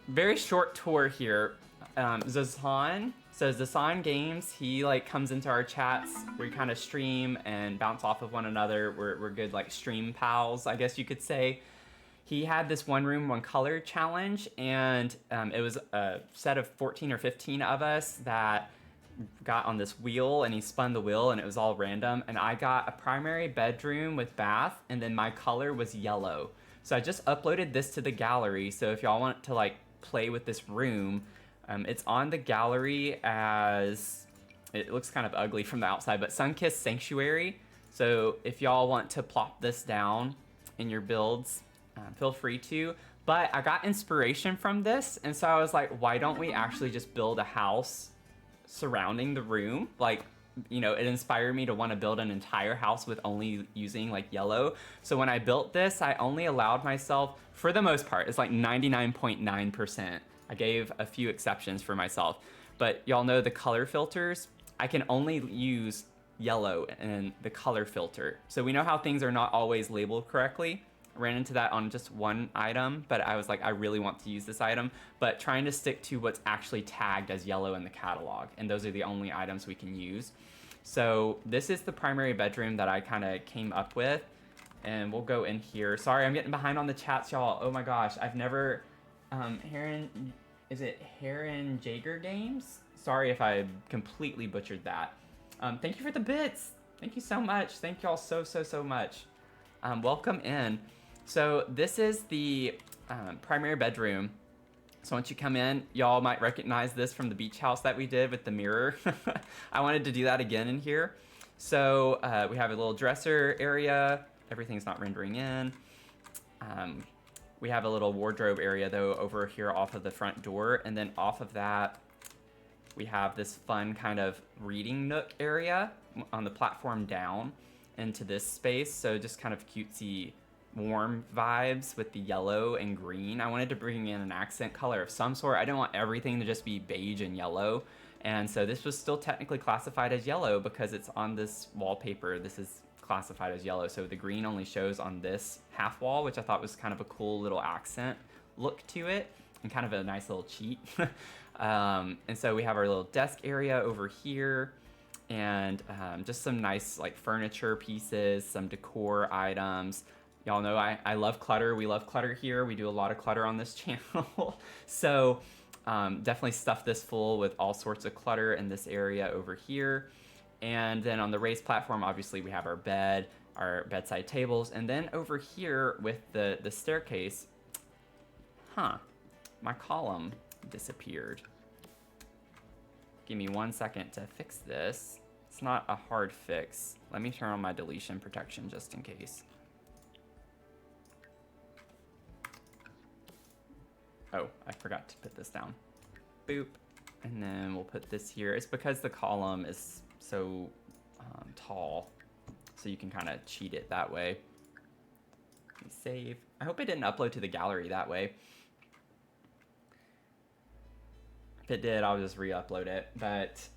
very short tour here. Zazhan. So Zazhan Games, he like comes into our chats. We kind of stream and bounce off of one another. We're good like stream pals, I guess you could say. He had this one room, one color challenge, and it was a set of 14 or 15 of us that got on this wheel, and he spun the wheel, and it was all random. And I got a primary bedroom with bath, and then my color was yellow. So I just uploaded this to the gallery. So if y'all want to like play with this room, it's on the gallery as it looks kind of ugly from the outside, but Sunkissed Sanctuary. So if y'all want to plop this down in your builds, feel free to. But I got inspiration from this, and so I was like, why don't we actually just build a house surrounding the room? Like, you know, it inspired me to want to build an entire house with only using like yellow. So when I built this, I only allowed myself, for the most part, it's like 99.9%. I gave a few exceptions for myself, but y'all know the color filters. I can only use yellow in the color filter. So we know how things are not always labeled correctly. I ran into that on just one item, but I was like, I really want to use this item, but trying to stick to what's actually tagged as yellow in the catalog, and those are the only items we can use. So this is the primary bedroom that I kind of came up with, and we'll go in here. Sorry, I'm getting behind on the chats, y'all. Oh my gosh, I've never, is it Heron Jaeger Games? Sorry if I completely butchered that. Thank you for the bits. Thank you so much. Thank y'all so much. Welcome in. So this is the primary bedroom. So once you come in, y'all might recognize this from the beach house that we did with the mirror. I wanted to do that again in here. So we have a little dresser area. Everything's not rendering in. We have a little wardrobe area though over here off of the front door. And then off of that, we have this fun kind of reading nook area on the platform down into this space. So just kind of cutesy, warm vibes with the yellow and green. I wanted to bring in an accent color of some sort. I didn't want everything to just be beige and yellow. And so this was still technically classified as yellow because it's on this wallpaper. This is classified as yellow. So the green only shows on this half wall, which I thought was kind of a cool little accent look to it and kind of a nice little cheat. And so we have our little desk area over here, and just some nice like furniture pieces, some decor items. Y'all know I love clutter. We love clutter here. We do a lot of clutter on this channel. So definitely stuff this full with all sorts of clutter in this area over here. And then on the raised platform, obviously we have our bed, our bedside tables. And then over here with the staircase, my column disappeared. Give me 1 second to fix this. It's not a hard fix. Let me turn on my deletion protection just in case. Oh, I forgot to put this down. Boop. And then we'll put this here. It's because the column is so tall, so you can kind of cheat it that way. Let me save. I hope it didn't upload to the gallery that way. If it did, I'll just re-upload it. But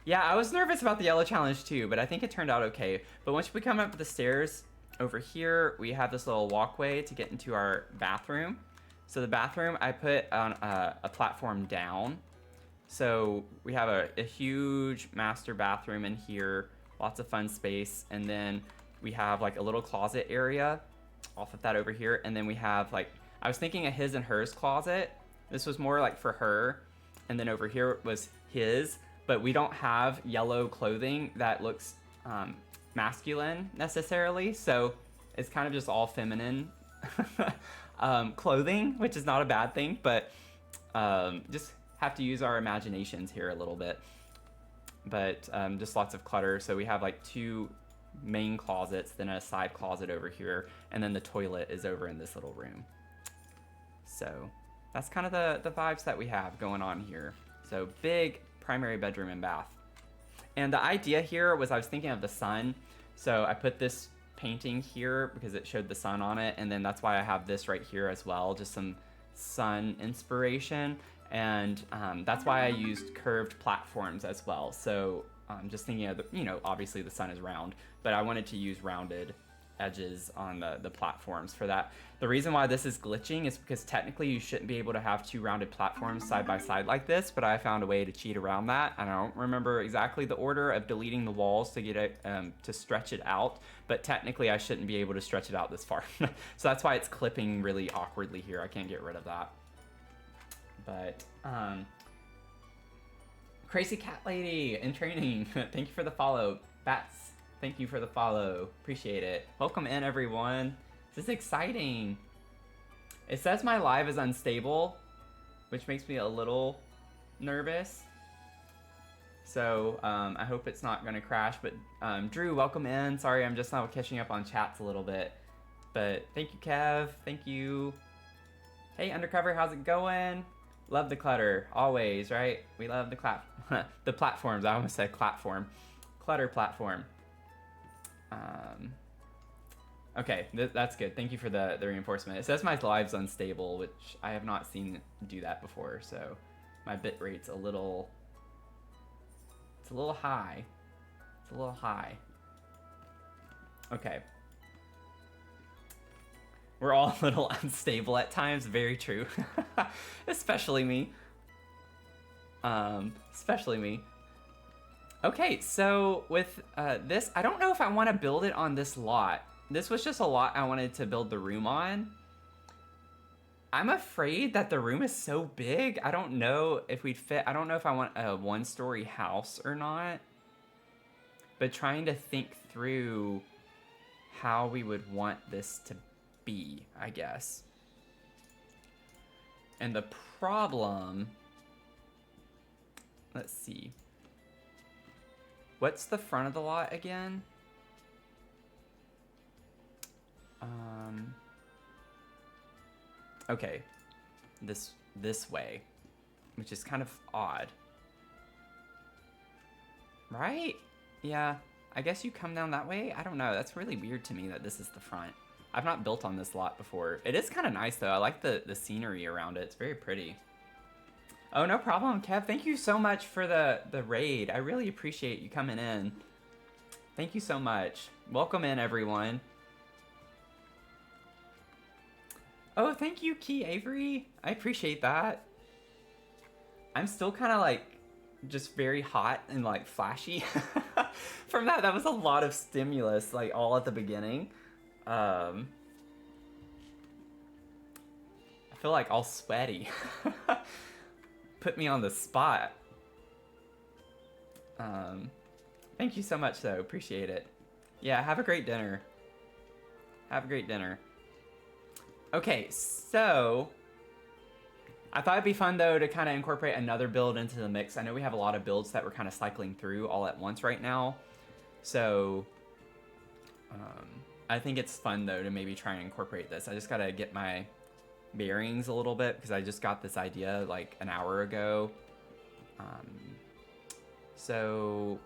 yeah, I was nervous about the yellow challenge too, but I think it turned out okay. But once we come up the stairs, over here, we have this little walkway to get into our bathroom. So the bathroom, I put on a platform down. So we have a huge master bathroom in here, lots of fun space. And then we have like a little closet area off of that over here. And then we have like, I was thinking a his and hers closet. This was more like for her. And then over here was his, but we don't have yellow clothing that looks masculine necessarily, so it's kind of just all feminine clothing, which is not a bad thing, but just have to use our imaginations here a little bit. But just lots of clutter. So we have like 2 main closets, then a side closet over here, and then the toilet is over in this little room. So that's kind of the vibes that we have going on here. So big primary bedroom and bath. And the idea here was I was thinking of the sun. So I put this painting here because it showed the sun on it. And then that's why I have this right here as well. Just some sun inspiration. And that's why I used curved platforms as well. So just thinking of, obviously the sun is round, but I wanted to use rounded edges on the platforms for that. The reason why this is glitching is because technically you shouldn't be able to have two rounded platforms side by side like this, but I found a way to cheat around that. I don't remember exactly the order of deleting the walls to get it to stretch it out, but technically I shouldn't be able to stretch it out this far. So that's why it's clipping really awkwardly here. I can't get rid of that. But Crazy Cat Lady in training, thank you for the follow. Bats, thank you for the follow. Appreciate it. Welcome in, everyone. This is exciting. It says my live is unstable, which makes me a little nervous. So I hope it's not gonna crash, but Drew, welcome in. Sorry, I'm just now catching up on chats a little bit. But thank you, Kev, thank you. Hey, Undercover, how's it going? Love the clutter, always, right? We love the the platforms. I almost said platform. Clutter platform. Okay, that's good. Thank you for the reinforcement. It says my live's unstable, which I have not seen do that before, so my bit rate's a little... It's a little high. It's a little high. Okay. We're all a little unstable at times, very true. Especially me. Especially me. Okay, so with this, I don't know if I want to build it on this lot. This was just a lot I wanted to build the room on. I'm afraid that the room is so big, I don't know if we'd fit. I don't know if I want a one-story house or not. But trying to think through how we would want this to be, I guess. And the problem... Let's see. What's the front of the lot again? Okay. This way. Which is kind of odd. Right? Yeah. I guess you come down that way? I don't know. That's really weird to me that this is the front. I've not built on this lot before. It is kind of nice, though. I like the scenery around it. It's very pretty. Oh, no problem, Kev. Thank you so much for the raid. I really appreciate you coming in. Thank you so much. Welcome in, everyone. Oh, thank you, Key Avery. I appreciate that. I'm still kind of like just very hot and like flashy from that. That was a lot of stimulus, like all at the beginning. I feel like all sweaty. Put me on the spot. Thank you so much, though. Appreciate it. Yeah, have a great dinner. Have a great dinner. Okay, so I thought it'd be fun, though, to kind of incorporate another build into the mix. I know we have a lot of builds that we're kind of cycling through all at once right now. So I think it's fun, though, to maybe try and incorporate this. I just got to get my bearings a little bit because I just got this idea like an hour ago. So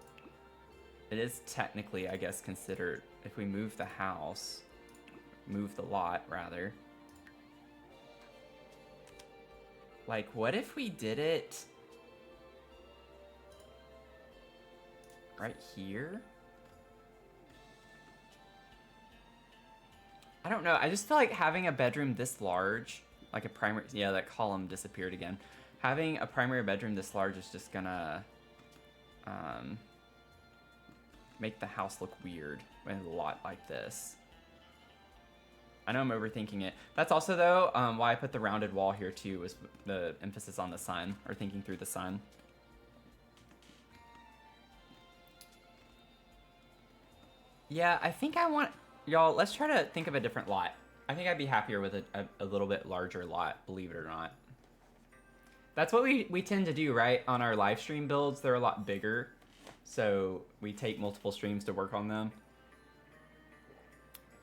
it is technically, I guess, considered, if we move the house, move the lot rather. Like, what if we did it right here? I don't know. I just feel like having a bedroom this large, like a primary... Yeah, that column disappeared again. Having a primary bedroom this large is just gonna make the house look weird with a lot like this. I know I'm overthinking it. That's also, though, why I put the rounded wall here, too, was the emphasis on the sun, or thinking through the sun. Yeah, I think I want... Y'all, let's try to think of a different lot. I think I'd be happier with a little bit larger lot, believe it or not. That's what we tend to do, right? On our live stream builds, they're a lot bigger. So we take multiple streams to work on them.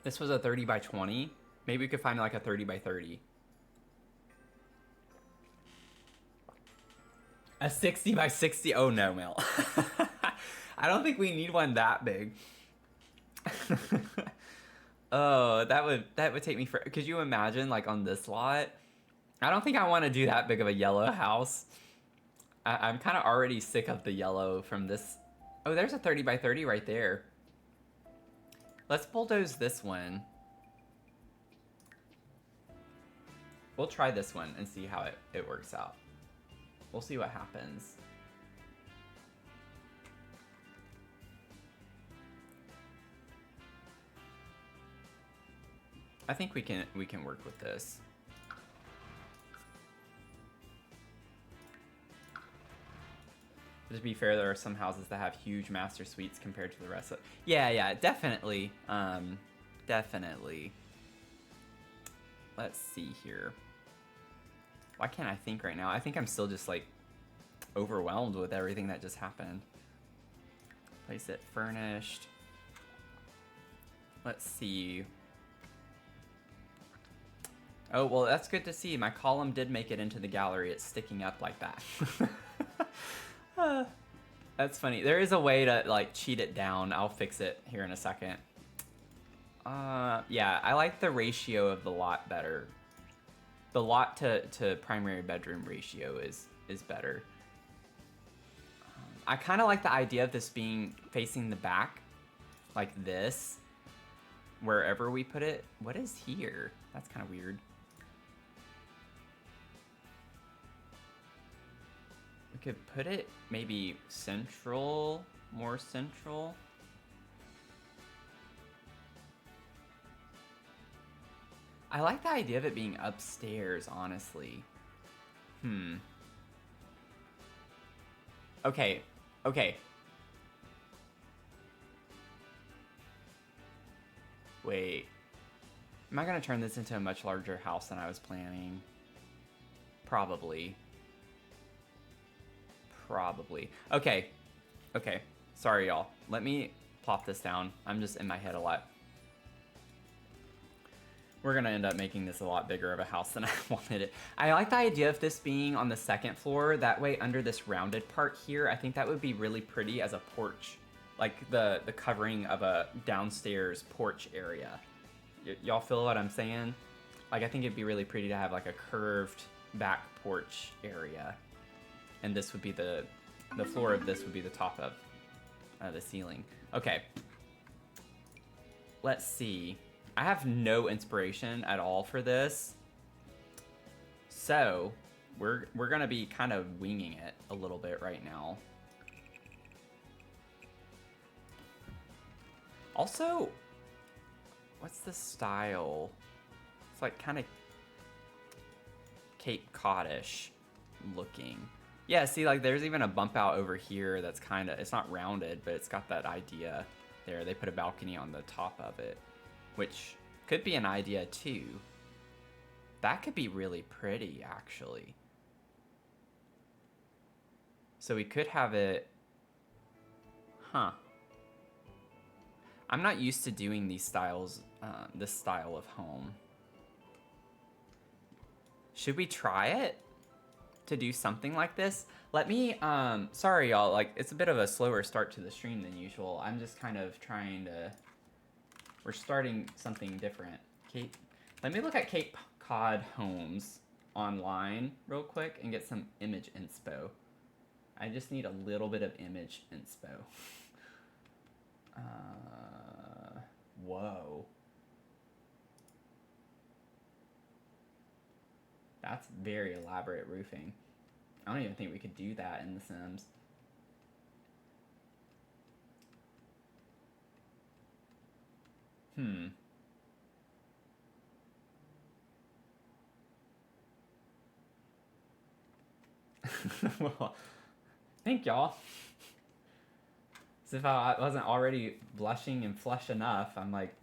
This was a 30 by 20. Maybe we could find like a 30 by 30. A 60 by 60? Oh no, Mel. I don't think we need one that big. Oh, that would take me for... Could you imagine, like, on this lot? I don't think I want to do that big of a yellow house. I'm kind of already sick of the yellow from this... Oh, there's a 30 by 30 right there. Let's bulldoze this one. We'll try this one and see how it works out. We'll see what happens. I think we can work with this. To be fair, there are some houses that have huge master suites compared to the rest of. Yeah, definitely. Definitely. Let's see here. Why can't I think right now? I think I'm still just like overwhelmed with everything that just happened. Place it furnished. Let's see. Oh, well, that's good to see. My column did make it into the gallery. It's sticking up like that. That's funny. There is a way to like cheat it down. I'll fix it here in a second. Yeah, I like the ratio of the lot better. The lot to primary bedroom ratio is better. I kind of like the idea of this being facing the back, like this, wherever we put it. What is here? That's kind of weird. We could put it maybe central, more central. I like the idea of it being upstairs, honestly. Okay. Wait. Am I gonna turn this into a much larger house than I was planning? Probably. Okay. Sorry, y'all. Let me plop this down. I'm just in my head a lot. We're gonna end up making this a lot bigger of a house than I wanted it. I like the idea of this being on the second floor. That way, under this rounded part here, I think that would be really pretty as a porch. Like the covering of a downstairs porch area. Y'all feel what I'm saying? Like, I think it'd be really pretty to have like a curved back porch area. And this would be the floor of this would be the top of the ceiling. Okay. Let's see. I have no inspiration at all for this. So, we're gonna be kind of winging it a little bit right now. Also, what's the style? It's like kind of Cape Cod-ish looking. Yeah, see, like there's even a bump out over here that's kind of, it's not rounded, but it's got that idea there. They put a balcony on the top of it, which could be an idea too. That could be really pretty, actually. So we could have it, I'm not used to doing these styles, this style of home. Should we try it to do something like this? Let me, sorry y'all, like it's a bit of a slower start to the stream than usual. I'm just kind of trying to, we're starting something different. Let me look at Cape Cod homes online real quick and get some image inspo. I just need a little bit of image inspo. Whoa. That's very elaborate roofing. I don't even think we could do that in The Sims. Well, thank y'all. As if I wasn't already blushing and flush enough, I'm like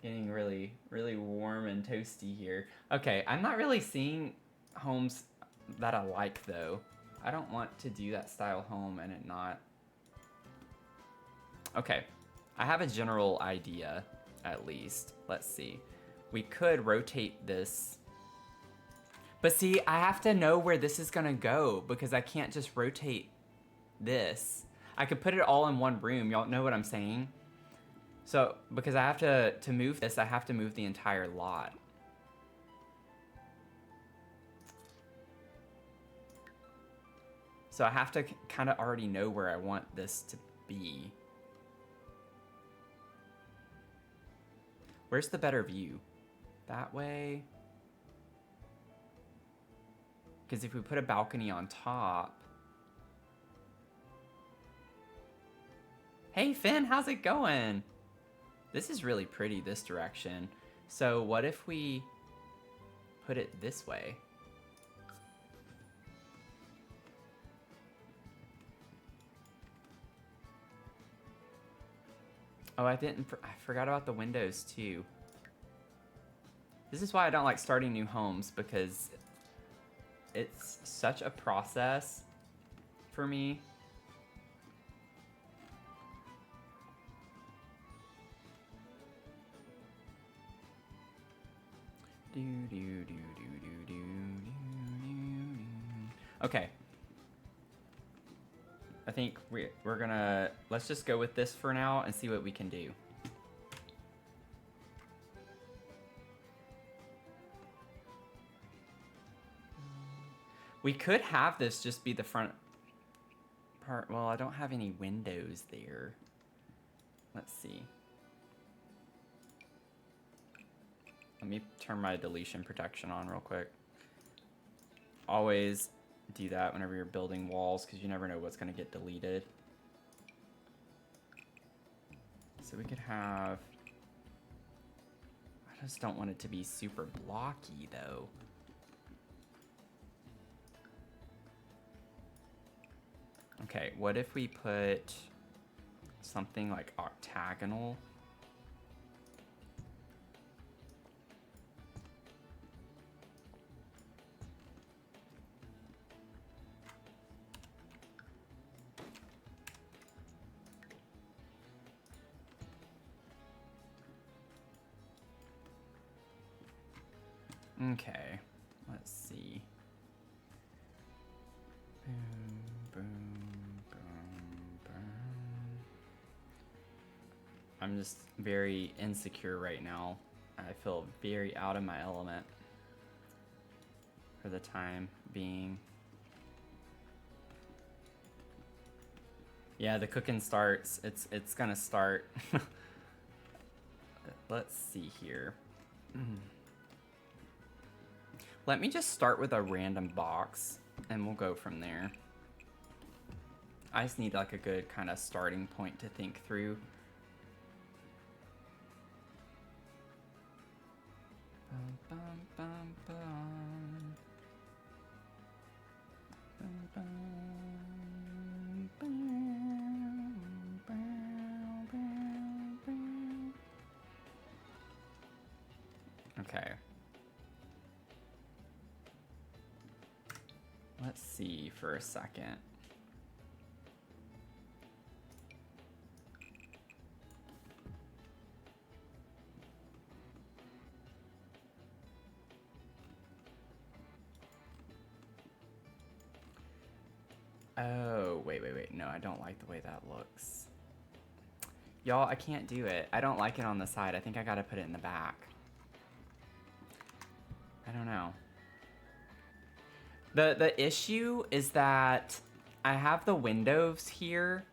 getting really, really warm and toasty here. Okay, I'm not really seeing homes that I like though. I don't want to do that style home and it not. Okay, I have a general idea at least. Let's see. We could rotate this. But see, I have to know where this is gonna go because I can't just rotate this. I could put it all in one room. Y'all know what I'm saying? So, because I have to move this, I have to move the entire lot. So I have to kind of already know where I want this to be. Where's the better view? That way? Because if we put a balcony on top... Hey Finn, how's it going? This is really pretty, this direction. So what if we put it this way? Oh, I forgot about the windows too. This is why I don't like starting new homes, because it's such a process for me. Okay. I think we're gonna, let's just go with this for now and see what we can do. We could have this just be the front part. Well, I don't have any windows there. Let's see. Let me turn my deletion protection on real quick. Always do that whenever you're building walls, because you never know what's going to get deleted. So we could have... I just don't want it to be super blocky, though. Okay, what if we put something like octagonal? Okay, let's see. Boom, boom, boom, boom. I'm just very insecure right now. I feel very out of my element for the time being. Yeah, the cooking starts. It's gonna start. Let's see here. Let me just start with a random box and we'll go from there. I just need like a good kind of starting point to think through. Bum, bum, bum, bum. Bum, bum, bum, bum, bum, bum. Okay. Let's see for a second. Oh, wait. No, I don't like the way that looks. Y'all, I can't do it. I don't like it on the side. I think I gotta put it in the back. I don't know. The issue is that I have the windows here,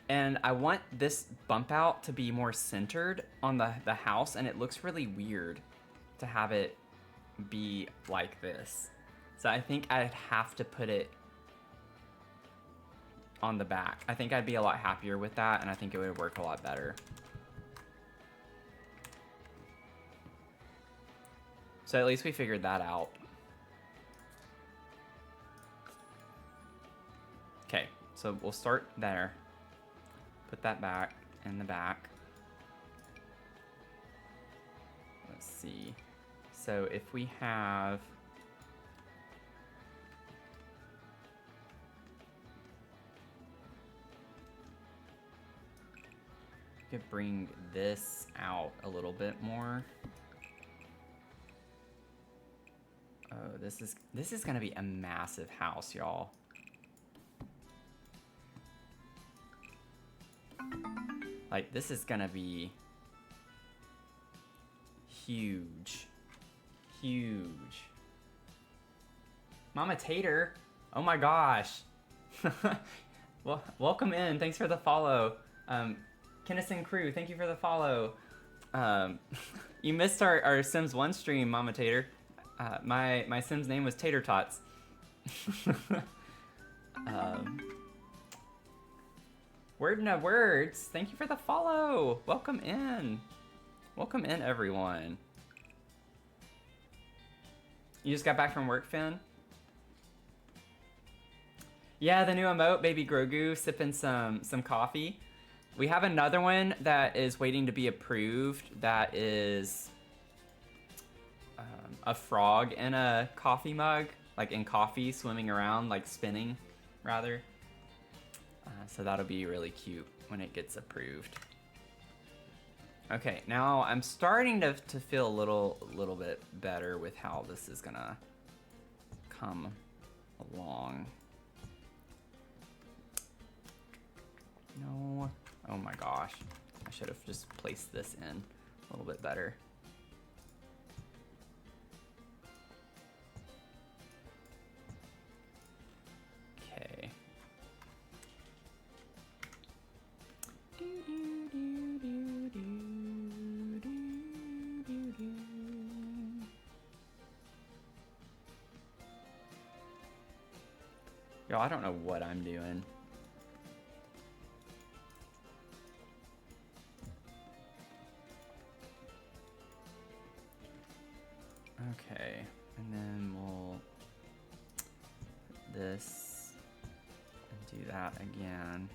and I want this bump out to be more centered on the house, and it looks really weird to have it be like this. So I think I'd have to put it on the back. I think I'd be a lot happier with that, and I think it would work a lot better. So at least we figured that out. Okay, so we'll start there. Put that back in the back. Let's see. So if we have... we could bring this out a little bit more. Oh, this is gonna be a massive house, y'all. Like, this is gonna be huge. Huge. Mama Tater, oh my gosh. Well, welcome in, thanks for the follow. Kennison Crew, thank you for the follow. Um, you missed our Sims 1 stream, Mama Tater. My Sim's name was Tater Tots. um, Word no words. Thank you for the follow. Welcome in. Welcome in, everyone. You just got back from work, Finn? Yeah, the new emote, Baby Grogu, sipping some coffee. We have another one that is waiting to be approved. That is a frog in a coffee mug, like in coffee, swimming around, like spinning, rather. So that'll be really cute when it gets approved. Okay, now I'm starting to feel a little bit better with how this is gonna come along. No. Oh my gosh. I should have just placed this in a little bit better. Okay. Yo, I don't know what I'm doing. Okay, and then we'll put this and do that again.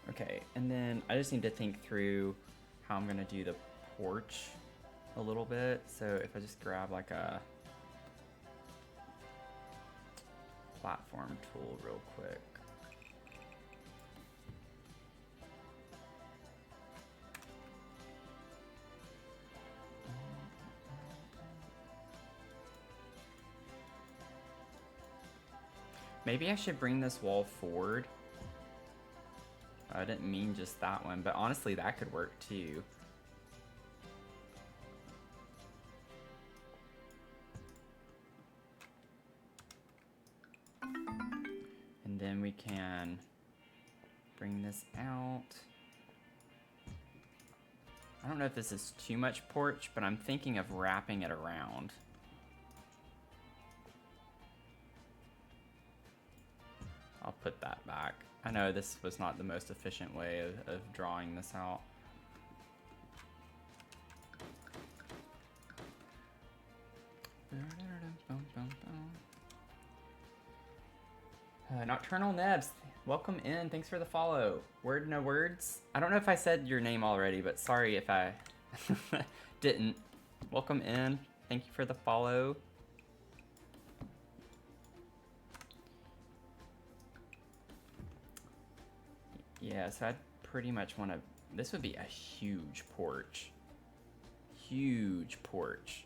Okay, and then I just need to think through how I'm gonna do the porch a little bit. So if I just grab like a platform tool real quick. Maybe I should bring this wall forward. I didn't mean just that one, but honestly that could work too. And then we can bring this out. I don't know if this is too much porch, but I'm thinking of wrapping it around. I'll put that back. I know this was not the most efficient way of drawing this out. Nocturnal Nebs, welcome in. Thanks for the follow. Word no words. I don't know if I said your name already, but sorry if I didn't. Welcome in. Thank you for the follow. Yeah, so I'd pretty much want to... This would be a huge porch. Huge porch.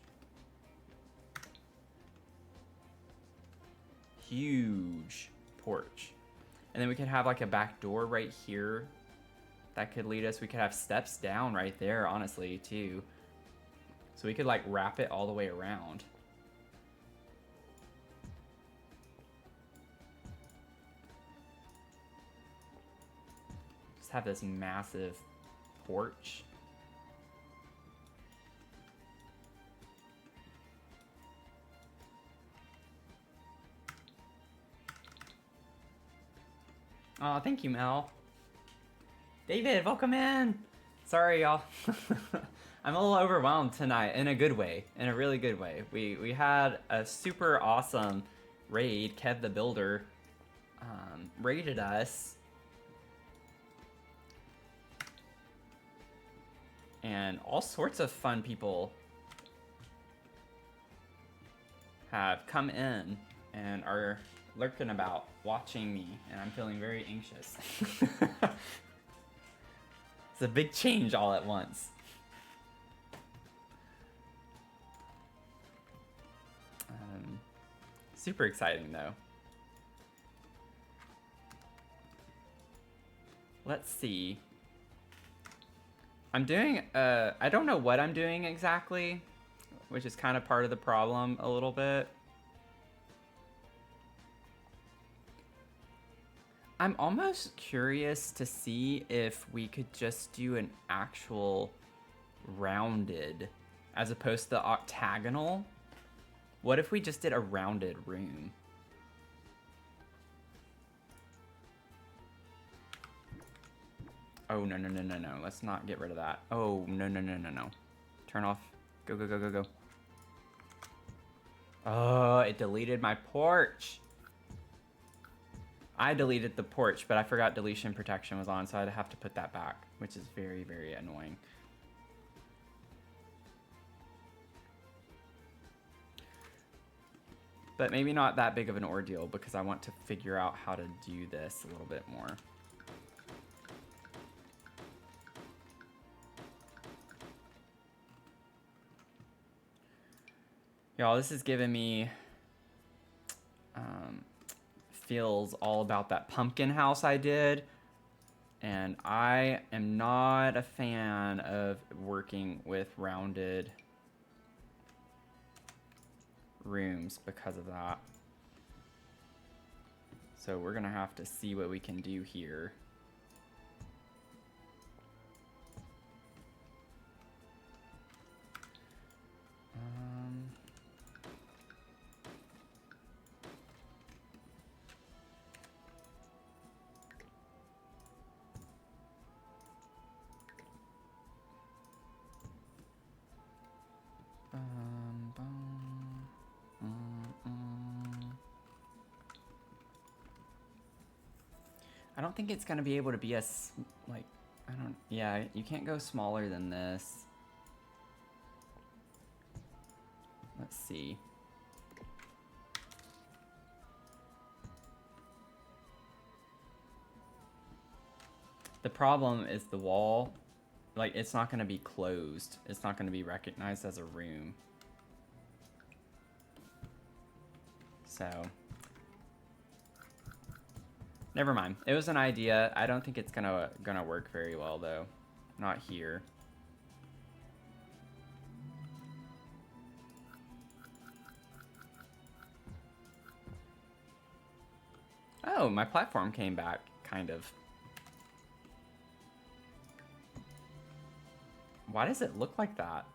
Huge porch. And then we could have like a back door right here that could lead us. We could have steps down right there, honestly, too. So we could like wrap it all the way around. Just have this massive porch. Oh, thank you, Mel. David, welcome in. Sorry, y'all. I'm a little overwhelmed tonight in a good way, in a really good way. We had a super awesome raid. Kev the Builder raided us. And all sorts of fun people have come in and are lurking about, watching me, and I'm feeling very anxious. It's a big change all at once. Super exciting though. Let's see. I'm doing, I don't know what I'm doing exactly, which is kind of part of the problem a little bit. I'm almost curious to see if we could just do an actual rounded as opposed to the octagonal. What if we just did a rounded room? Oh, no, no, no, no, no. Let's not get rid of that. Oh, no, no, no, no, no. Turn off. Go, go, go, go, go. Oh, it deleted my porch. I deleted the porch, but I forgot deletion protection was on, so I'd have to put that back, which is very, very annoying. But maybe not that big of an ordeal because I want to figure out how to do this a little bit more. Y'all, this is giving me feels all about that pumpkin house I did. And I am not a fan of working with rounded rooms because of that. So we're gonna have to see what we can do here. I don't think it's gonna be able to be as, like, yeah, you can't go smaller than this. Let's see. The problem is the wall, like, it's not gonna be closed. It's not gonna be recognized as a room. So, never mind. It was an idea. I don't think it's gonna work very well though. Not here. Oh, my platform came back, kind of. Why does it look like that?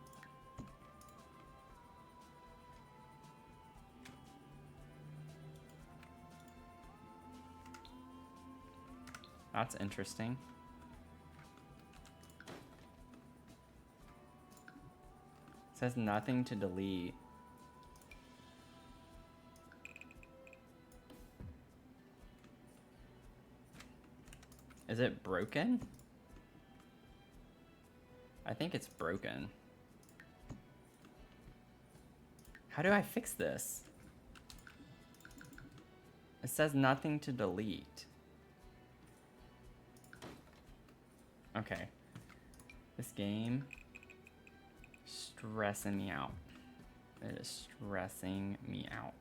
That's interesting. It says nothing to delete. Is it broken? I think it's broken. How do I fix this? It says nothing to delete. Okay. This game stressing me out. It is stressing me out.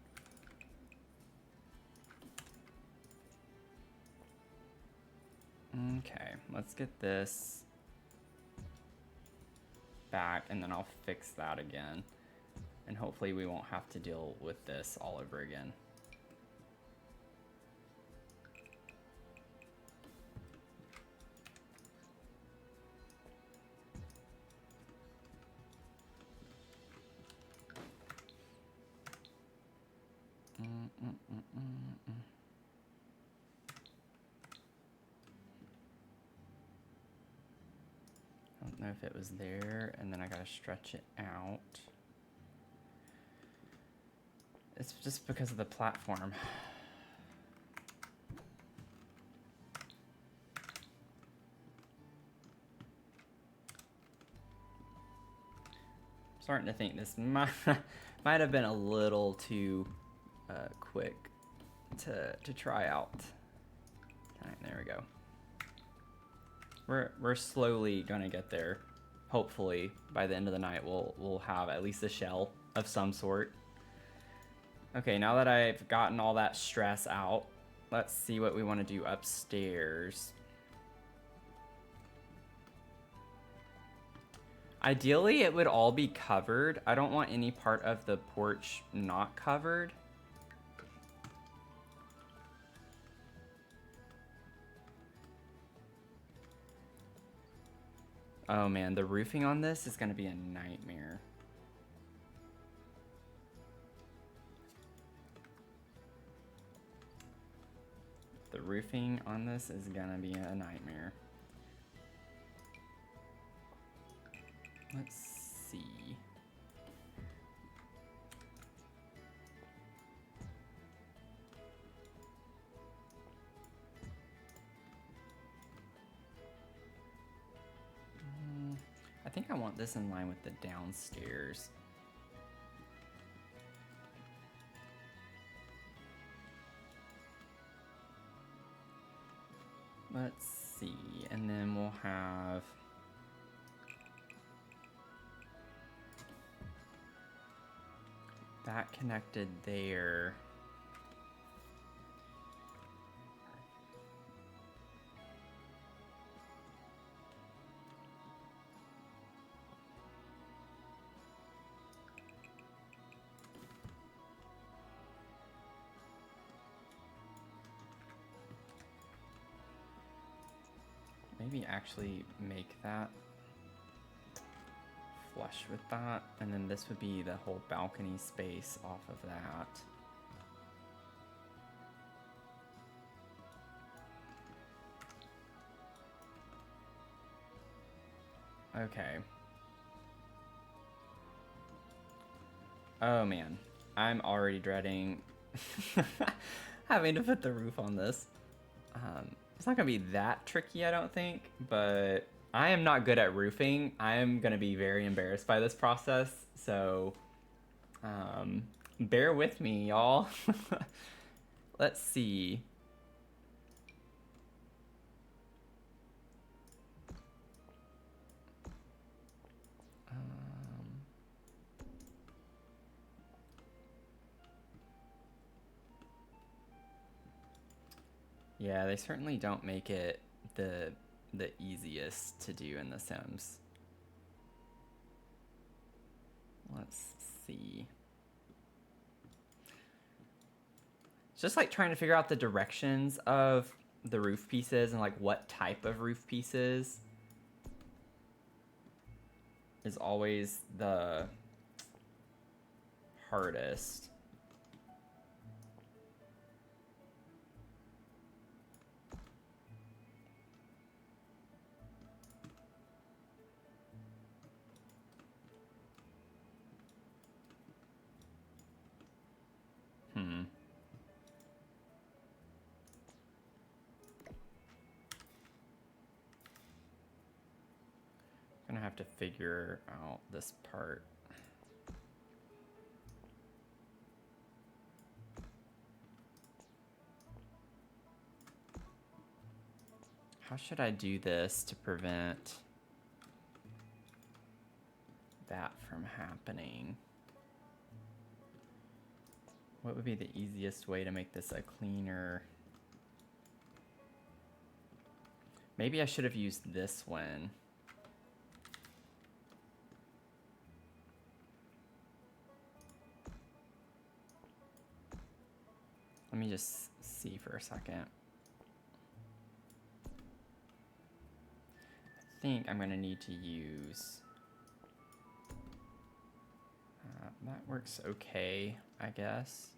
Okay, let's get this back and then I'll fix that again. And hopefully we won't have to deal with this all over again. I don't know if it was there, and then I gotta stretch it out. It's just because of the platform. I'm starting to think this might have been a little too quick to try out. All right, there we go. We're slowly gonna get there. Hopefully, by the end of the night, we'll have at least a shell of some sort. Okay, now that I've gotten all that stress out, let's see what we want to do upstairs. Ideally, it would all be covered. I don't want any part of the porch not covered. Oh man, the roofing on this is gonna be a nightmare. The roofing on this is gonna be a nightmare. Let's see. I think I want this in line with the downstairs. Let's see, and then we'll have that connected there. Maybe actually make that flush with that, and then this would be the whole balcony space off of that. Okay. Oh man, I'm already dreading having to put the roof on this. It's not gonna be that tricky, I don't think, but I am not good at roofing. I am gonna be very embarrassed by this process, so bear with me, y'all. Let's see. Yeah, they certainly don't make it the easiest to do in The Sims. Let's see. It's just like trying to figure out the directions of the roof pieces and like what type of roof pieces is always the hardest. Gonna have to figure out this part. How should I do this to prevent that from happening? What would be the easiest way to make this a cleaner? Maybe I should have used this one. Let me just see for a second. I think I'm gonna need to use... that works okay, I guess.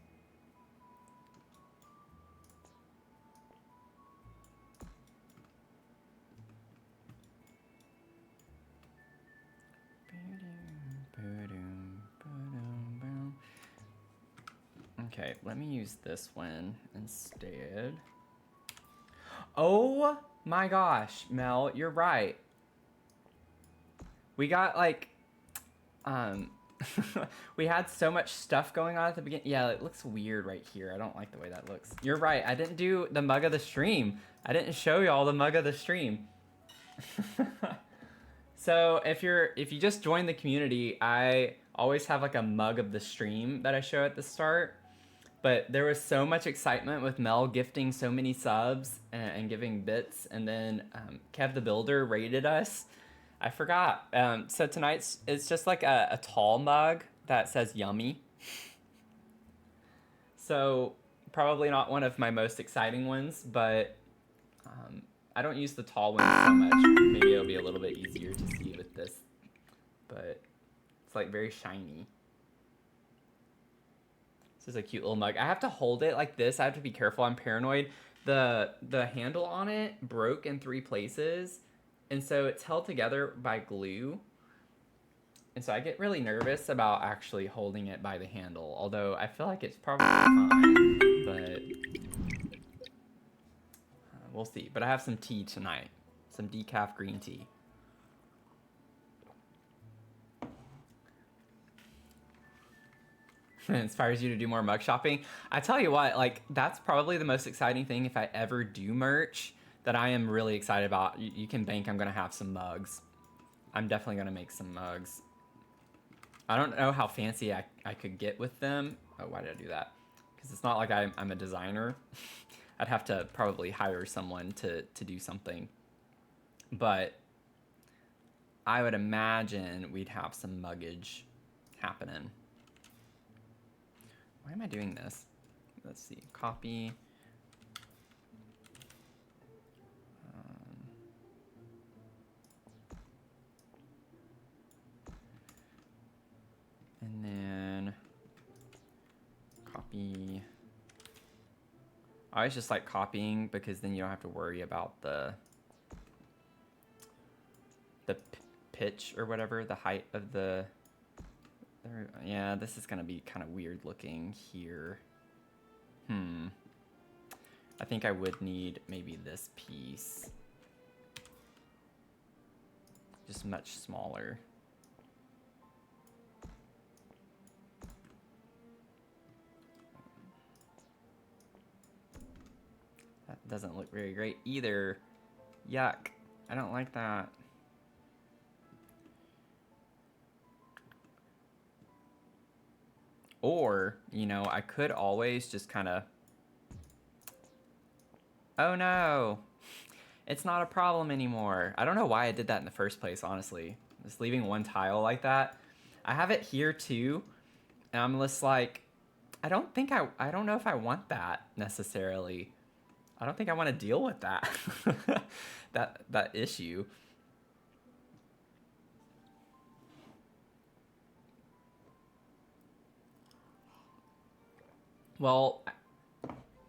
Okay, let me use this one instead. Oh my gosh, Mel, you're right. We got like, we had so much stuff going on at the beginning. Yeah, it looks weird right here. I don't like the way that looks. You're right, I didn't do the mug of the stream. I didn't show y'all the mug of the stream. So if you just joined the community, I always have like a mug of the stream that I show at the start. But there was so much excitement with Mel gifting so many subs and giving bits, and then Kev the Builder raided us. I forgot. So tonight's it's just like a tall mug that says yummy. So probably not one of my most exciting ones, but um, I don't use the tall ones so much. Maybe it'll be a little bit easier to see with this, but it's like very shiny. This is a cute little mug. I have to hold it like this. I have to be careful. I'm paranoid. The handle on it broke in 3 places, and so it's held together by glue. And so I get really nervous about actually holding it by the handle, although I feel like it's probably fine, but we'll see. But I have some tea tonight, some decaf green tea. It inspires you to do more mug shopping. I tell you what, like that's probably the most exciting thing if I ever do merch that I am really excited about. You can bank I'm gonna have some mugs. I'm definitely gonna make some mugs. I don't know how fancy I could get with them. Oh, why did I do that? Because it's not like I'm a designer. I'd have to probably hire someone to do something. But I would imagine we'd have some muggage happening. Why am I doing this? Let's see. Copy. And then copy. I always just like copying because then you don't have to worry about the pitch or whatever, the height of the. Yeah, this is gonna be kind of weird looking here. I think I would need maybe this piece. Just much smaller. That doesn't look very great either. Yuck. I don't like that. Or, you know, I could always just kind of... Oh no! It's not a problem anymore. I don't know why I did that in the first place, honestly. Just leaving one tile like that. I have it here too, and I'm just like, I don't know if I want that necessarily. I don't think I want to deal with that. that issue. Well,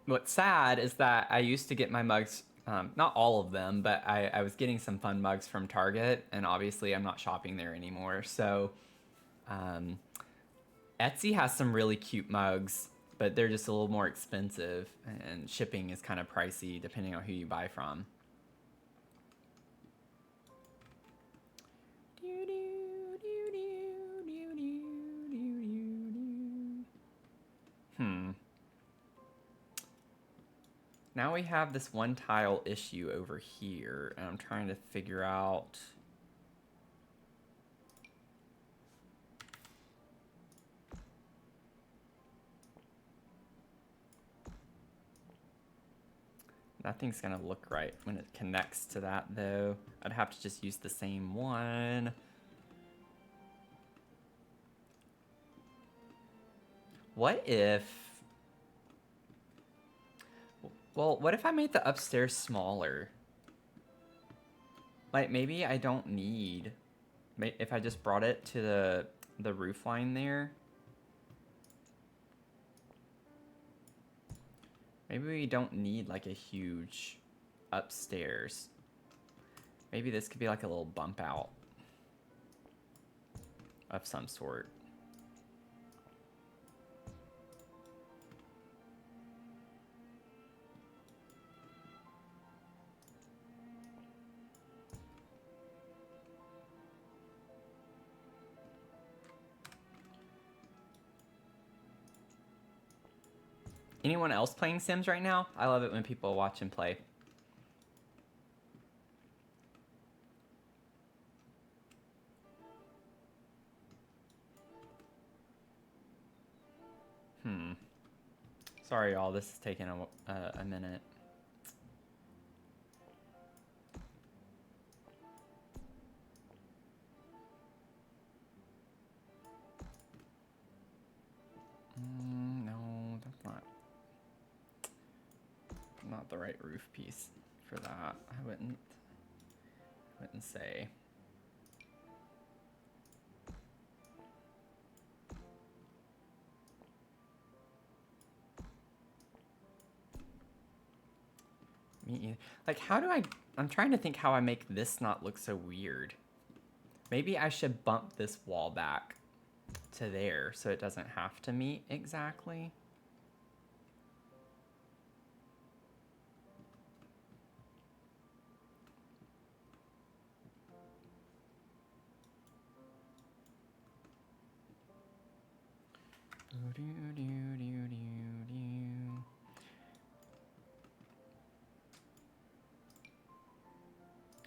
what's sad is that I used to get my mugs, not all of them, but I was getting some fun mugs from Target, and obviously I'm not shopping there anymore. So Etsy has some really cute mugs, but they're just a little more expensive, and shipping is kind of pricey depending on who you buy from. Now we have this one tile issue over here, and I'm trying to figure out... Nothing's gonna look right when it connects to that, though. I'd have to just use the same one. What if... Well, what if I made the upstairs smaller? Like, maybe I don't need... If I just brought it to the roof line there. Maybe we don't need, like, a huge upstairs. Maybe this could be like a little bump out of some sort. Anyone else playing Sims right now? I love it when people watch and play. Sorry, y'all. This is taking a minute. the right roof piece for that. I wouldn't say. Me either. Like, how do I'm trying to think how I make this not look so weird. Maybe I should bump this wall back to there so it doesn't have to meet exactly.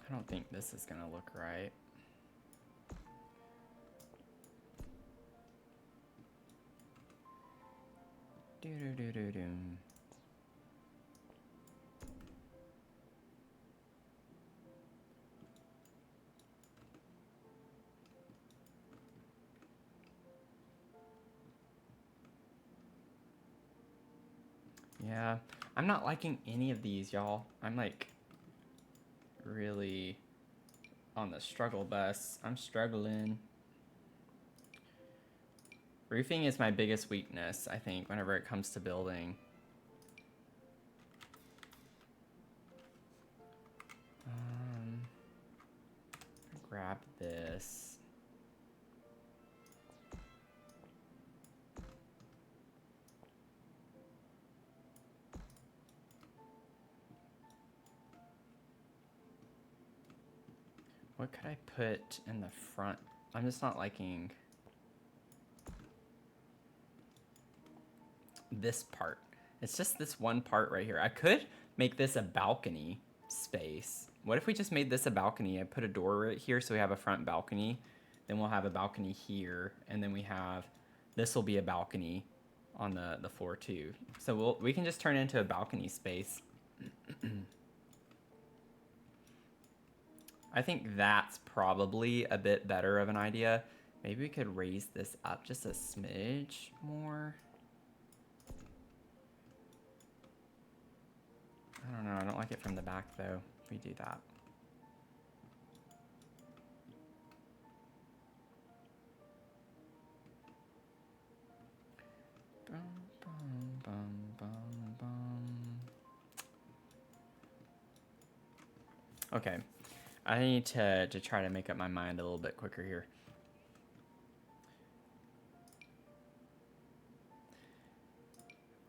I don't think this is gonna look right. Yeah, I'm not liking any of these, y'all. I'm like really on the struggle bus. I'm struggling. Roofing is my biggest weakness, I think, whenever it comes to building. Grab this. What could I put in the front? I'm just not liking this part. It's just this one part right here. I could make this a balcony space. What if we just made this a balcony? I put a door right here so we have a front balcony. Then we'll have a balcony here, and then this will be a balcony on the floor too. So we can just turn it into a balcony space. I think that's probably a bit better of an idea. Maybe we could raise this up just a smidge more. I don't know, I don't like it from the back though, if we do that. Okay, I need to try to make up my mind a little bit quicker here.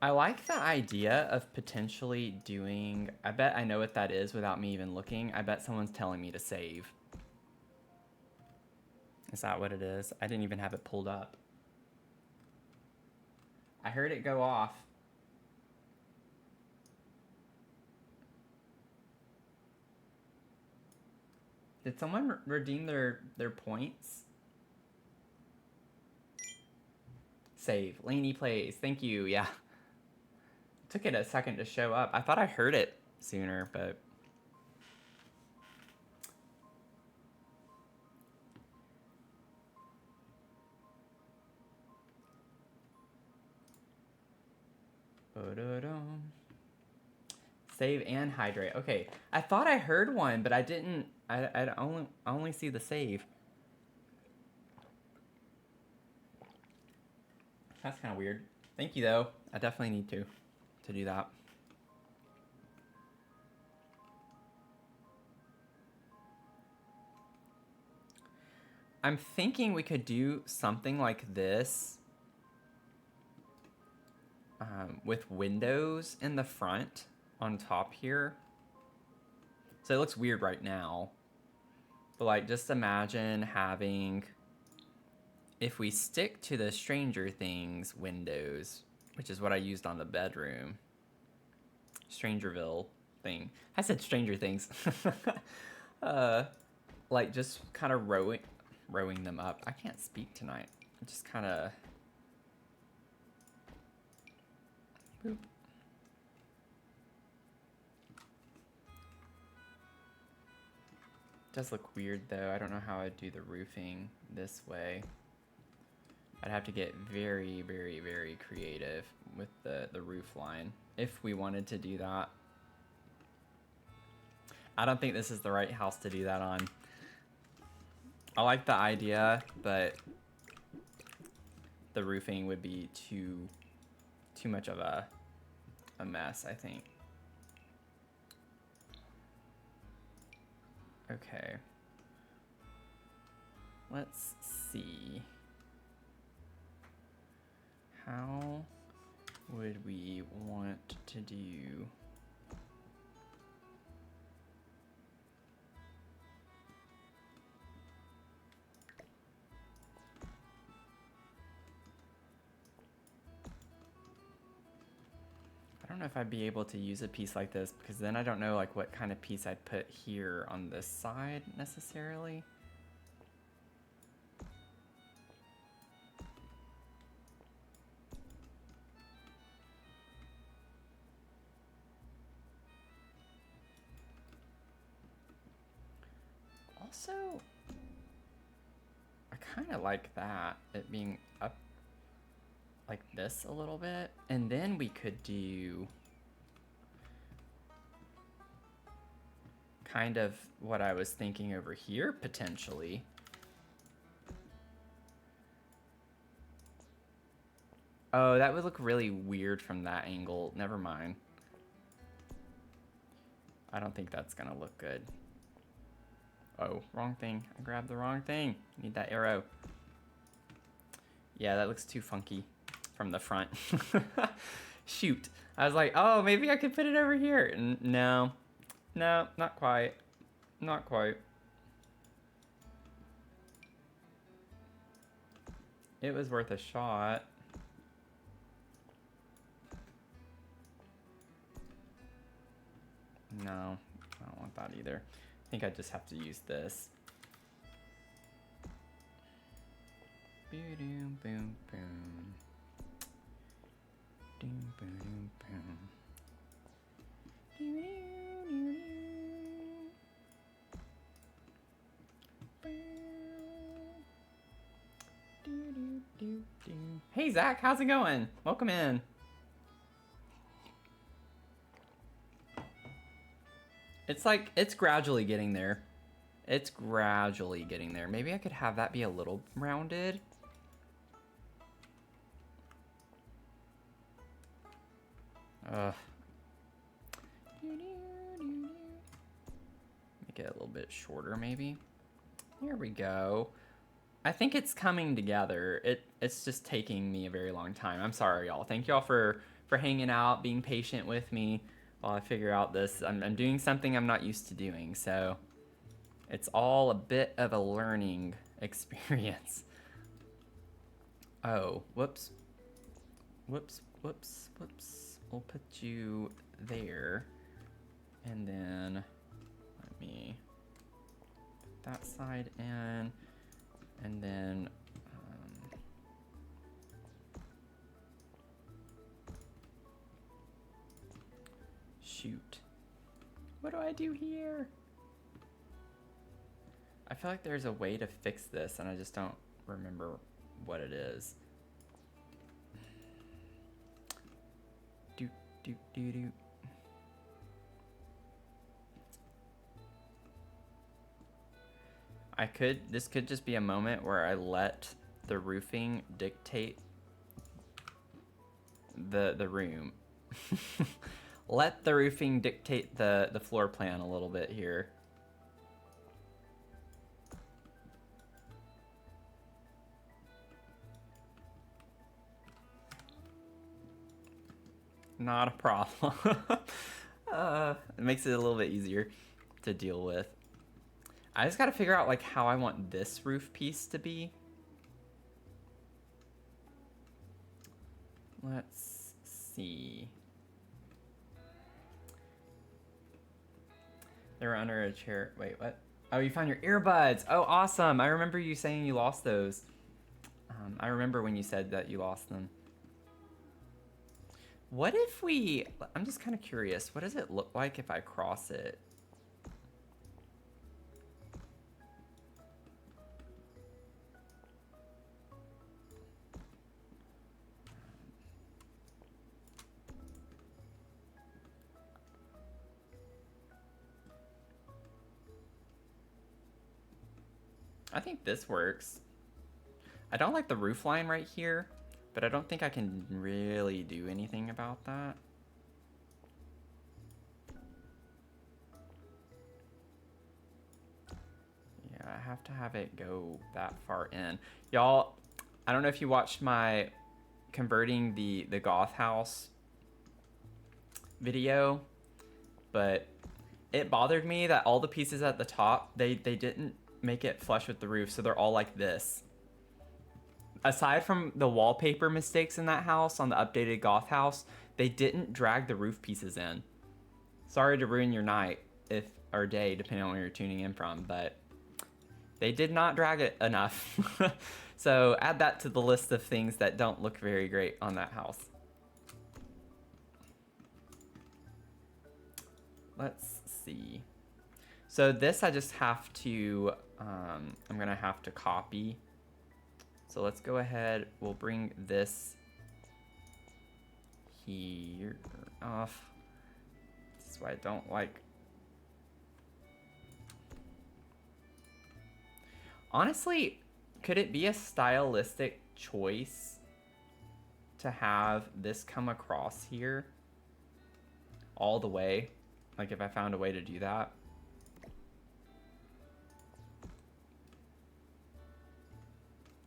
I like the idea of potentially doing, I bet I know what that is without me even looking. I bet someone's telling me to save. Is that what it is? I didn't even have it pulled up. I heard it go off. Did someone redeem their points? Save. Laney plays. Thank you. Yeah. It took it a second to show up. I thought I heard it sooner, but... Save and hydrate. Okay. I thought I heard one, but I didn't... I only see the save. That's kind of weird. Thank you, though. I definitely need to do that. I'm thinking we could do something like this with windows in the front on top here. So it looks weird right now. But like, just imagine having, if we stick to the Stranger Things windows, which is what I used on the bedroom, Strangerville thing. I said Stranger Things. Like just kind of rowing them up. I can't speak tonight. Just kind of. Boop. Does look weird though. I don't know how I'd do the roofing this way. I'd have to get very, very, very creative with the roof line if we wanted to do that. I don't think this is the right house to do that on. I like the idea, but the roofing would be too much of a mess, I think. Okay. Let's see. How would we want to do? I don't know if I'd be able to use a piece like this, because then I don't know like what kind of piece I'd put here on this side necessarily. Also, I kind of like that, it being up like this a little bit. And then we could do kind of what I was thinking over here, potentially. Oh, that would look really weird from that angle. Never mind. I don't think that's gonna look good. Oh, wrong thing. I grabbed the wrong thing. Need that arrow. Yeah, that looks too funky from the front. Shoot. I was like, oh, maybe I could put it over here. No. No, not quite. Not quite. It was worth a shot. No, I don't want that either. I think I just have to use this. Boom, boom, boom. Boom, boom, boom. Hey Zach, how's it going? Welcome in. It's like, it's gradually getting there. It's gradually getting there. Maybe I could have that be a little rounded. Make it a little bit shorter, maybe. Here we go. I think it's coming together. It's just taking me a very long time. I'm sorry, y'all. Thank y'all for hanging out, being patient with me while I figure out this. I'm doing something I'm not used to doing, so it's all a bit of a learning experience. Oh, whoops. Whoops, whoops, whoops. We'll put you there. And then let me put that side in. And then shoot. What do I do here? I feel like there's a way to fix this and I just don't remember what it is. Do, do, do, do. This could just be a moment where I let the roofing dictate the room. Let the roofing dictate the floor plan a little bit here. Not a problem. It makes it a little bit easier to deal with. I just gotta figure out like how I want this roof piece to be. Let's see. They were under a chair. Wait, what? Oh, you found your earbuds. Oh, awesome. I remember you saying you lost those. I remember when you said that you lost them. What if we... I'm just kind of curious. What does it look like if I cross it? I think this works. I don't like the roof line right here, but I don't think I can really do anything about that. Yeah, I have to have it go that far in. Y'all, I don't know if you watched my converting the goth house video, but it bothered me that all the pieces at the top, they didn't make it flush with the roof, so they're all like this. Aside from the wallpaper mistakes in that house on the updated goth house, they didn't drag the roof pieces in. Sorry to ruin your night if or day, depending on where you're tuning in from, but they did not drag it enough. So add that to the list of things that don't look very great on that house. Let's see. So this I just have to, I'm gonna have to copy. So let's go ahead, we'll bring this here off. This is why I don't like. Honestly, could it be a stylistic choice to have this come across here all the way? Like if I found a way to do that.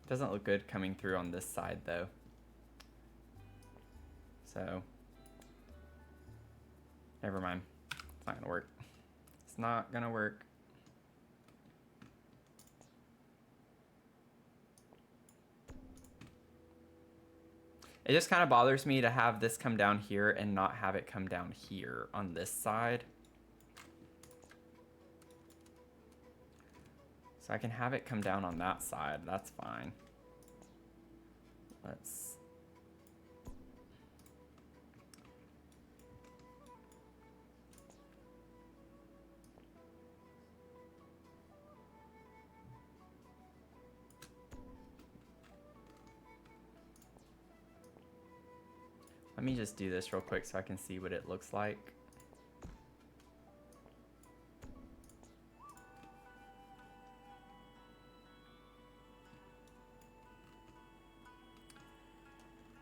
Doesn't look good coming through on this side though. So, never mind. It's not gonna work. It's not gonna work. It just kind of bothers me to have this come down here and not have it come down here on this side. So I can have it come down on that side. That's fine. Let me just do this real quick so I can see what it looks like.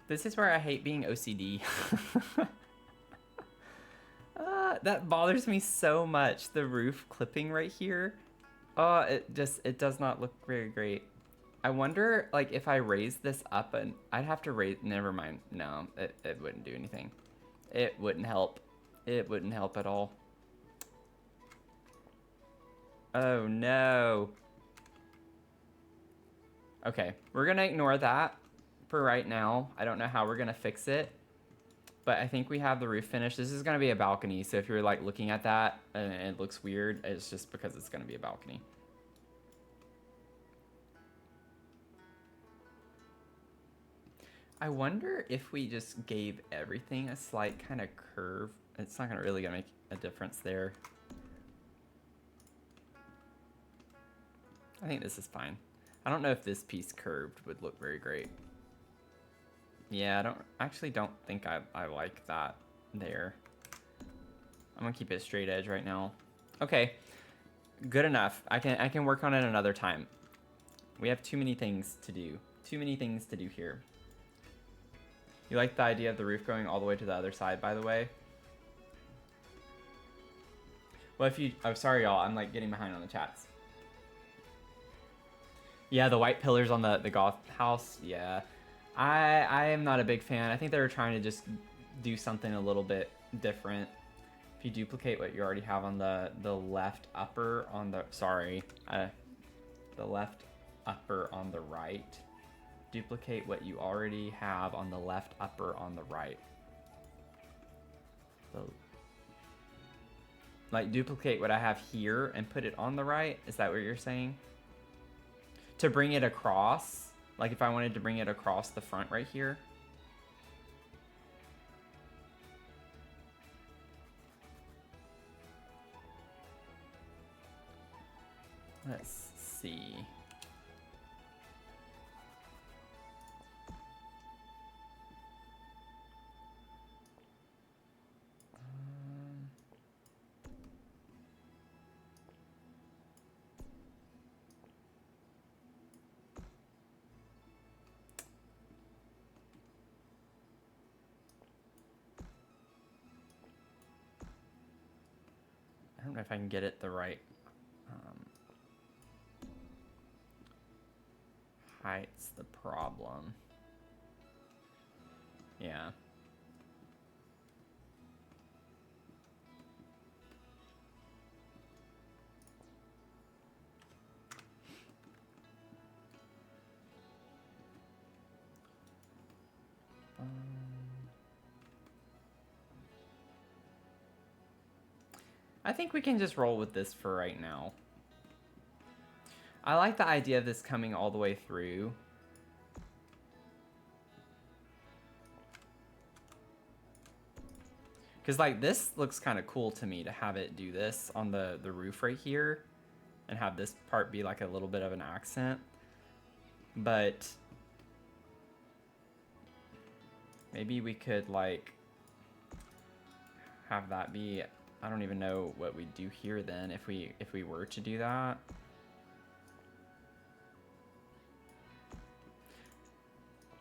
This is where I hate being OCD. That bothers me so much. The roof clipping right here. It does not look very great. I wonder, like, if I raise this up, and I'd have to raise, never mind. No, it wouldn't do anything. It wouldn't help. It wouldn't help at all. Oh no. Okay, we're gonna ignore that for right now. I don't know how we're gonna fix it, but I think we have the roof finished. This is gonna be a balcony, so if you're like looking at that and it looks weird, it's just because it's gonna be a balcony. I wonder if we just gave everything a slight kind of curve. It's not really gonna make a difference there. I think this is fine. I don't know if this piece curved would look very great. Yeah, I actually don't think I like that there. I'm gonna keep it straight edge right now. Okay, good enough. I can work on it another time. We have too many things to do. Too many things to do here. You like the idea of the roof going all the way to the other side, by the way? Well, if you... Oh, sorry, y'all. I'm, like, getting behind on the chats. Yeah, the white pillars on the goth house. Yeah. I am not a big fan. I think they were trying to just do something a little bit different. If you duplicate what you already have on the left upper on the... Sorry. The left upper on the right. Duplicate what you already have on the left upper on the right. So, like, duplicate what I have here and put it on the right? Is that what you're saying? To bring it across? Like if I wanted to bring it across the front right here? Let's see. don't know if I can get it the right height's the problem. Yeah. I think we can just roll with this for right now. I like the idea of this coming all the way through. Because, like, this looks kind of cool to me to have it do this on the roof right here. And have this part be, like, a little bit of an accent. But maybe we could, like, have that be... I don't even know what we'd do here then if we were to do that.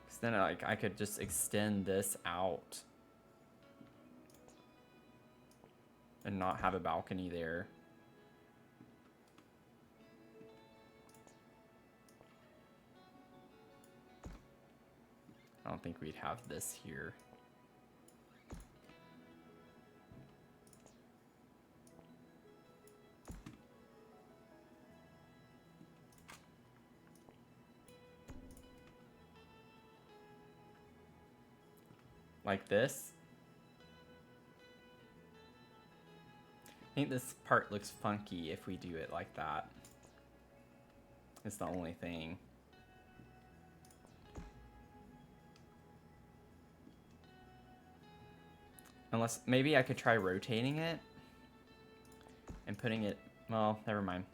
Because then, like, I could just extend this out. And not have a balcony there. I don't think we'd have this here. Like this. I think this part looks funky if we do it like that. It's the only thing. Unless, maybe I could try rotating it and putting it, well, never mind.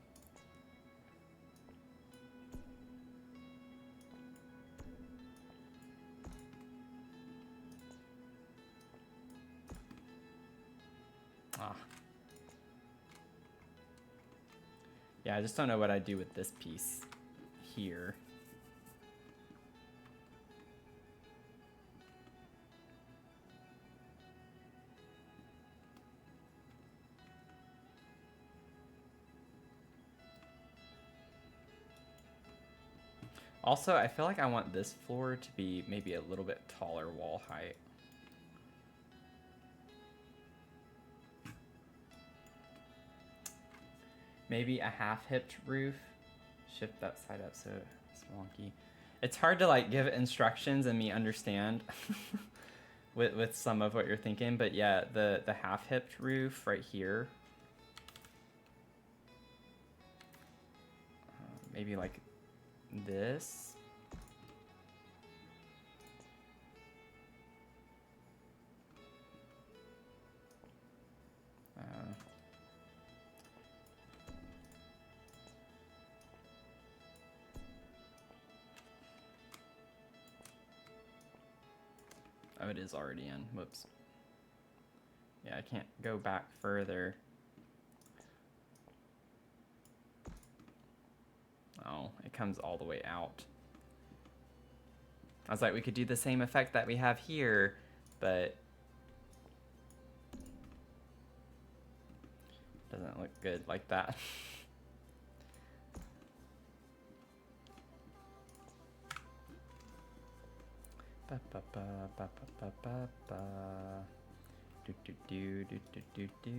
Ah. Yeah, I just don't know what I'd do with this piece here. Also, I feel like I want this floor to be maybe a little bit taller wall height. Maybe a half-hipped roof. Shift that side up so it's wonky. It's hard to like give instructions and me understand with some of what you're thinking, but yeah, the half-hipped roof right here. Maybe like this. Oh, it is already in. Whoops. Yeah, I can't go back further. Oh, it comes all the way out. I was like, we could do the same effect that we have here, but doesn't look good like that. Ba ba ba ba ba ba ba ba. Do do do do do do do.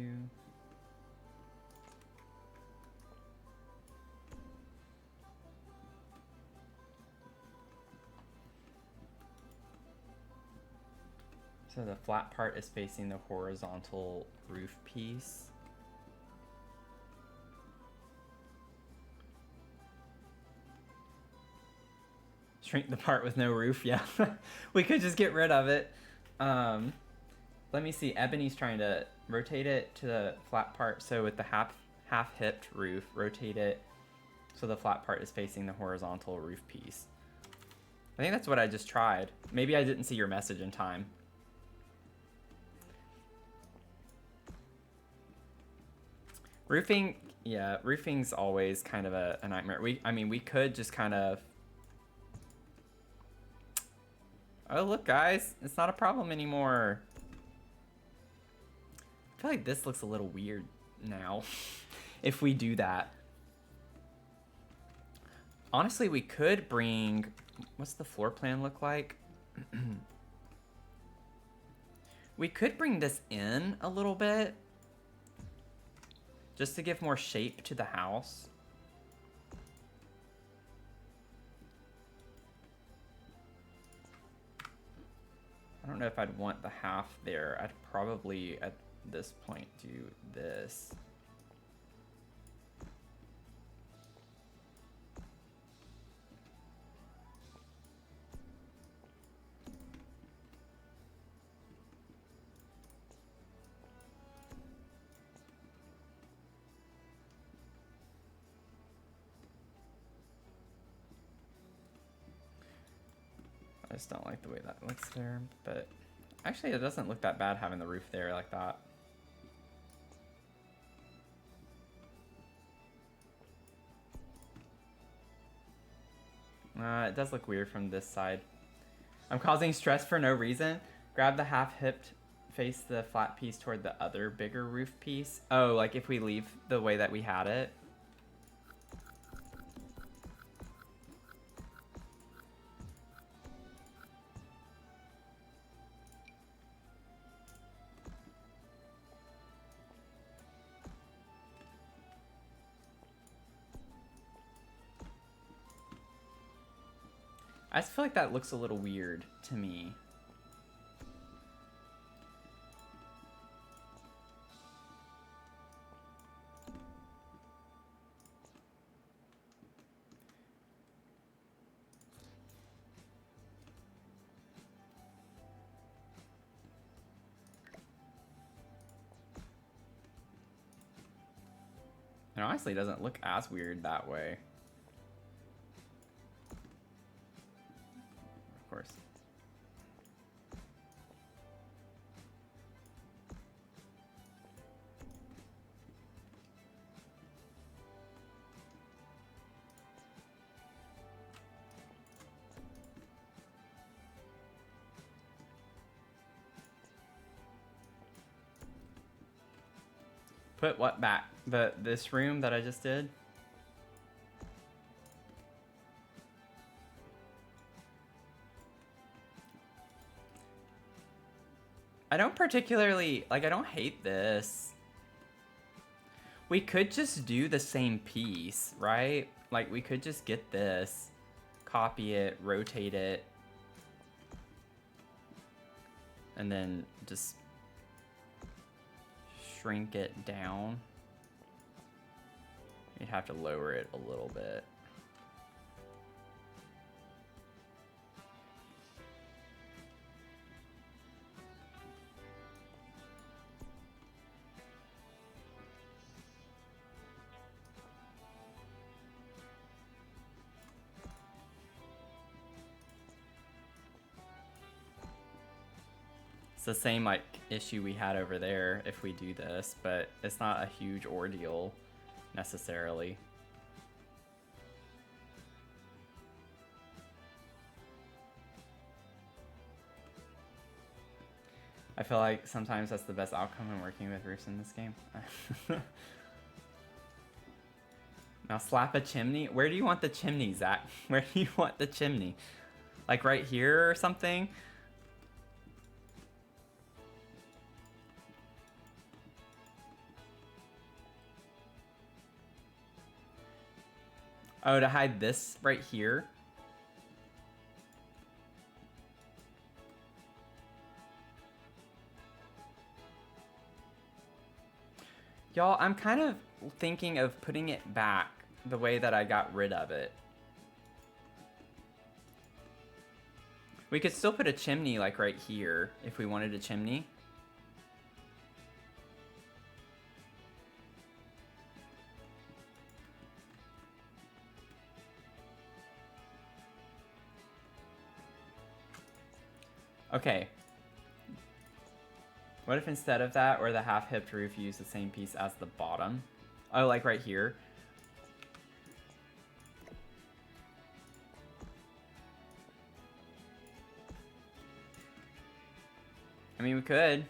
So the flat part is facing the horizontal roof piece. Shrink the part with no roof, yeah. We could just get rid of it. Let me see, Ebony's trying to rotate it to the flat part. So with the half-hipped roof, rotate it so the flat part is facing the horizontal roof piece. I think that's what I just tried. Maybe I didn't see your message in time. Roofing, yeah, roofing's always kind of a nightmare. I mean, we could just kind of... Oh, look, guys, it's not a problem anymore. I feel like this looks a little weird now if we do that. Honestly, we could bring... What's the floor plan look like? We could bring this in a little bit. Just to give more shape to the house. I don't know if I'd want the half there. I'd probably, at this point, do this. I just don't like the way that looks there, but actually it doesn't look that bad having the roof there like that. It does look weird from this side. I'm causing stress for no reason. Grab the half-hipped, face the flat piece toward the other bigger roof piece. Oh, like if we leave the way that we had it. I just feel like that looks a little weird to me. And honestly, it doesn't look as weird that way. Of course. Put what back? This room that I just did? I don't particularly, like, I don't hate this. We could just do the same piece, right? Like, we could just get this, copy it, rotate it, and then just shrink it down. You'd have to lower it a little bit. It's the same like issue we had over there if we do this, but it's not a huge ordeal necessarily. I feel like sometimes that's the best outcome when working with roofs in this game. Now slap a chimney. Where do you want the chimney, Zach? Where do you want the chimney? Like right here or something? Oh, to hide this right here? Y'all, I'm kind of thinking of putting it back the way that I got rid of it. We could still put a chimney like right here if we wanted a chimney. Okay. What if instead of that, or the half-hipped roof, you use the same piece as the bottom? Oh, like right here. I mean, we could.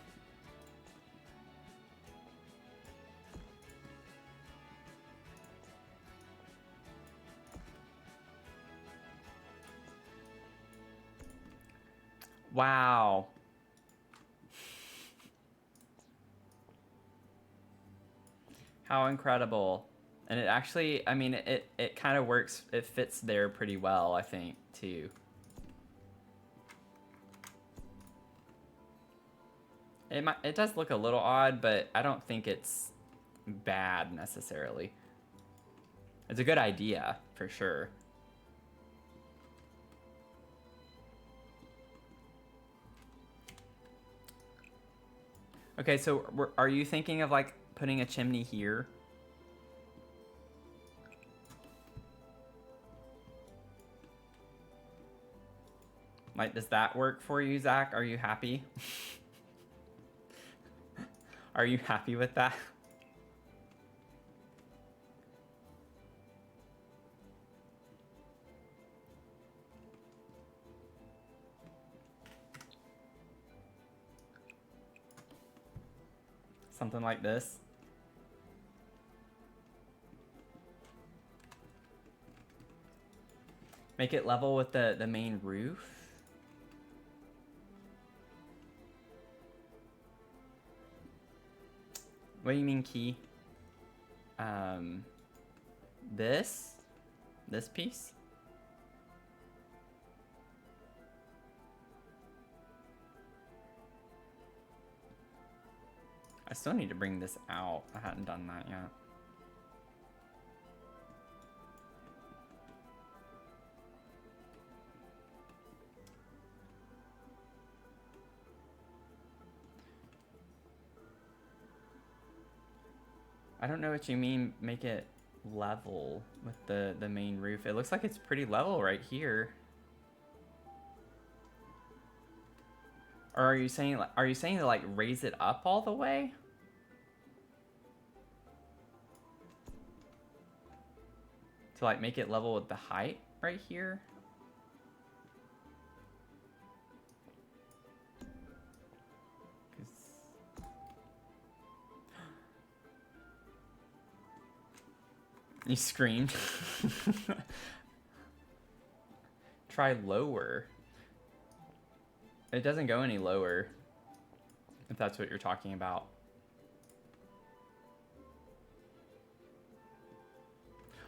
Wow. How incredible. And it actually, I mean, it kind of works. It fits there pretty well, I think, too. It does look a little odd, but I don't think it's bad necessarily. It's a good idea, for sure. Okay, so are you thinking of like putting a chimney here? Like, does that work for you, Zach? Are you happy? Are you happy with that? Something like this. Make it level with the main roof. What do you mean key? This piece? I still need to bring this out. I hadn't done that yet. I don't know what you mean, make it level with the main roof. It looks like it's pretty level right here. Or are you saying to like raise it up all the way? To like make it level with the height right here? You screamed. Try lower. It doesn't go any lower, if that's what you're talking about.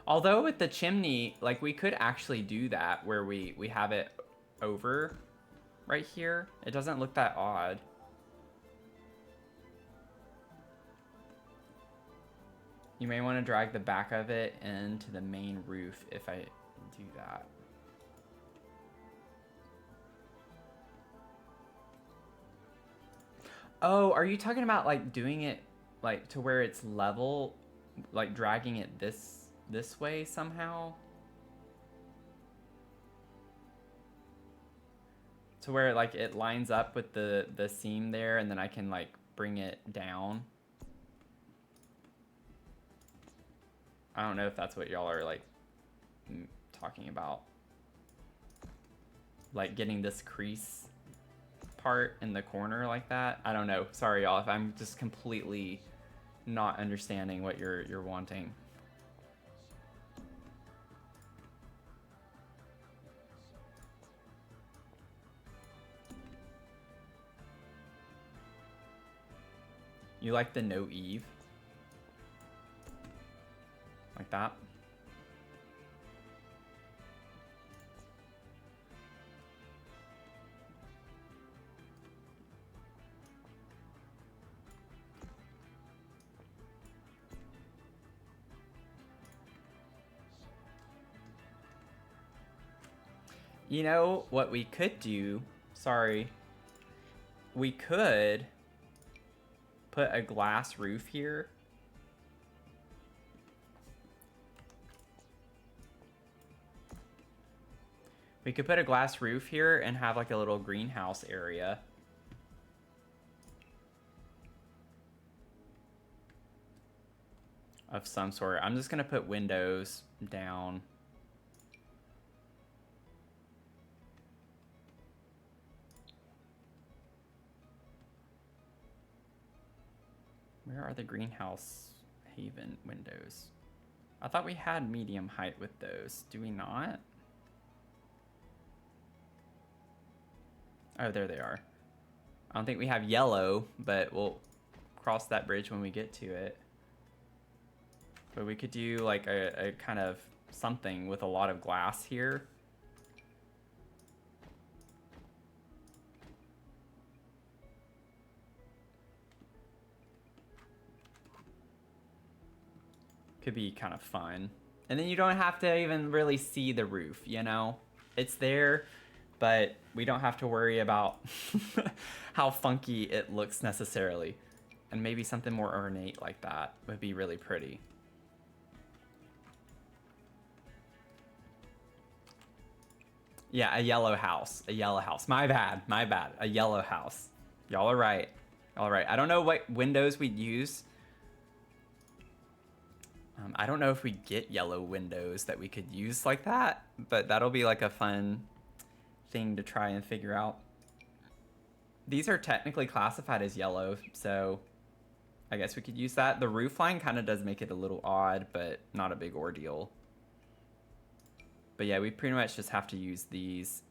Although with the chimney, like we could actually do that where we have it over right here. It doesn't look that odd. You may want to drag the back of it into the main roof if I do that. Oh, are you talking about like doing it like to where it's level, like dragging it this way somehow? To where like it lines up with the seam there and then I can like bring it down? I don't know if that's what y'all are like talking about. Like getting this crease part in the corner like that. I don't know. Sorry y'all if I'm just completely not understanding what you're wanting. You like the no eave? Like that? You know what we could do? Sorry. We could put a glass roof here. We could put a glass roof here and have like a little greenhouse area. Of some sort. I'm just gonna put windows down. Where are the greenhouse haven windows? I thought we had medium height with those. Do we not? Oh, there they are. I don't think we have yellow, but we'll cross that bridge when we get to it. But we could do like a kind of something with a lot of glass here. Could be kind of fun. And then you don't have to even really see the roof, you know? It's there, but we don't have to worry about how funky it looks necessarily. And maybe something more ornate like that would be really pretty. Yeah, a yellow house. A yellow house. My bad. My bad. A yellow house. Y'all are right. All right. I don't know what windows we'd use. I don't know if we get yellow windows that we could use like that, but that'll be like a fun thing to try and figure out. These are technically classified as yellow, so I guess we could use that. The roof line kind of does make it a little odd, but not a big ordeal. But yeah, we pretty much just have to use these.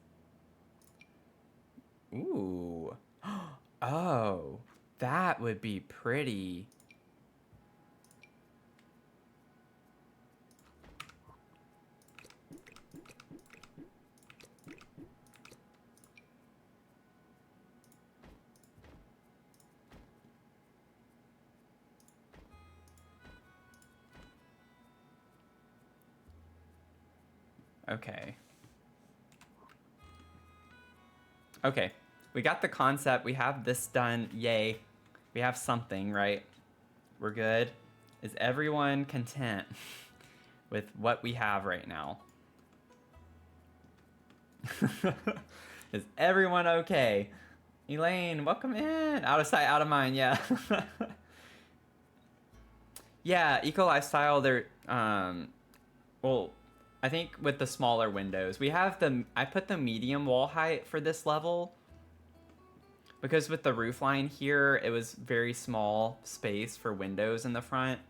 Ooh. Oh, that would be pretty. Okay. Okay. We got the concept. We have this done. Yay. We have something, right? We're good. Is everyone content with what we have right now? Is everyone okay? Elaine, welcome in. Out of sight, out of mind, yeah. Yeah, eco lifestyle, they're, well, I think with the smaller windows, we have I put the medium wall height for this level. Because with the roof line here, it was very small space for windows in the front.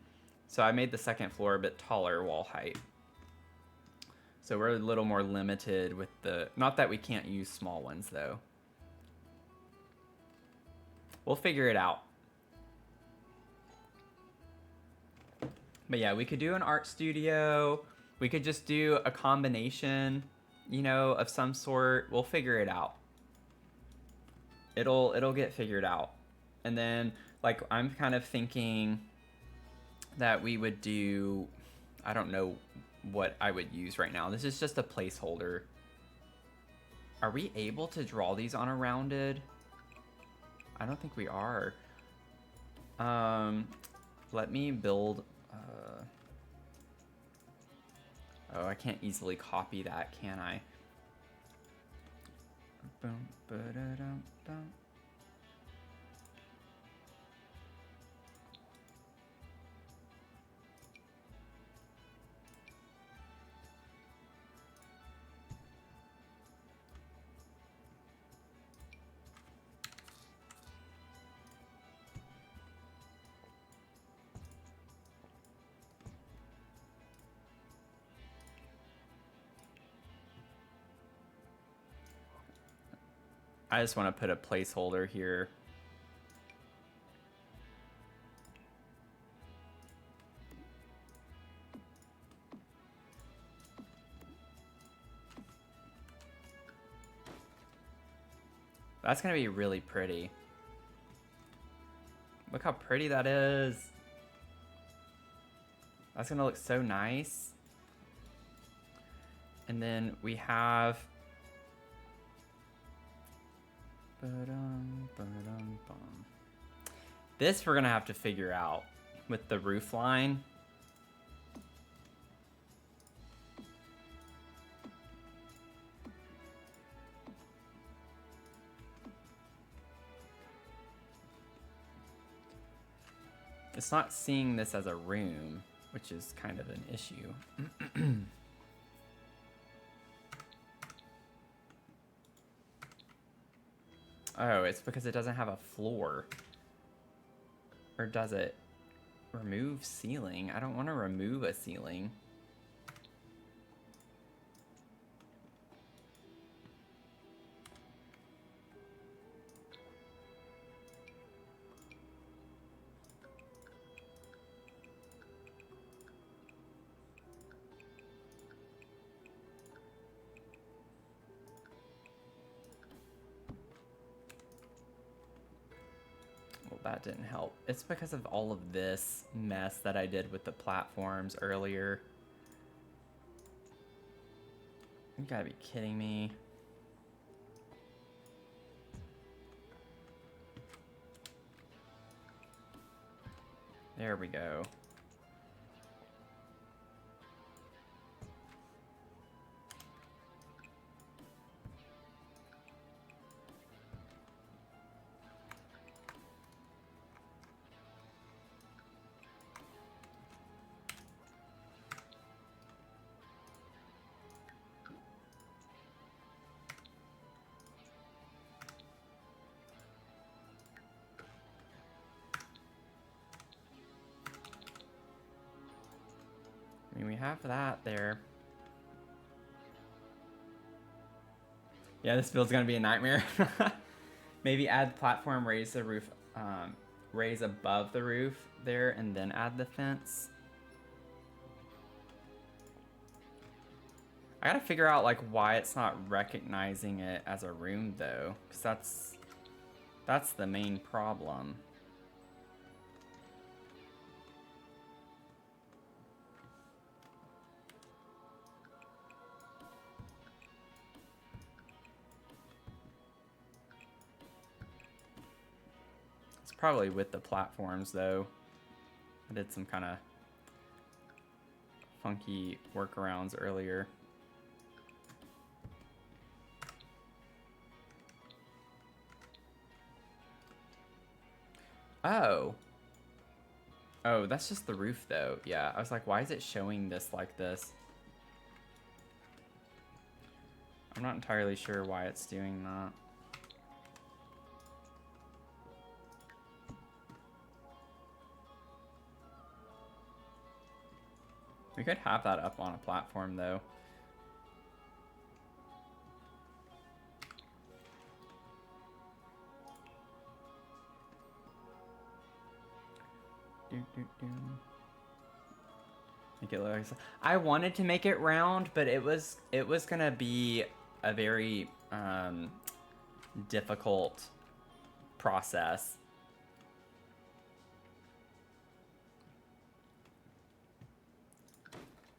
So I made the second floor a bit taller wall height. So we're a little more limited with the, not that we can't use small ones though. We'll figure it out. But yeah, we could do an art studio. We could just do a combination, you know, of some sort. We'll figure it out. It'll get figured out. And then like I'm kind of thinking that we would do, I don't know what I would use right now. This is just a placeholder. Are we able to draw these on a rounded? I don't think we are. Let me build. Oh, I can't easily copy that, can I? Boom, ba-da-dum, dum. I just want to put a placeholder here. That's gonna be really pretty. Look how pretty that is. That's gonna look so nice. And then we have this we're gonna have to figure out with the roof line. It's not seeing this as a room, which is kind of an issue. Oh, it's because it doesn't have a floor. Or does it? Remove ceiling? I don't want to remove a ceiling. that didn't help. It's because of all of this mess that I did with the platforms earlier. You gotta be kidding me. There we go. I mean, we have that there. Yeah, this build's gonna be a nightmare. Maybe add the platform, raise the roof, raise above the roof there, and then add the fence. I gotta figure out like why it's not recognizing it as a room though, because that's the main problem. It's probably with the platforms though. I did some kind of funky workarounds earlier. Oh. Oh, that's just the roof though. Yeah, I was like, why is it showing this like this? I'm not entirely sure why it's doing that. We could have that up on a platform though. Make it look like, I wanted to make it round, but it was gonna be a very difficult process.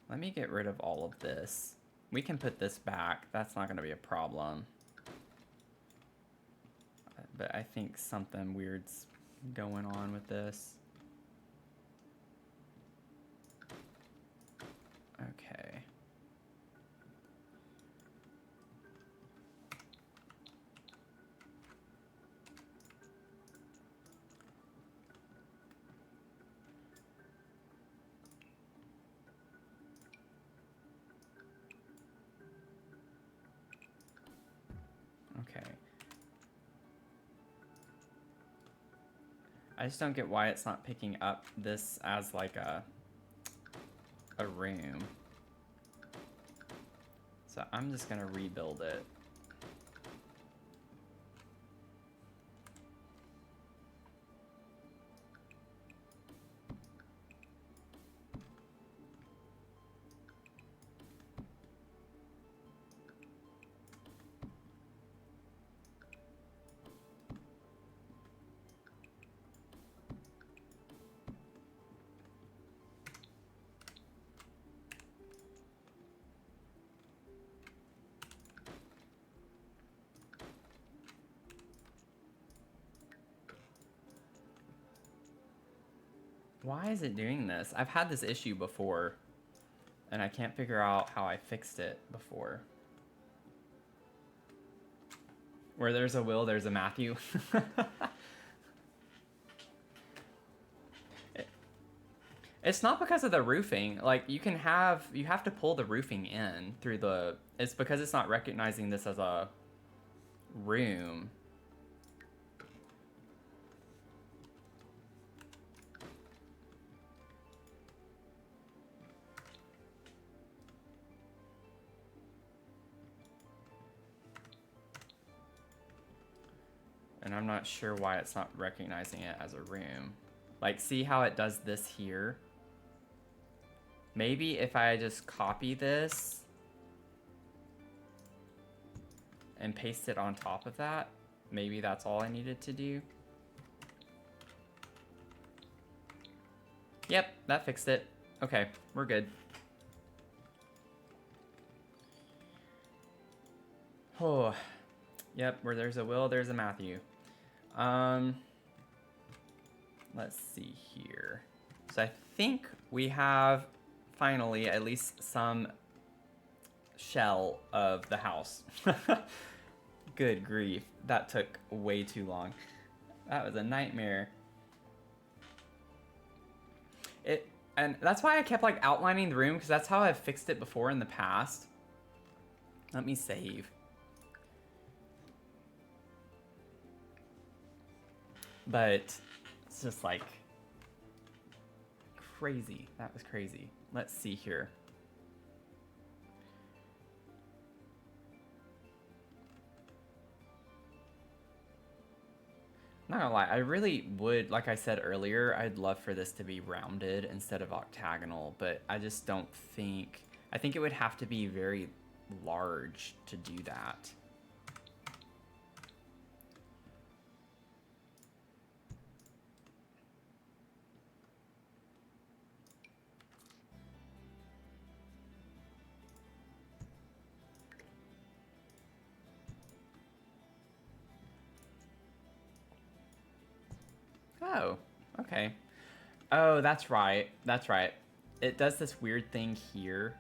Let me get rid of all of this. We can put this back. That's not gonna be a problem. But I think something weird's going on with this. Okay. Okay. I just don't get why it's not picking up this as like a room. So I'm just gonna rebuild it. Why is it doing this? I've had this issue before, and I can't figure out how I fixed it before. Where there's a Will, there's a Matthew. It's not because of the roofing. Like, you have to pull the roofing in through the... It's because it's not recognizing this as a room. And I'm not sure why it's not recognizing it as a room. Like, see how it does this here? Maybe if I just copy this and paste it on top of that, maybe that's all I needed to do. Yep, that fixed it. Okay, we're good. Oh, yep, where there's a Will, there's a Matthew. Let's see here. So I think we have finally at least some shell of the house. Good grief, that took way too long. That was a nightmare. And that's why I kept like outlining the room, because that's how I've fixed it before in the past. Let me save. But it's just like crazy. That was crazy. Let's see here. Not gonna lie, I really would, like I said earlier, I'd love for this to be rounded instead of octagonal, but I just don't think, I think it would have to be very large to do that. Oh, okay. Oh, that's right. That's right. It does this weird thing here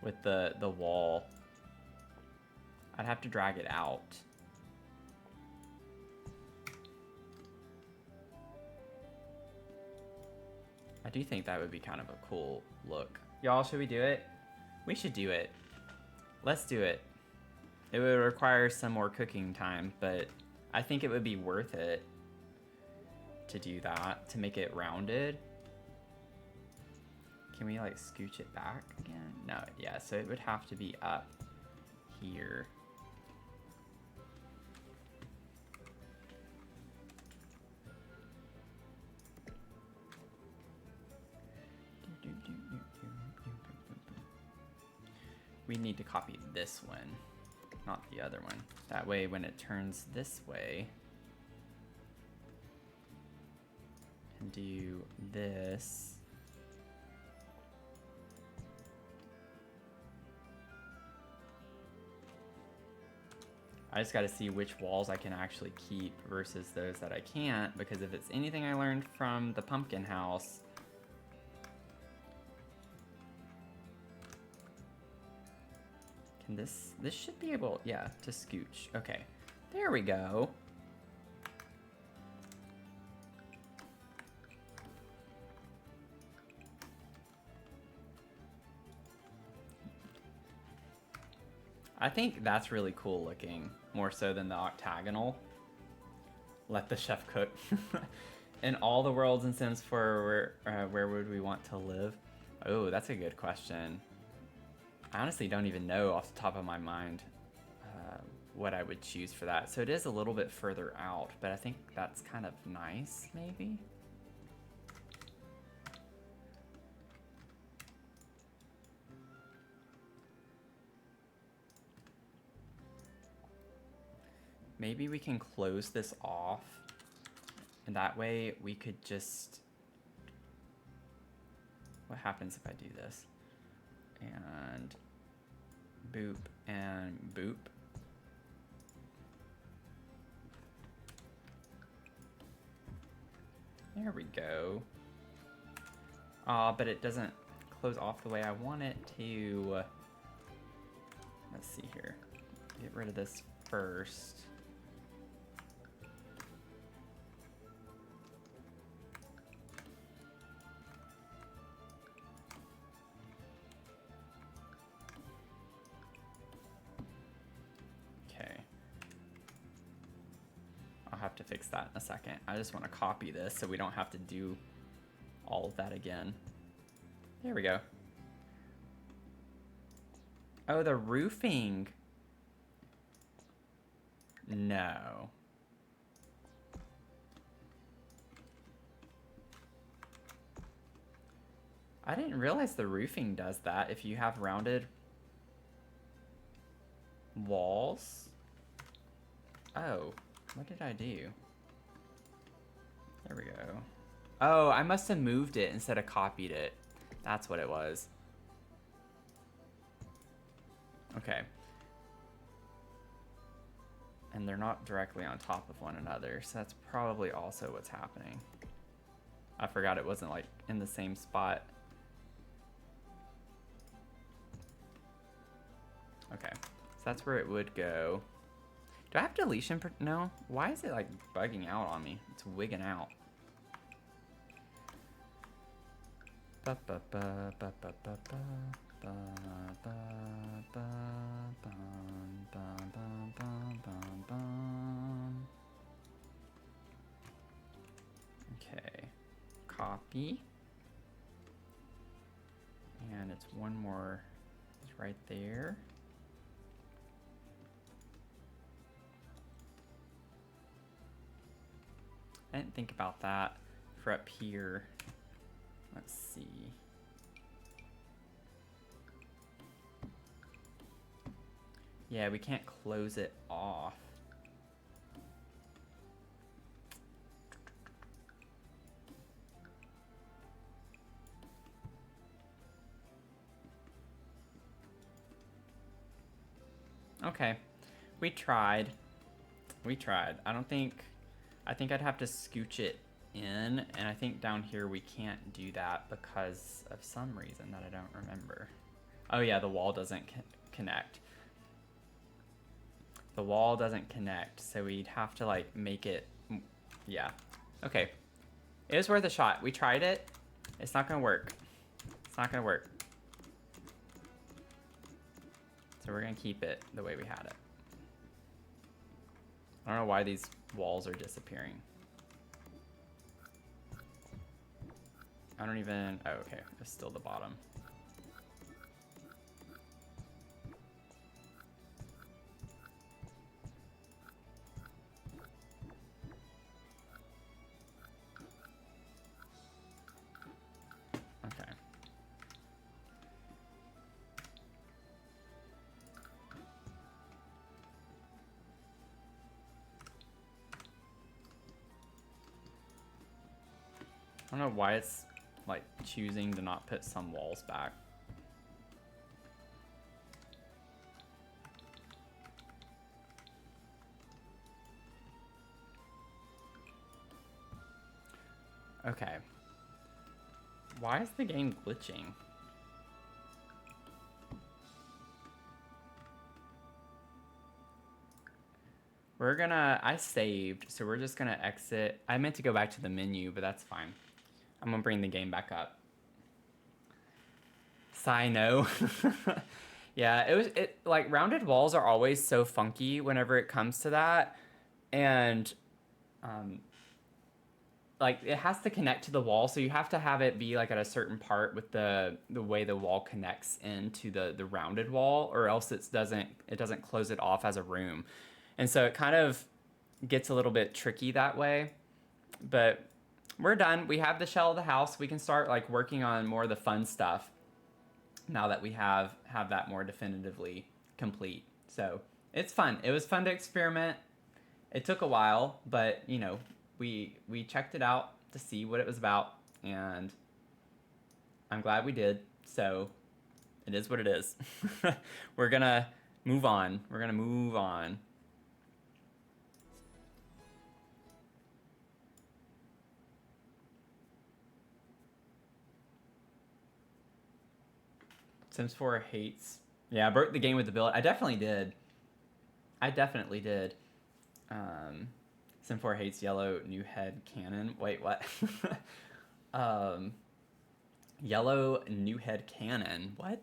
with the wall. I'd have to drag it out. I do think that would be kind of a cool look. Y'all, should we do it? We should do it. Let's do it. It would require some more cooking time, but I think it would be worth it to do that, to make it rounded. Can we like scooch it back again? No, yeah, so it would have to be up here. We need to copy this one, not the other one. That way when it turns this way, and do this. I just got to see which walls I can actually keep versus those that I can't, because if it's anything I learned from the pumpkin house, can this should be able, yeah, to scooch. Okay, there we go. I think that's really cool looking, more so than the octagonal. Let the chef cook. In all the worlds in Sims 4, where would we want to live? Oh, that's a good question. I honestly don't even know off the top of my mind what I would choose for that. So it is a little bit further out, but I think that's kind of nice, maybe? Maybe we can close this off, and that way we could just... What happens if I do this? And boop and boop. There we go. But it doesn't close off the way I want it to. Let's see here. Get rid of this first. Have to fix that in a second. I just want to copy this so we don't have to do all of that again. There we go. Oh, the roofing. No. I didn't realize the roofing does that if you have rounded walls. Oh. What did I do? There we go. Oh, I must have moved it instead of copied it. That's what it was. Okay. And they're not directly on top of one another, so that's probably also what's happening. I forgot it wasn't like in the same spot. Okay, so that's where it would go. Do I have deletion? No. Why is it like bugging out on me? It's wigging out. Ba ba ba ba ba ba ba ba ba ba bum bum bum bum bum bum. Okay, copy, and it's one more. It's right there. I didn't think about that for up here. Let's see. Yeah, we can't close it off. Okay, we tried. We tried. I think I'd have to scooch it in, and I think down here we can't do that because of some reason that I don't remember. Oh yeah, the wall doesn't connect. The wall doesn't connect, so we'd have to like make it, yeah. Okay, it was worth a shot. We tried it. It's not gonna work. It's not gonna work. So we're gonna keep it the way we had it. I don't know why these walls are disappearing. I don't even, oh, okay, it's still the bottom. Okay. I don't know why it's like choosing to not put some walls back. Okay. Why is the game glitching? We're gonna, I saved, so we're just gonna exit. I meant to go back to the menu, but that's fine. I'm gonna bring the game back up. Sigh no. Yeah, it like rounded walls are always so funky whenever it comes to that. And like it has to connect to the wall, so you have to have it be like at a certain part with the way the wall connects into the rounded wall, or else it doesn't close it off as a room. And so it kind of gets a little bit tricky that way. But we're done. We have the shell of the house. We can start like working on more of the fun stuff now that we have that more definitively complete. So it's fun. It was fun to experiment. It took a while, but you know, we checked it out to see what it was about, and I'm glad we did. So it is what it is. We're gonna move on. We're gonna move on. Sims 4 hates. Yeah, I broke the game with the build. I definitely did. Sim 4 hates yellow new head cannon. Wait, what? Yellow new head cannon. What?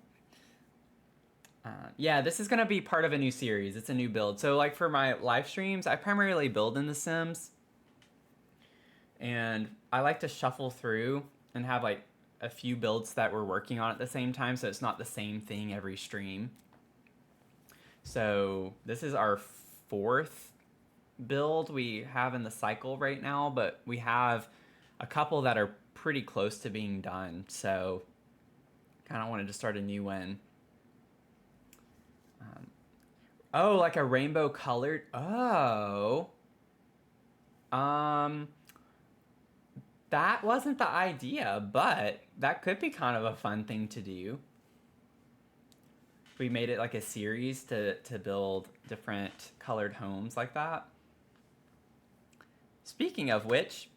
Yeah, this is gonna be part of a new series. It's a new build. So like for my live streams, I primarily build in The Sims, and I like to shuffle through and have like a few builds that we're working on at the same time, so it's not the same thing every stream. So this is our 4th build we have in the cycle right now, but we have a couple that are pretty close to being done, so kind of wanted to start a new one. Oh, like a rainbow colored. Oh. That wasn't the idea, but that could be kind of a fun thing to do. We made it like a series to build different colored homes like that. Speaking of which,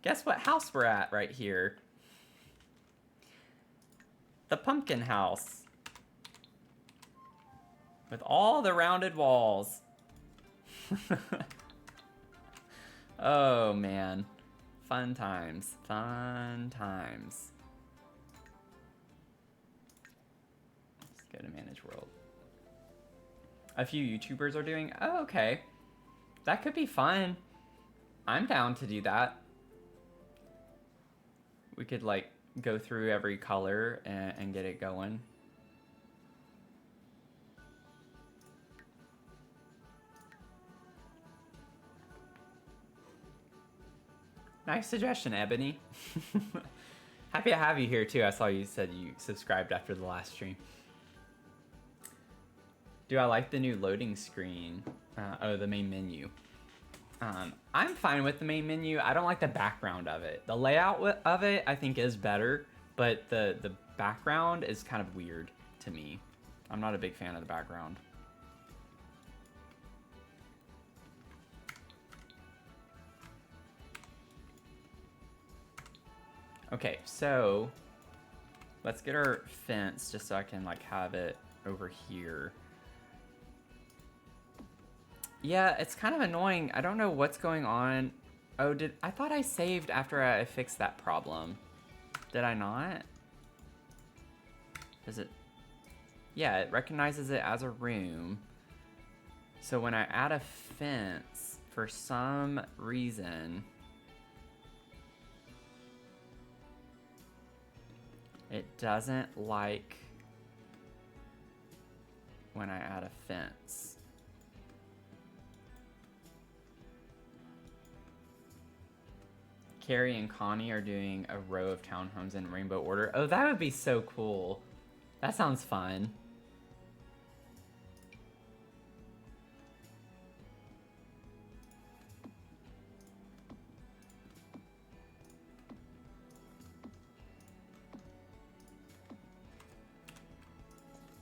guess what house we're at right here? The pumpkin house. With all the rounded walls. Oh man. Fun times. Fun times. Let's go to manage world. A few YouTubers are doing. Oh, okay. That could be fun. I'm down to do that. We could like go through every color and get it going. Nice suggestion, Ebony. Happy to have you here too. I saw you said you subscribed after the last stream. Do I like the new loading screen? Oh, the main menu. I'm fine with the main menu. I don't like the background of it. The layout of it, I think, is better, but the background is kind of weird to me. I'm not a big fan of the background. Okay, so let's get our fence just so I can like have it over here. Yeah, it's kind of annoying. I don't know what's going on. Oh, I thought I saved after I fixed that problem. Did I not? Does it? Yeah, it recognizes it as a room. So when I add a fence, for some reason, it doesn't like when I add a fence. Carrie and Connie are doing a row of townhomes in rainbow order. Oh, that would be so cool. That sounds fun.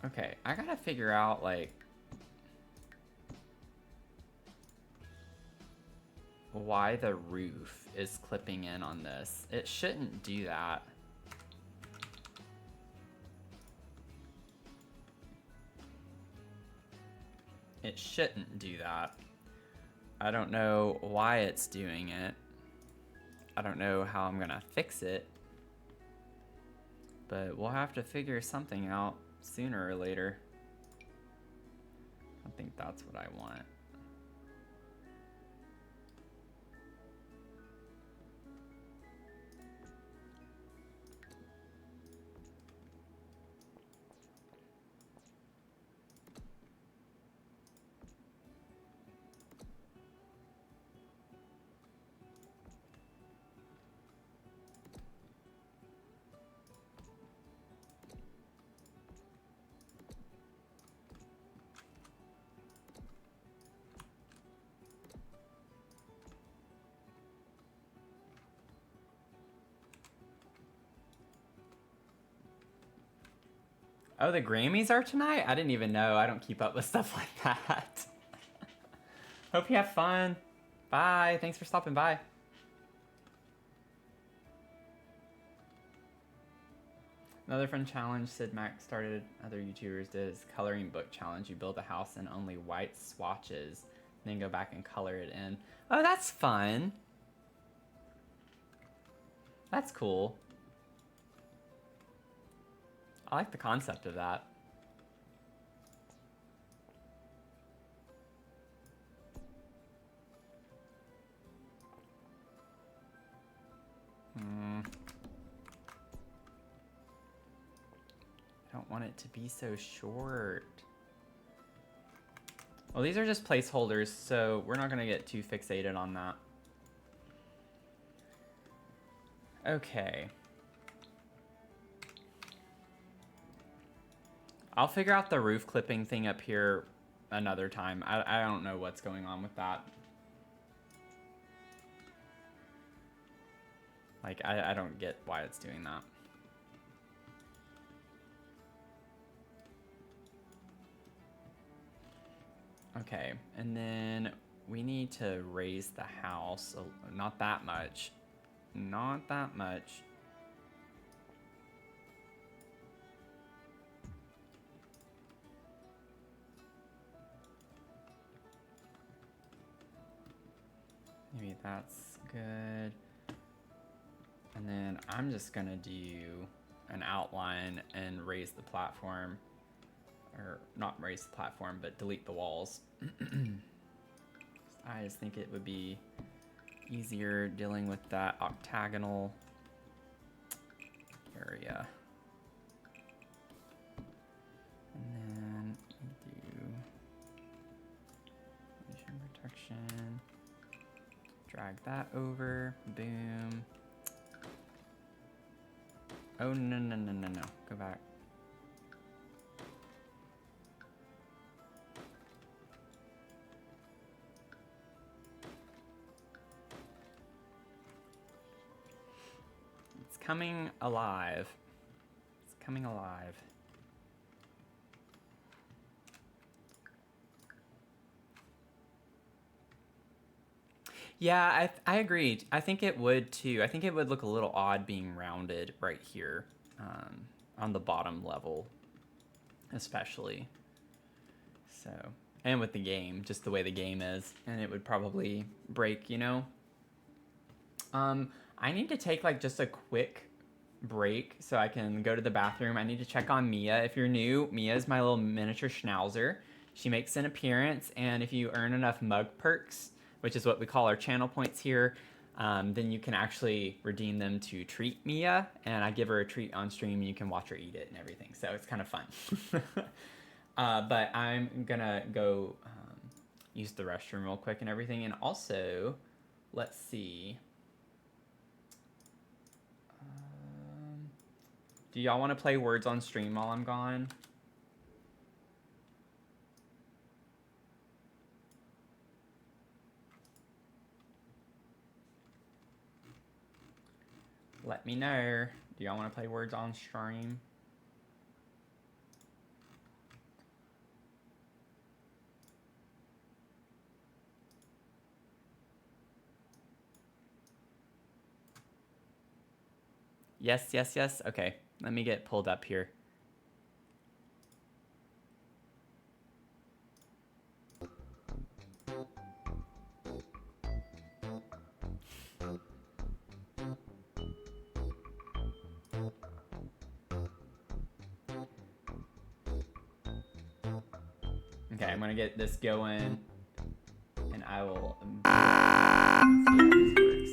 Okay, I gotta figure out, like, why the roof is clipping in on this. It shouldn't do that. It shouldn't do that. I don't know why it's doing it. I don't know how I'm gonna fix it. But we'll have to figure something out sooner or later. I think that's what I want. Oh, the Grammys are tonight? I didn't even know. I don't keep up with stuff like that. Hope you have fun. Bye. Thanks for stopping by. Another fun challenge Sid Mac started, other YouTubers did, is coloring book challenge. You build a house in only white swatches, then go back and color it in. Oh, that's fun. That's cool. I like the concept of that. I don't want it to be so short. Well, these are just placeholders, so we're not gonna get too fixated on that. Okay. I'll figure out the roof clipping thing up here another time. I don't know what's going on with that. Like, I don't get why it's doing that. Okay, and then we need to raise the house. Not that much. Not that much. Maybe that's good. And then I'm just gonna do an outline and raise the platform. Or not raise the platform, but delete the walls. I just think it would be easier dealing with that octagonal area. And then do lesion protection. Drag that over. Boom. Oh, no. Go back. It's coming alive. It's coming alive. Yeah, I agreed. I think it would too. I think it would look a little odd being rounded right here on the bottom level, especially. So, and with the game, just the way the game is, and it would probably break, you know? I need to take like just a quick break so I can go to the bathroom. I need to check on Mia. If you're new, Mia is my little miniature schnauzer. She makes an appearance, and if you earn enough mug perks, which is what we call our channel points here, then you can actually redeem them to treat Mia, and I give her a treat on stream, and you can watch her eat it and everything, so it's kind of fun. But I'm gonna go use the restroom real quick and everything, and also, let's see. Do y'all want to play Words on Stream while I'm gone? Let me know. Do y'all want to play Words on Stream? Yes. Okay, let me get pulled up here. Okay, I'm gonna get this going, and I will see how this works.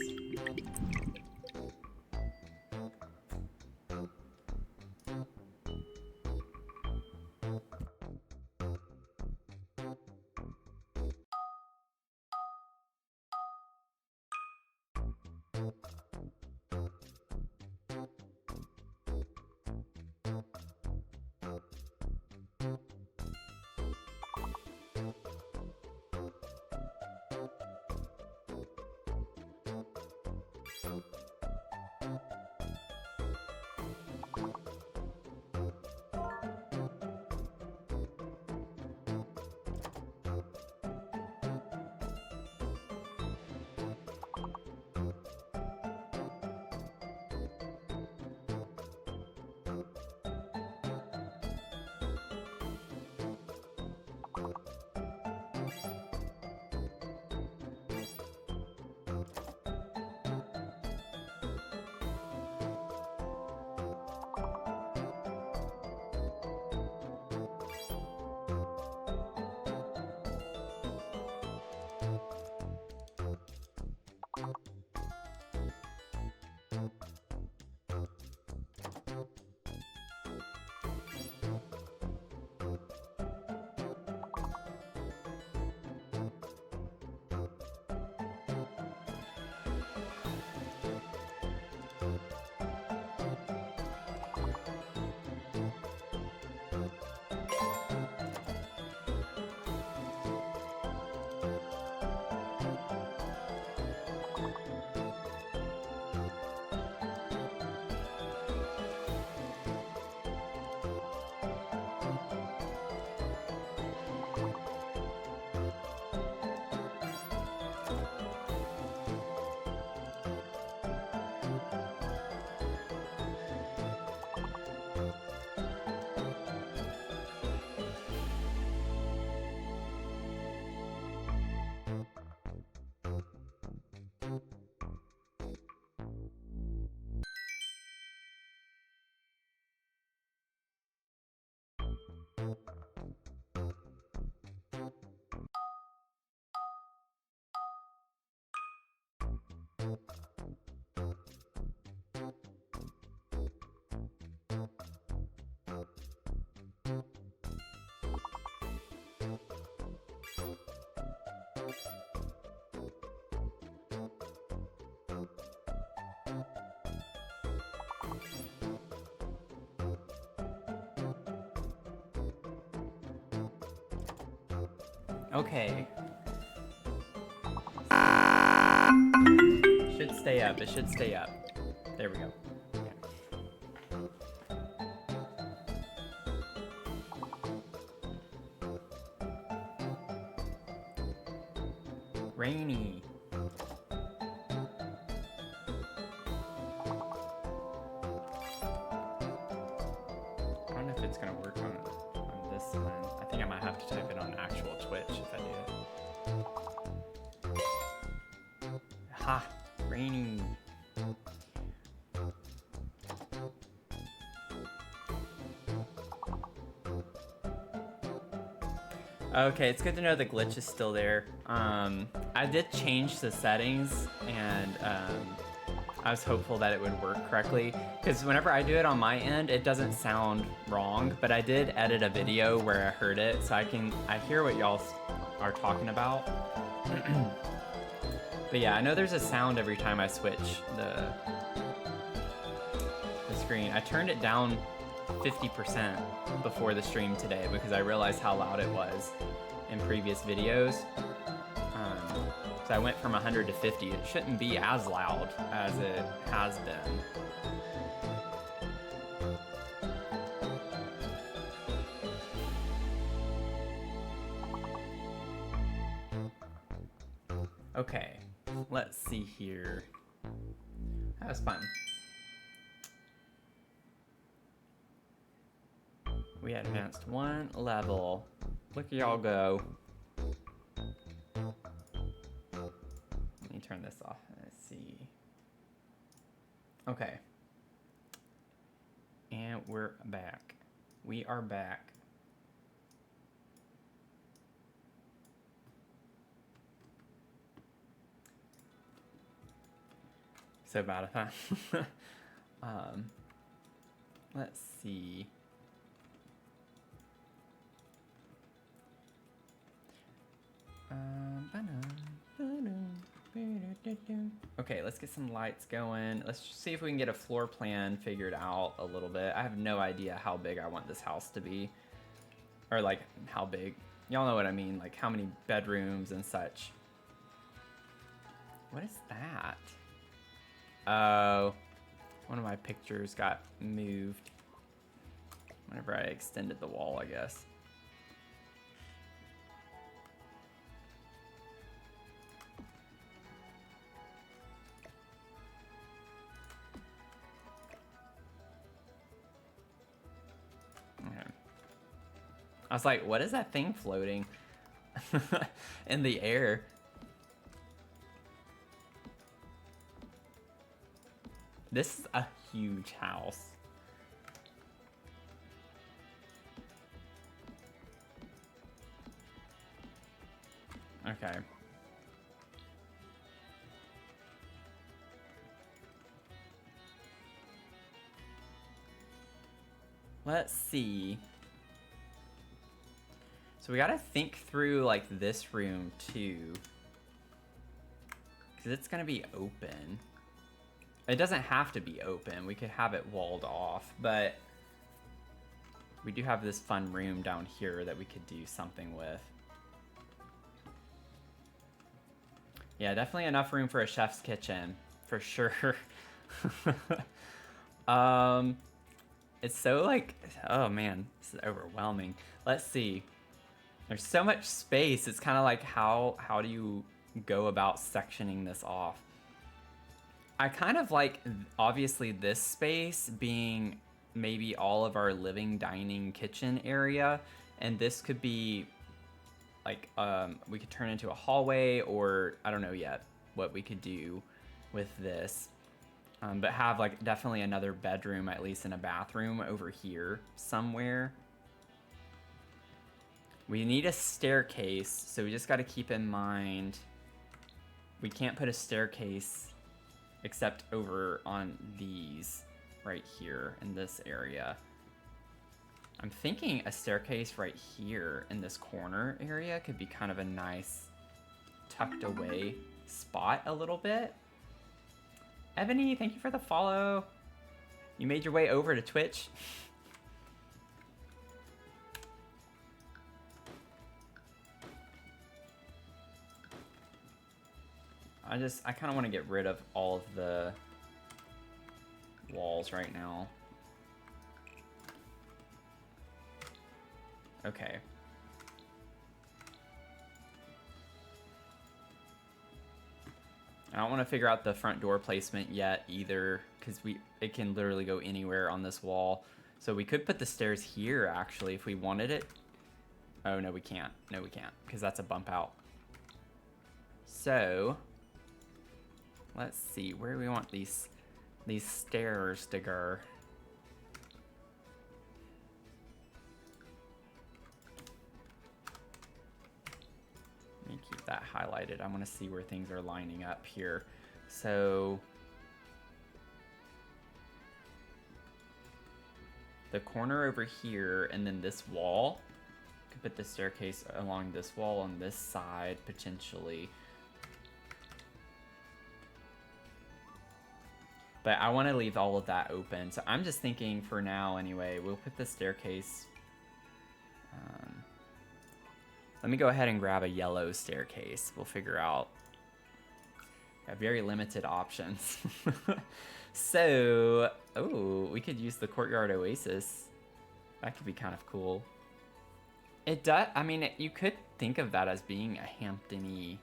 Okay. Should stay up. It should stay up. There we go. Rainy. I don't know if it's gonna work on this one. I think I might have to type it on actual Twitch if I do it. Ha! Rainy. Okay, it's good to know the glitch is still there. I did change the settings, and I was hopeful that it would work correctly, because whenever I do it on my end, it doesn't sound wrong, but I did edit a video where I heard it, so I hear what y'all are talking about. But yeah, I know there's a sound every time I switch the screen. I turned it down 50% before the stream today because I realized how loud it was in previous videos. So I went from 100 to 50. It shouldn't be as loud as it has been. Okay, let's see here. That was fun. We advanced one level. Look at y'all go. Let me turn this off. Let's see. Okay. And we're back. We are back. So bad at that. Let's see. Okay, let's get some lights going. Let's just see if we can get a floor plan figured out a little bit. I have no idea how big I want this house to be. Or like, how big. Y'all know what I mean, like how many bedrooms and such. What is that? Oh, one of my pictures got moved whenever I extended the wall, I guess. I was like, what is that thing floating in the air? This is a huge house. Okay. Let's see. So we gotta think through like this room too, because it's gonna be open. It doesn't have to be open. We could have it walled off, but we do have this fun room down here that we could do something with. Yeah, definitely enough room for a chef's kitchen, for sure. It's so like, oh man, this is overwhelming. Let's see. There's so much space. It's kind of like how do you go about sectioning this off? I kind of like, obviously, this space being maybe all of our living, dining, kitchen area, and this could be like we could turn into a hallway, or I don't know yet what we could do with this, but have like definitely another bedroom, at least, in a bathroom over here somewhere. We need a staircase, so we just got to keep in mind we can't put a staircase except over on these right here in this area. I'm thinking a staircase right here in this corner area could be kind of a nice tucked away spot a little bit. Ebony, thank you for the follow. You made your way over to Twitch. I kind of want to get rid of all of the walls right now. Okay. I don't want to figure out the front door placement yet either, because it can literally go anywhere on this wall. So we could put the stairs here actually if we wanted it. Oh no, we can't. No, we can't, because that's a bump out. So let's see where we want these stairs to go. Let me keep that highlighted. I want to see where things are lining up here. So the corner over here and then this wall. Could put the staircase along this wall on this side potentially. But I want to leave all of that open. So I'm just thinking for now anyway, we'll put the staircase. Let me go ahead and grab a yellow staircase. We'll figure out. Got very limited options. So, oh, we could use the Courtyard Oasis. That could be kind of cool. It does, I mean, you could think of that as being a Hampton-y.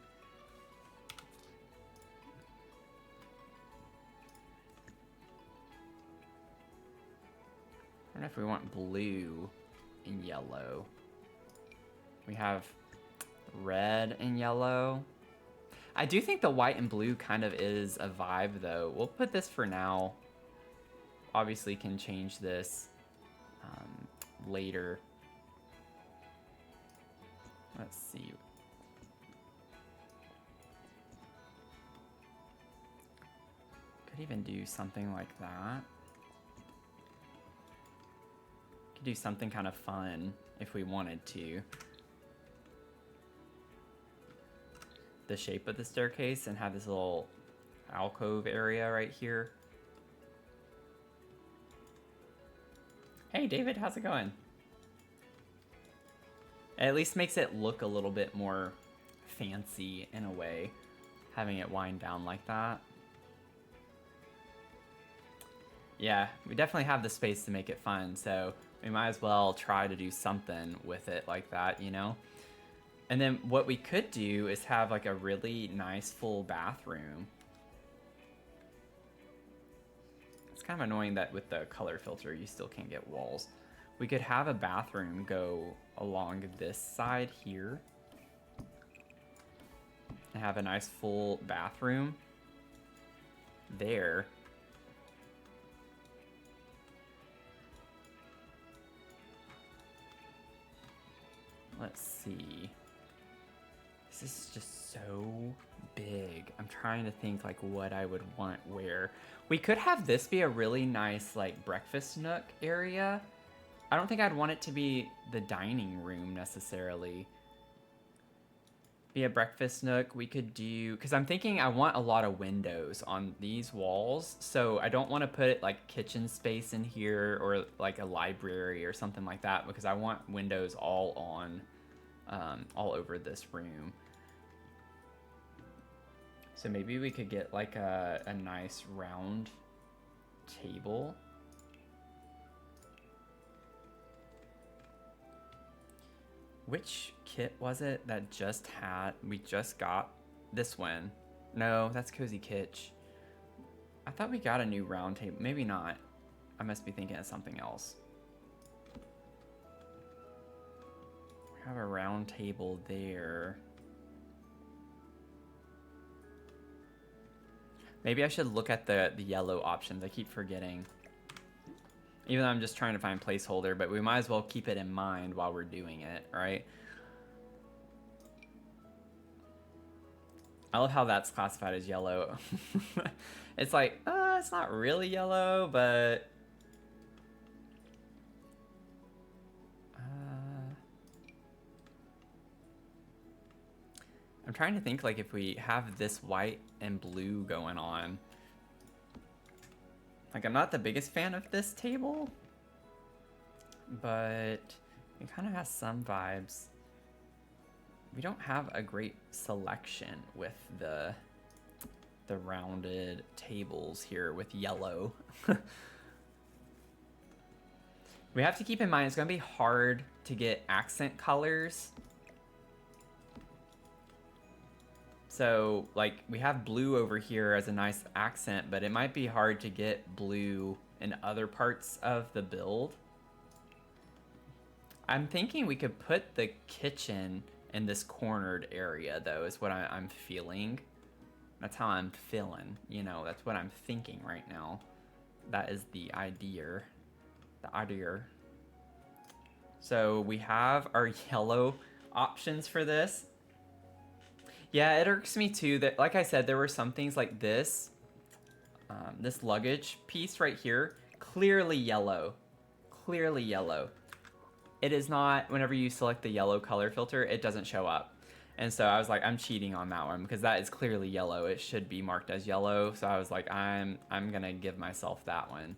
I don't know if we want blue and yellow. We have red and yellow. I do think the white and blue kind of is a vibe though. We'll put this for now. Obviously can change this later. Let's see. Could even do something like that. Could do something kind of fun if we wanted to. The shape of the staircase and have this little alcove area right here. Hey David, how's it going? It at least makes it look a little bit more fancy in a way, having it wind down like that. Yeah, we definitely have the space to make it fun, so we might as well try to do something with it like that, you know? And then what we could do is have like a really nice full bathroom. It's kind of annoying that with the color filter you still can't get walls. We could have a bathroom go along this side here. And have a nice full bathroom there. Let's see. This is just so big. I'm trying to think like what I would want where. We could have this be a really nice like breakfast nook area. I don't think I'd want it to be the dining room necessarily. Be a breakfast nook. We could do, because I'm thinking I want a lot of windows on these walls. So I don't want to put like kitchen space in here or like a library or something like that, because I want windows all on, all over this room. So maybe we could get like a nice round table. Which kit was it that just had, we just got this one? No, that's Cozy Kitsch. I thought we got a new round table. Maybe not. I must be thinking of something else. We have a round table there. Maybe I should look at the yellow options. I keep forgetting. Even though I'm just trying to find placeholder, but we might as well keep it in mind while we're doing it, right? I love how that's classified as yellow. It's like, it's not really yellow, but I'm trying to think like if we have this white and blue going on. Like, I'm not the biggest fan of this table, but it kind of has some vibes. We don't have a great selection with the rounded tables here with yellow. We have to keep in mind it's going to be hard to get accent colors. So, like, we have blue over here as a nice accent, but it might be hard to get blue in other parts of the build. I'm thinking we could put the kitchen in this cornered area, though, is what I'm feeling. That's how I'm feeling, you know, that's what I'm thinking right now. That is the idea. The idea. So we have our yellow options for this. Yeah, it irks me too that, like I said, there were some things like this. This luggage piece right here, clearly yellow. Clearly yellow. It is not, whenever you select the yellow color filter, it doesn't show up. And so I was like, I'm cheating on that one because that is clearly yellow. It should be marked as yellow. So I was like, I'm gonna give myself that one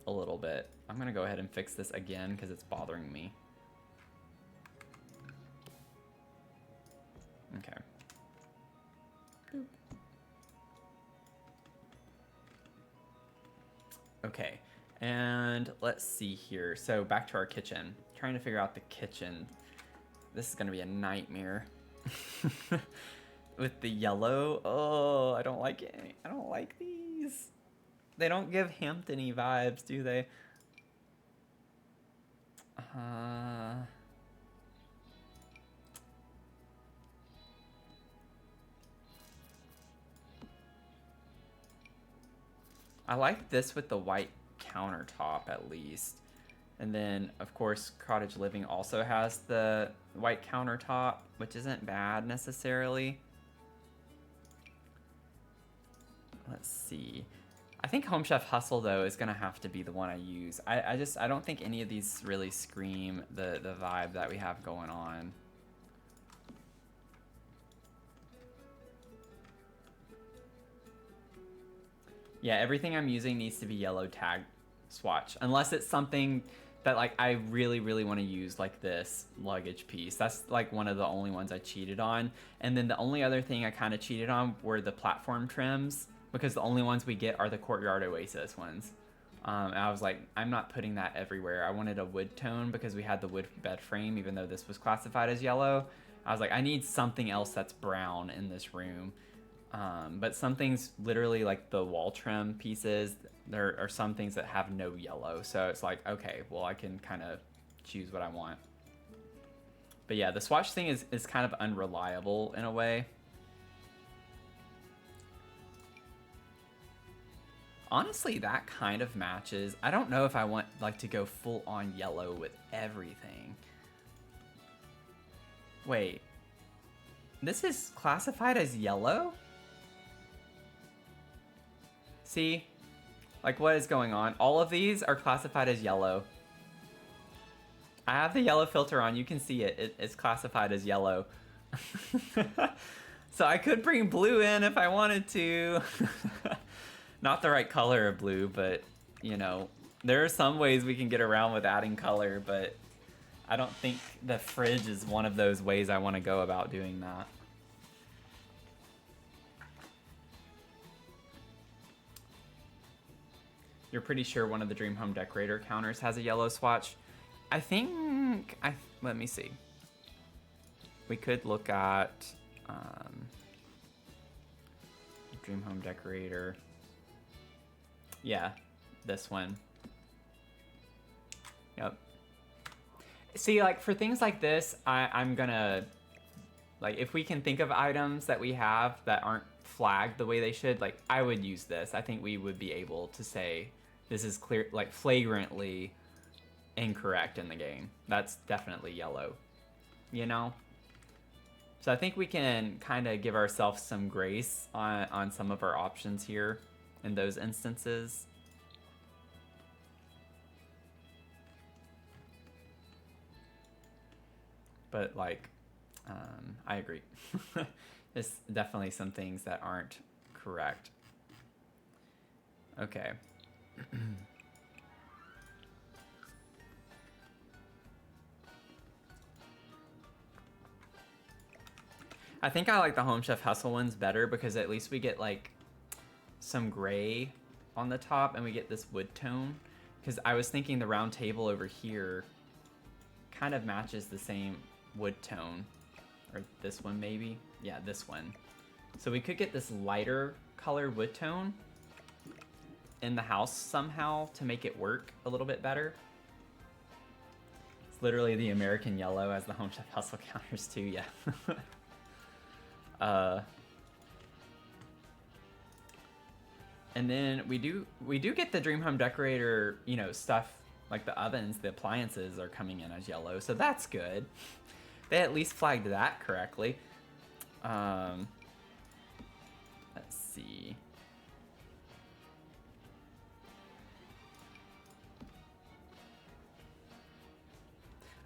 a little bit. I'm gonna go ahead and fix this again because it's bothering me. Okay. Boop. Okay, and let's see here. So back to our kitchen. Trying to figure out the kitchen. This is gonna be a nightmare. With the yellow. Oh, I don't like it. I don't like these. They don't give Hampton-y vibes, do they? I like this with the white countertop at least. And then, of course, Cottage Living also has the white countertop, which isn't bad necessarily. Let's see. I think Home Chef Hustle, though, is going to have to be the one I use. I don't think any of these really scream the vibe that we have going on. Yeah, everything I'm using needs to be yellow tag swatch. Unless it's something that, like, I really, really want to use, like this luggage piece. That's, like, one of the only ones I cheated on. And then the only other thing I kind of cheated on were the platform trims, because the only ones we get are the Courtyard Oasis ones. And I was like, I'm not putting that everywhere. I wanted a wood tone because we had the wood bed frame, even though this was classified as yellow. I was like, I need something else that's brown in this room. But some things, literally like the wall trim pieces, there are some things that have no yellow. So it's like, okay, well, I can kind of choose what I want. But yeah, the swatch thing is kind of unreliable in a way. Honestly, that kind of matches. I don't know if I want like to go full on yellow with everything. Wait, this is classified as yellow? See, like what is going on? All of these are classified as yellow. I have the yellow filter on, you can see it. It's classified as yellow. So I could bring blue in if I wanted to. Not the right color of blue, but you know, there are some ways we can get around with adding color, but I don't think the fridge is one of those ways I want to go about doing that. You're pretty sure one of the Dream Home Decorator counters has a yellow swatch? I think, let me see. We could look at Dream Home Decorator. Yeah, this one. Yep. See, like for things like this, I'm gonna, like if we can think of items that we have that aren't flagged the way they should, like I would use this. I think we would be able to say this is clear, like flagrantly incorrect in the game. That's definitely yellow, you know? So I think we can kind of give ourselves some grace on some of our options here in those instances. But like, I agree. There's definitely some things that aren't correct. Okay. I think I like the Home Chef Hustle ones better because at least we get like some gray on the top and we get this wood tone. Because I was thinking the round table over here kind of matches the same wood tone. Or this one maybe? Yeah, this one. So we could get this lighter color wood tone in the house somehow to make it work a little bit better. It's literally the American yellow as the Home Chef Hustle counters too, yeah. And then we do get the Dream Home Decorator, you know, stuff like the ovens, the appliances are coming in as yellow, so that's good. They at least flagged that correctly. Let's see.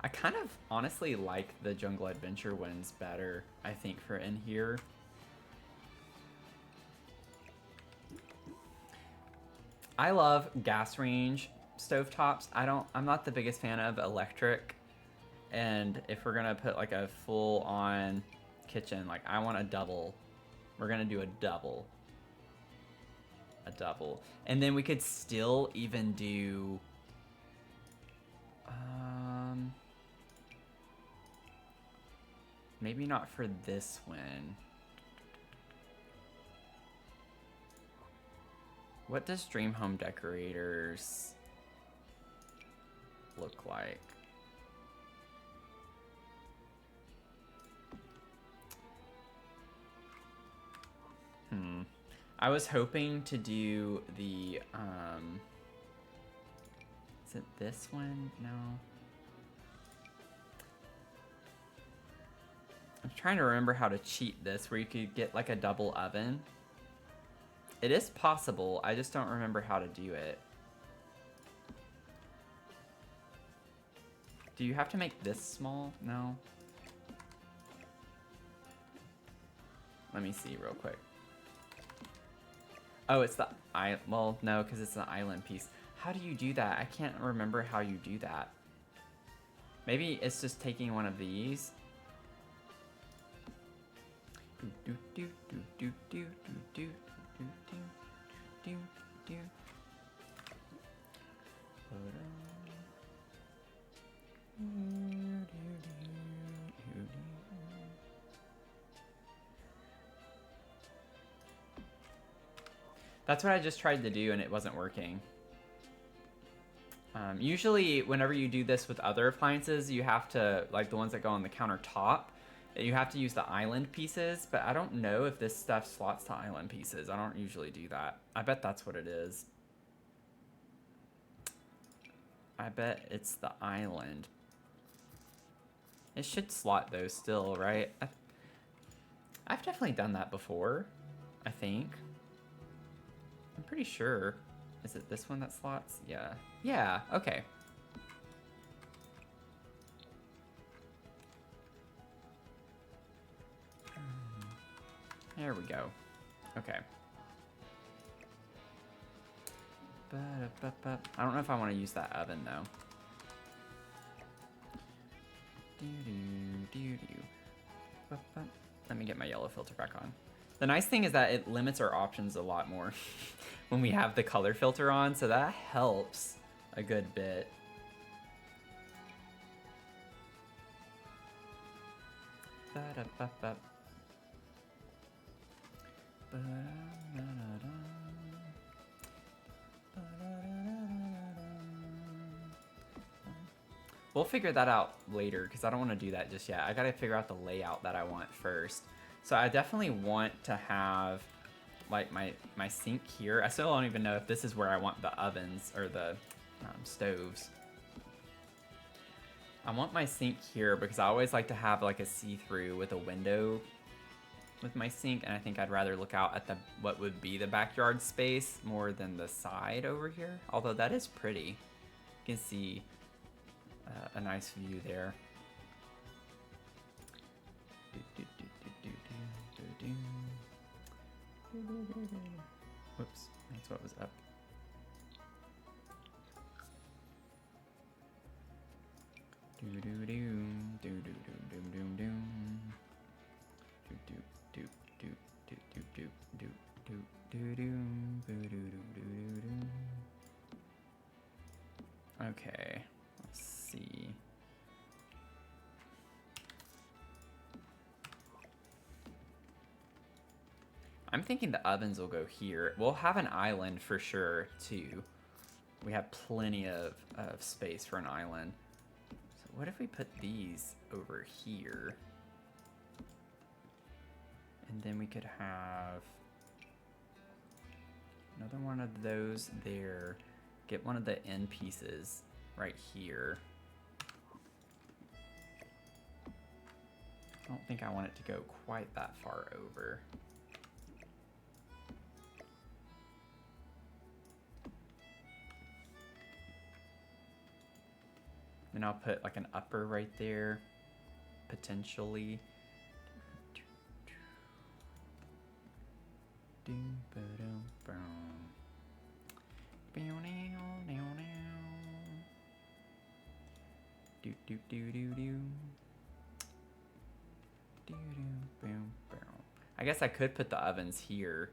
I kind of honestly like the Jungle Adventure ones better, I think, for in here. I love gas range stovetops. I'm not the biggest fan of electric. And if we're gonna put like a full on kitchen, like I want a double. We're gonna do a double. A double. And then we could still even do maybe not for this one. What does Dream Home Decorators look like? I was hoping to do the, is it this one? No. I'm trying to remember how to cheat this, where you could get like a double oven. It is possible, I just don't remember how to do it. Do you have to make this small? No. Let me see real quick. Oh, it's the well, no, because it's an island piece. How do you do that? I can't remember how you do that. Maybe it's just taking one of these. Do do do do do do do do do do do. That's what I just tried to do and it wasn't working. Usually whenever you do this with other appliances, you have to, like the ones that go on the countertop, you have to use the island pieces, but I don't know if this stuff slots to island pieces. I don't usually do that. I bet that's what it is. I bet it's the island. It should slot though still, right? I've definitely done that before, I think. I'm pretty sure. Is it this one that slots? Yeah. Yeah, okay. There we go. Okay. I don't know if I want to use that oven though. Let me get my yellow filter back on. The nice thing is that it limits our options a lot more when we have the color filter on, so that helps a good bit. We'll figure that out later because I don't want to do that just yet. I gotta figure out the layout that I want first. So I definitely want to have like my sink here. I still don't even know if this is where I want the ovens or the stoves. I want my sink here because I always like to have like a see-through with a window with my sink, and I think I'd rather look out at the what would be the backyard space more than the side over here. Although that is pretty. You can see a nice view there. Whoops, that's what was up. Okay, let's see. I'm thinking the ovens will go here. We'll have an island for sure, too. We have plenty of space for an island. So what if we put these over here? And then we could have another one of those there. Get one of the end pieces right here. I don't think I want it to go quite that far over. And I'll put like an upper right there, potentially. I guess I could put the ovens here.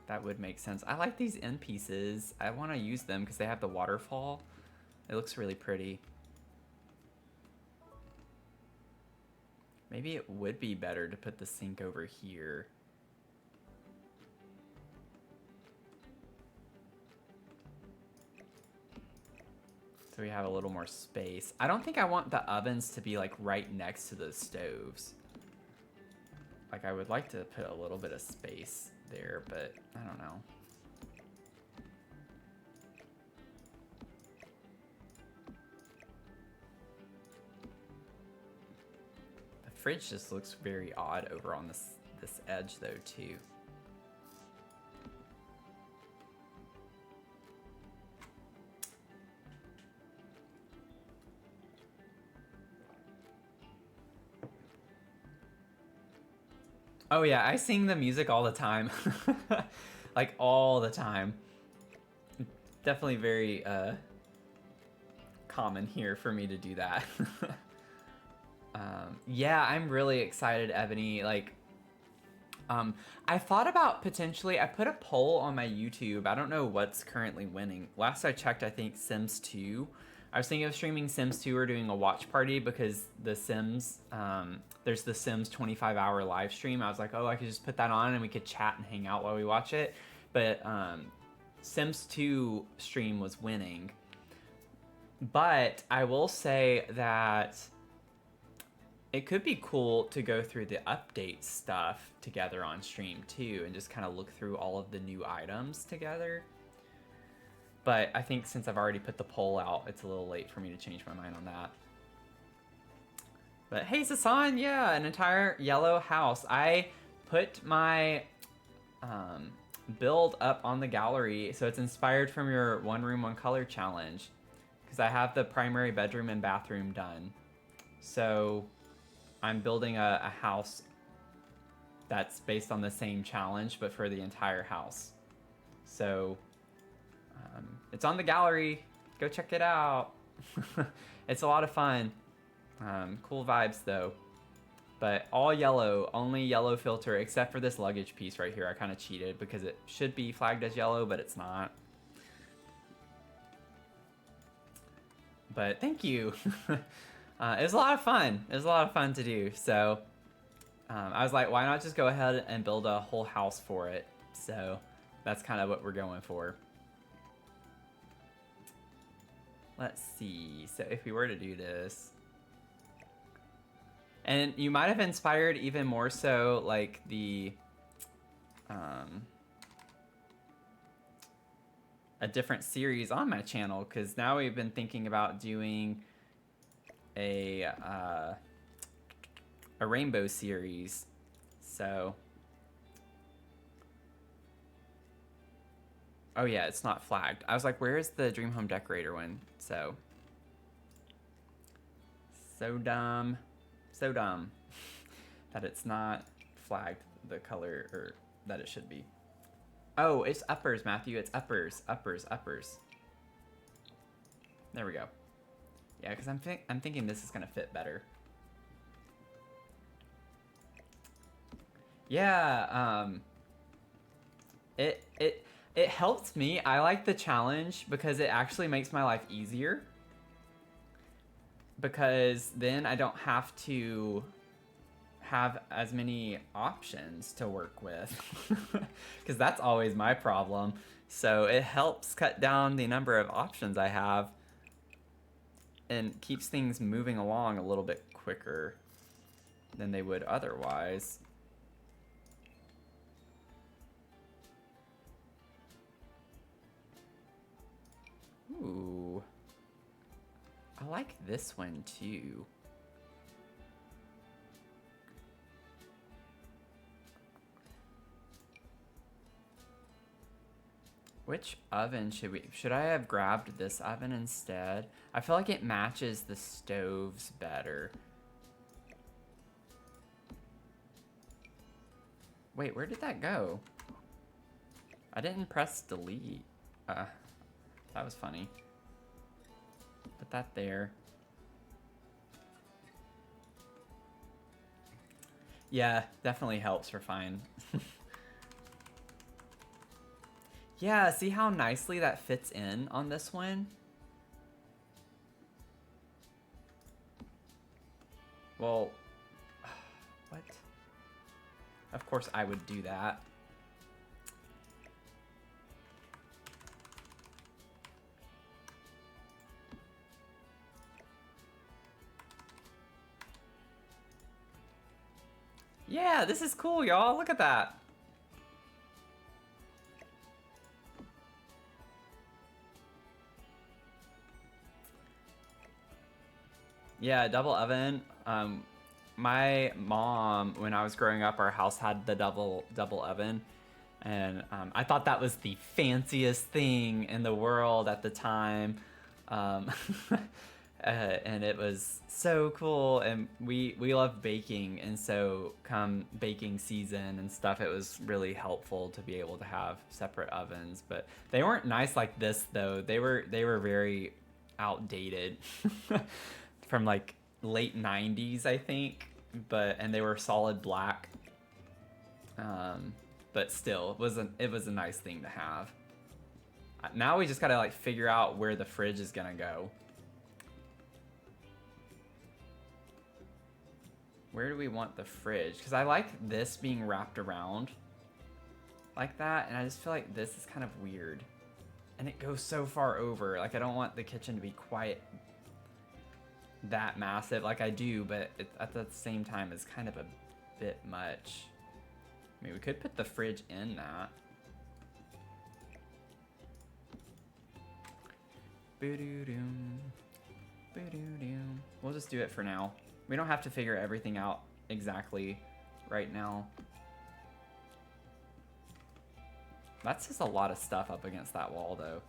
That would make sense. I like these end pieces. I want to use them because they have the waterfall. It looks really pretty. Maybe it would be better to put the sink over here. So we have a little more space. I don't think I want the ovens to be like right next to the stoves. Like I would like to put a little bit of space there, but I don't know. The fridge just looks very odd over on this edge though too. Oh yeah, I sing the music all the time. Like all the time. Definitely very common here for me to do that. Yeah, I'm really excited, Ebony. Like, I thought about potentially, I put a poll on my YouTube. I don't know what's currently winning. Last I checked, I think Sims 2. I was thinking of streaming Sims 2 or doing a watch party because the Sims, there's the Sims 25-hour live stream. I was like, oh, I could just put that on and we could chat and hang out while we watch it. But Sims 2 stream was winning. But I will say that it could be cool to go through the update stuff together on stream too and just kind of look through all of the new items together. But I think since I've already put the poll out, it's a little late for me to change my mind on that. But hey, Sasan, yeah, an entire yellow house. I put my build up on the gallery, so it's inspired from your one room, one color challenge. Because I have the primary bedroom and bathroom done. So I'm building a house that's based on the same challenge, but for the entire house. So it's on the gallery. Go check it out. It's a lot of fun. Cool vibes though. But all yellow, only yellow filter, except for this luggage piece right here. I kind of cheated because it should be flagged as yellow, but it's not. But thank you. It was a lot of fun. It was a lot of fun to do. So I was like, why not just go ahead and build a whole house for it? So that's kind of what we're going for. Let's see. So if we were to do this, and you might have inspired even more so like the a different series on my channel, because now we've been thinking about doing a rainbow series. So, oh yeah, it's not flagged. I was like, where's the Dream Home Decorator one? So dumb, so dumb that it's not flagged the color or that it should be. Oh, it's uppers, Matthew. It's uppers. There we go. Yeah, because I'm thinking this is gonna fit better. Yeah, it helps me. I like the challenge because it actually makes my life easier. Because then I don't have to have as many options to work with. Because that's always my problem. So it helps cut down the number of options I have and keeps things moving along a little bit quicker than they would otherwise. Ooh. I like this one too. Which oven should I have grabbed this oven instead? I feel like it matches the stoves better. Wait, where did that go? I didn't press delete. That was funny. Put that there. Yeah, definitely helps refine. Yeah, see how nicely that fits in on this one? Well, what? Of course I would do that. Yeah, this is cool, y'all. Look at that. Yeah, double oven. My mom, when I was growing up, our house had the double oven, and I thought that was the fanciest thing in the world at the time. And it was so cool, and we love baking, and so come baking season and stuff, it was really helpful to be able to have separate ovens. But they weren't nice like this though. They were very outdated from like late 90s, I think, and they were solid black. But still, it was a nice thing to have. Now we just gotta like figure out where the fridge is gonna go. Where do we want the fridge? Because I like this being wrapped around like that, and I just feel like this is kind of weird. And it goes so far over. Like, I don't want the kitchen to be quite that massive. Like, I do, but at the same time, it's kind of a bit much. I mean, we could put the fridge in that. Boo-doo-doom. Boo-doo-doom. We'll just do it for now. We don't have to figure everything out exactly right now. That's just a lot of stuff up against that wall, though.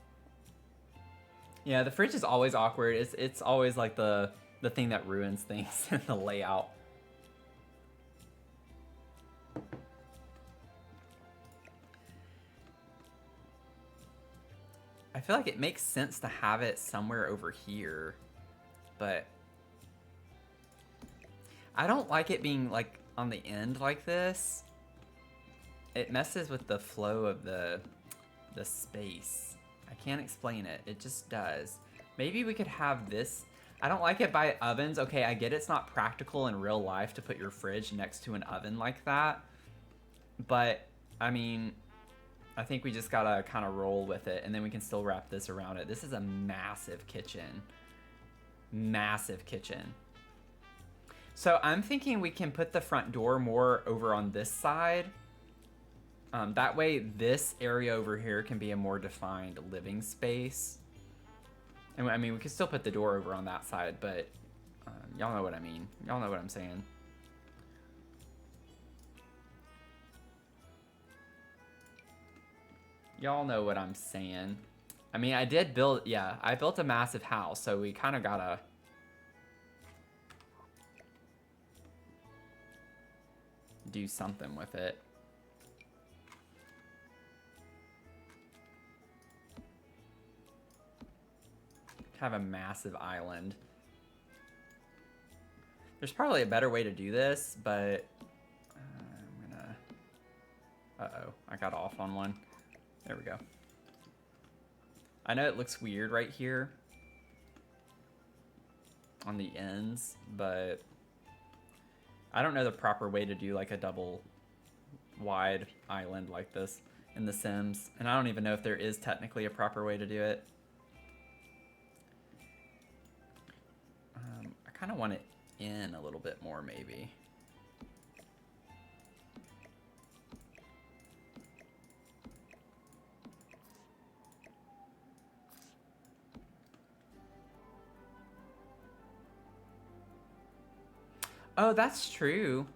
Yeah, the fridge is always awkward. It's always like the thing that ruins things in the layout. I feel like it makes sense to have it somewhere over here, but I don't like it being like on the end like this. It messes with the flow of the space. I can't explain it. It just does. Maybe we could have this. I don't like it by ovens. Okay, I get it's not practical in real life to put your fridge next to an oven like that. But, I mean, I think we just gotta kind of roll with it, and then we can still wrap this around it. This is a massive kitchen. Massive kitchen. So I'm thinking we can put the front door more over on this side. That way this area over here can be a more defined living space. And I mean, we could still put the door over on that side, but Y'all know what I mean. Y'all know what I'm saying. Y'all know what I'm saying. I mean, I did build, yeah, I built a massive house, so we kind of gotta do something with it. Have a massive island. There's probably a better way to do this, but I'm gonna... Uh-oh, I got off on one. There we go. I know it looks weird right here on the ends, but I don't know the proper way to do like a double wide island like this in The Sims, and I don't even know if there is technically a proper way to do it. I kind of want it in a little bit more, maybe. Oh, that's true.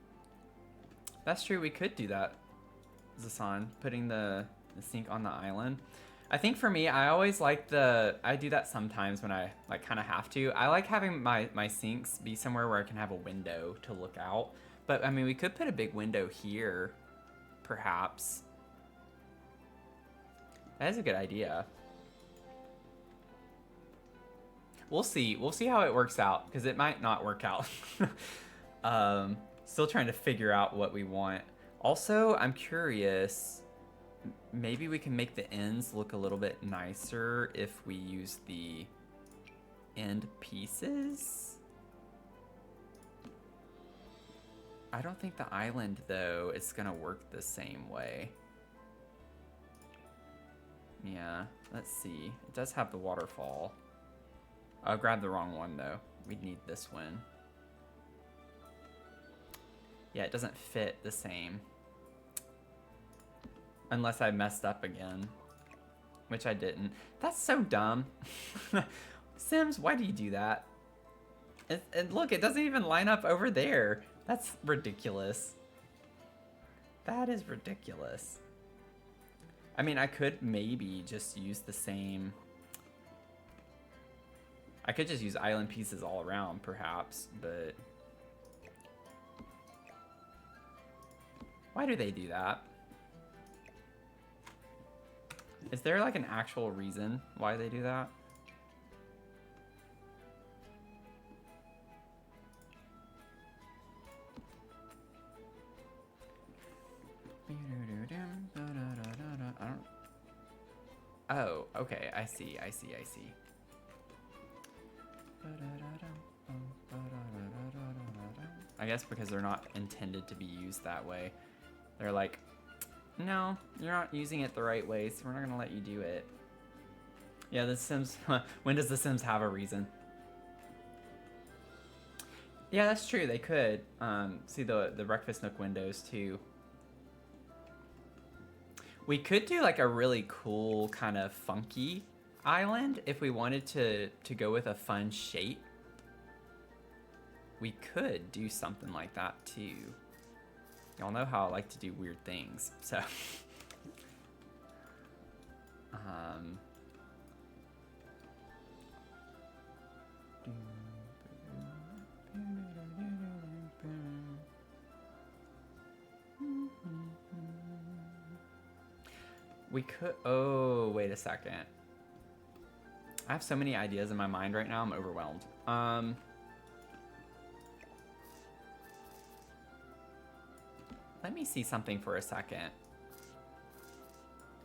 That's true, we could do that, Zasan, putting the sink on the island. I think for me, I always like I do that sometimes when I like kind of have to. I like having my sinks be somewhere where I can have a window to look out. But I mean, we could put a big window here, perhaps. That is a good idea. We'll see. We'll see how it works out, because it might not work out. Still trying to figure out what we want. Also, I'm curious, maybe we can make the ends look a little bit nicer if we use the end pieces? I don't think the island, though, is gonna work the same way. Yeah, let's see. It does have the waterfall. I grabbed the wrong one, though. We'd need this one. Yeah, it doesn't fit the same. Unless I messed up again. Which I didn't. That's so dumb. Sims, why do you do that? And look, it doesn't even line up over there. That's ridiculous. That is ridiculous. I mean, I could maybe just use the same... I could just use island pieces all around, perhaps, but... Why do they do that? Is there like an actual reason why they do that? I don't... Oh, okay, I see. I guess because they're not intended to be used that way. They're like, no, you're not using it the right way, so we're not gonna let you do it. Yeah, The Sims, when does The Sims have a reason? Yeah, that's true, they could. See the breakfast nook windows too. We could do like a really cool kind of funky island if we wanted to go with a fun shape. We could do something like that too. Y'all know how I like to do weird things, so. We could, oh, wait a second. I have so many ideas in my mind right now, I'm overwhelmed. Let me see something for a second.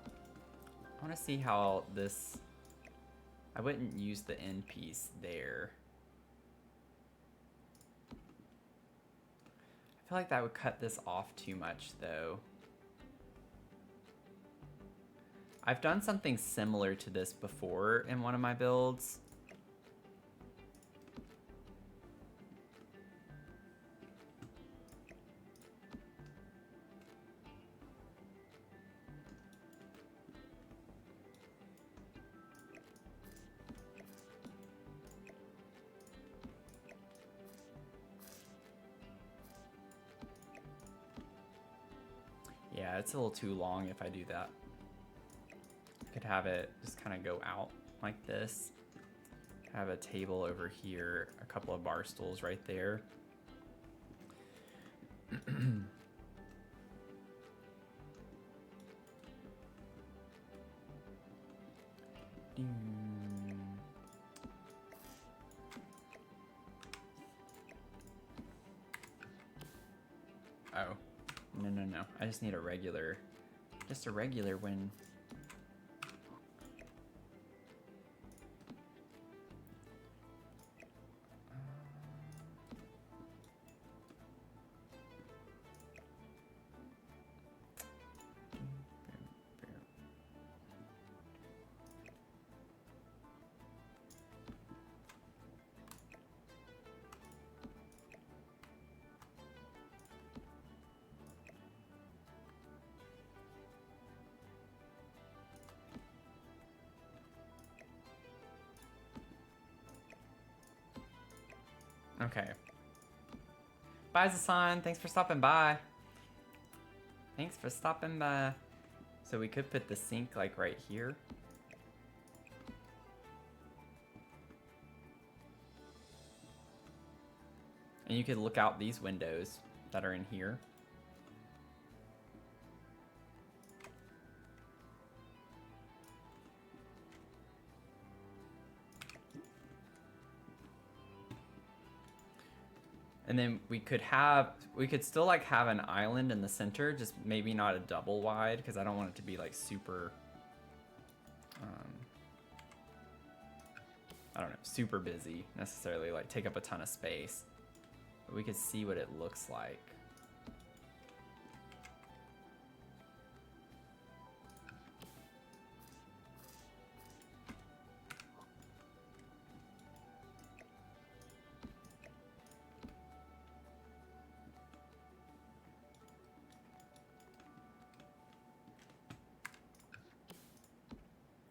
I want to see how this... I wouldn't use the end piece there. I feel like that would cut this off too much, though. I've done something similar to this before in one of my builds. it's a little too long if I do that. Could have it just kind of go out like this. Have a table over here, a couple of bar stools right there. Oh, no. I just need a regular, just a regular one. Okay. Bye, Zasan. Thanks for stopping by. Thanks for stopping by. So we could put the sink like right here. And you could look out these windows that are in here. And then we could still like have an island in the center, just maybe not a double wide, because I don't want it to be like super, I don't know, super busy necessarily, like take up a ton of space. But we could see what it looks like.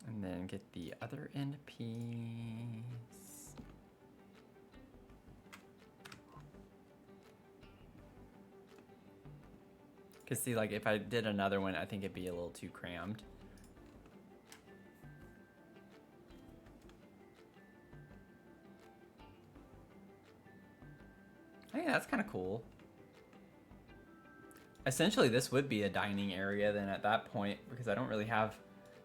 And then get the other end piece. Cause see, like if I did another one, I think it'd be a little too crammed. Hey, that's kind of cool. Essentially, this would be a dining area then at that point, because I don't really have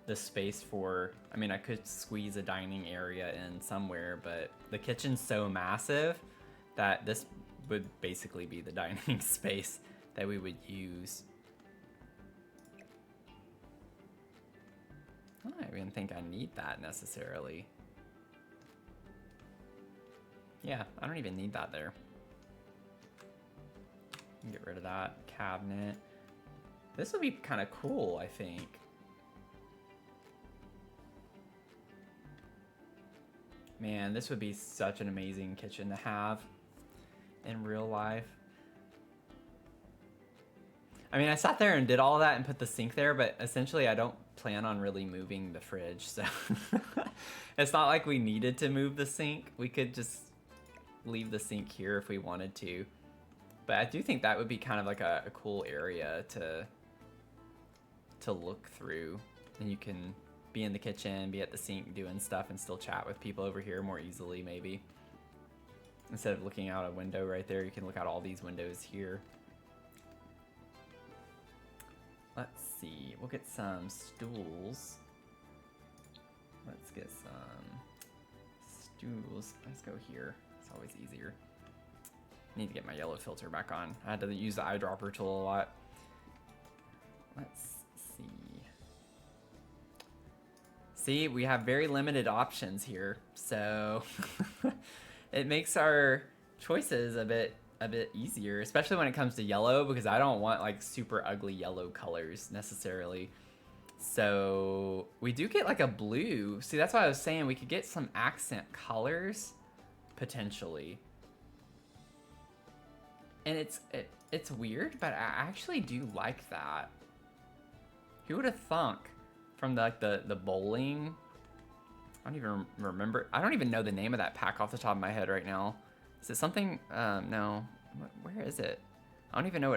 the space for, I mean, I could squeeze a dining area in somewhere, but the kitchen's so massive that this would basically be the dining space that we would use. I don't even think I need that necessarily. Yeah, I don't even need that there. Get rid of that cabinet. This would be kind of cool, I think. Man, this would be such an amazing kitchen to have in real life. I mean, I sat there and did all that and put the sink there, but essentially I don't plan on really moving the fridge, so it's not like we needed to move the sink. We could just leave the sink here if we wanted to. But I do think that would be kind of like a cool area to look through. And you can be in the kitchen, be at the sink doing stuff, and still chat with people over here more easily, maybe. Instead of looking out a window right there, you can look out all these windows here. Let's see, we'll get some stools. Let's get some stools. Let's go here, it's always easier. Need to get my yellow filter back on. I had to use the eyedropper tool a lot. Let's see. See, we have very limited options here, so it makes our choices a bit easier, especially when it comes to yellow, because I don't want like super ugly yellow colors necessarily. So we do get like a blue. See, that's why I was saying we could get some accent colors potentially. And it's weird, but I actually do like that. Who would have thunk from the bowling? I don't even remember. I don't even know the name of that pack off the top of my head right now. Is it something? No. Where is it? I don't even know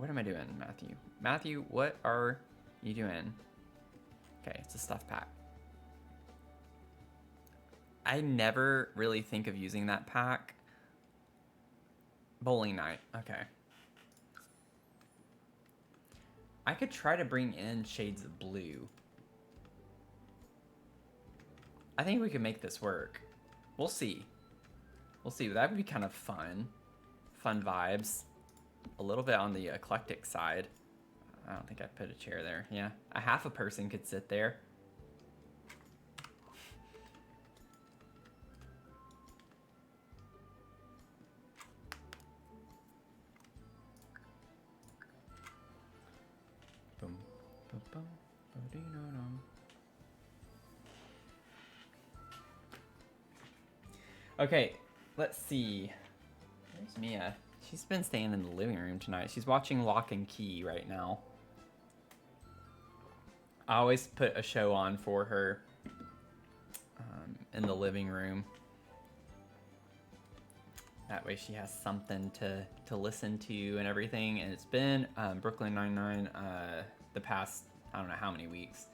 What am I doing, Matthew? Matthew, what are you doing? Okay, it's a stuff pack. I never really think of using that pack. Bowling night. Okay. I could try to bring in shades of blue. I think we could make this work. We'll see. We'll see. That would be kind of fun. Fun vibes. A little bit on the eclectic side. I don't think I'd put a chair there. Yeah. A half a person could sit there. Boom. Boom, boom. Ba-dee-no-no. Okay, let's see. Where's Mia? She's been staying in the living room tonight. She's watching Lock and Key right now. I always put a show on for her in the living room. That way she has something to listen to and everything. And it's been Brooklyn Nine-Nine the past, I don't know how many weeks.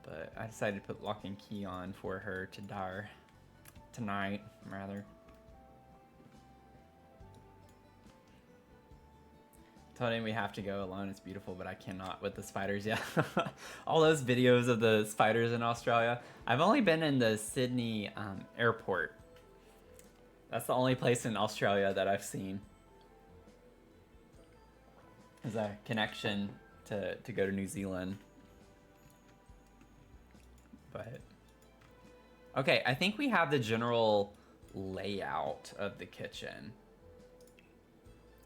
But I decided to put Lock and Key on for her tonight, rather. Told him we have to go alone. It's beautiful, but I cannot with the spiders. Yeah, all those videos of the spiders in Australia. I've only been in the Sydney airport. That's the only place in Australia that I've seen. There's a connection to go to New Zealand. But okay, I think we have the general layout of the kitchen.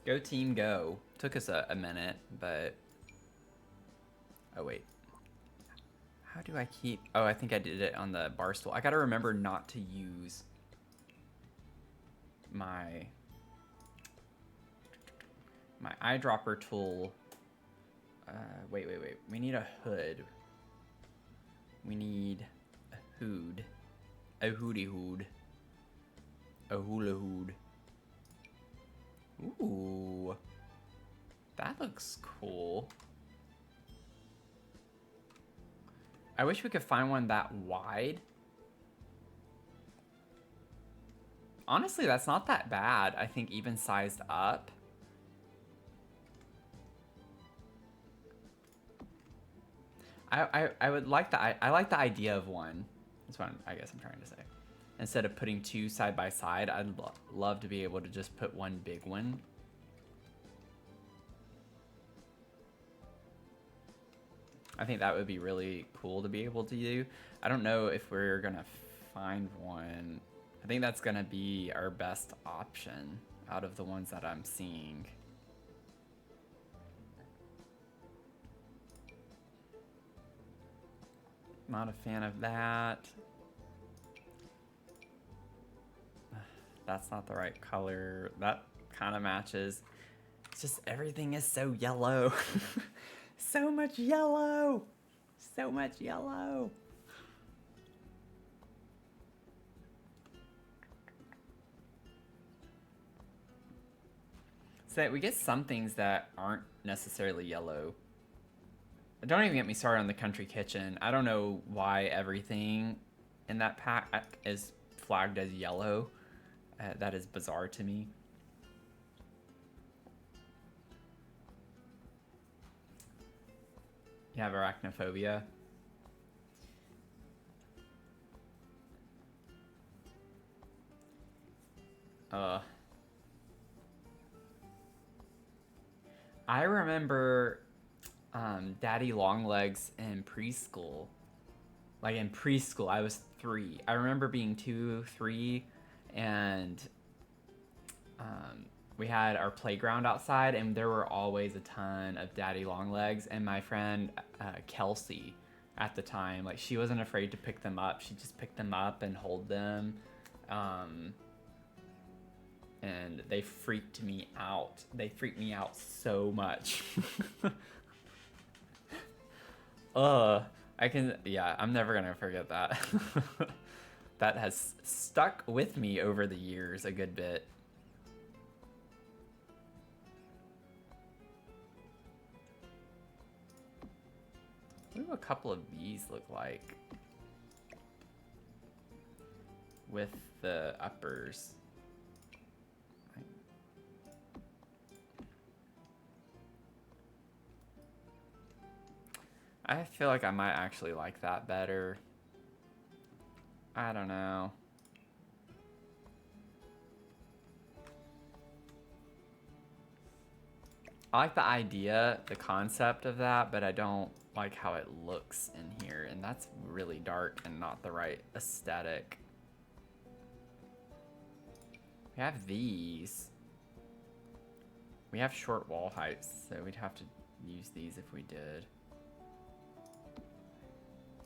Go team, go. Took us a minute, but... Oh, wait. How do I keep... Oh, I think I did it on the bar stool. I gotta remember not to use my eyedropper tool. Wait. We need a hood. We need a hood. A hooty hood. A hula hood. Ooh. That looks cool. I wish we could find one that wide. Honestly, that's not that bad. I think even sized up. I would like I like the idea of one. That's what I guess I'm trying to say. Instead of putting two side by side, I'd love to be able to just put one big one. I think that would be really cool to be able to do. I don't know if we're gonna find one. I think that's gonna be our best option out of the ones that I'm seeing. Not a fan of that. That's not the right color. That kind of matches. It's just everything is so yellow. So much yellow. So much yellow. So we get some things that aren't necessarily yellow. Don't even get me started on the country kitchen. I don't know why everything in that pack is flagged as yellow. That is bizarre to me. You have arachnophobia? I remember Daddy Longlegs in preschool. Like in preschool, I was 3. I remember being 2, 3, and we had our playground outside, and there were always a ton of Daddy Longlegs. And my friend Kelsey, at the time, like she wasn't afraid to pick them up. She just picked them up and hold them, and they freaked me out. They freaked me out so much. I'm never gonna forget that. That has stuck with me over the years a good bit. What do a couple of these look like? With the uppers. I feel like I might actually like that better. I don't know. I like the idea, the concept of that, but I don't like how it looks in here, and that's really dark and not the right aesthetic. We have these. We have short wall heights, so we'd have to use these if we did.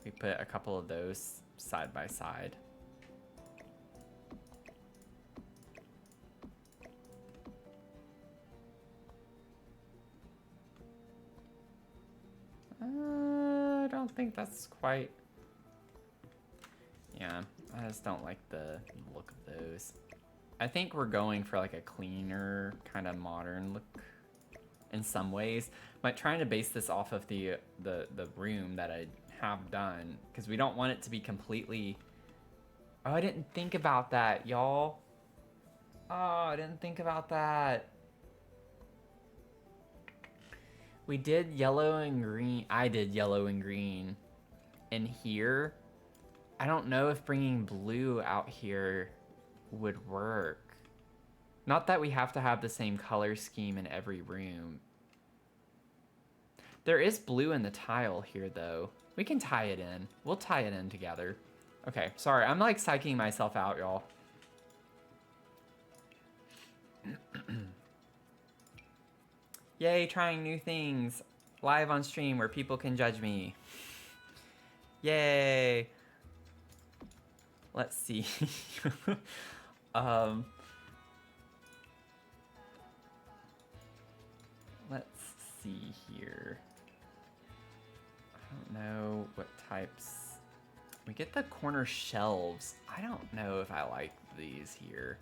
We put a couple of those side by side. I don't think that's quite... Yeah, I just don't like the look of those. I think we're going for like a cleaner, kind of modern look in some ways. But trying to base this off of the room that I have done, because we don't want it to be completely... Oh, I didn't think about that, y'all. Oh, I didn't think about that. We did yellow and green. I did yellow and green. And here, I don't know if bringing blue out here would work. Not that we have to have the same color scheme in every room. There is blue in the tile here, though. We can tie it in. We'll tie it in together. Okay, sorry. I'm like psyching myself out, y'all. Yay, trying new things. Live on stream where people can judge me. Yay. Let's see. Let's see here. I don't know what types. We get the corner shelves. I don't know if I like these here.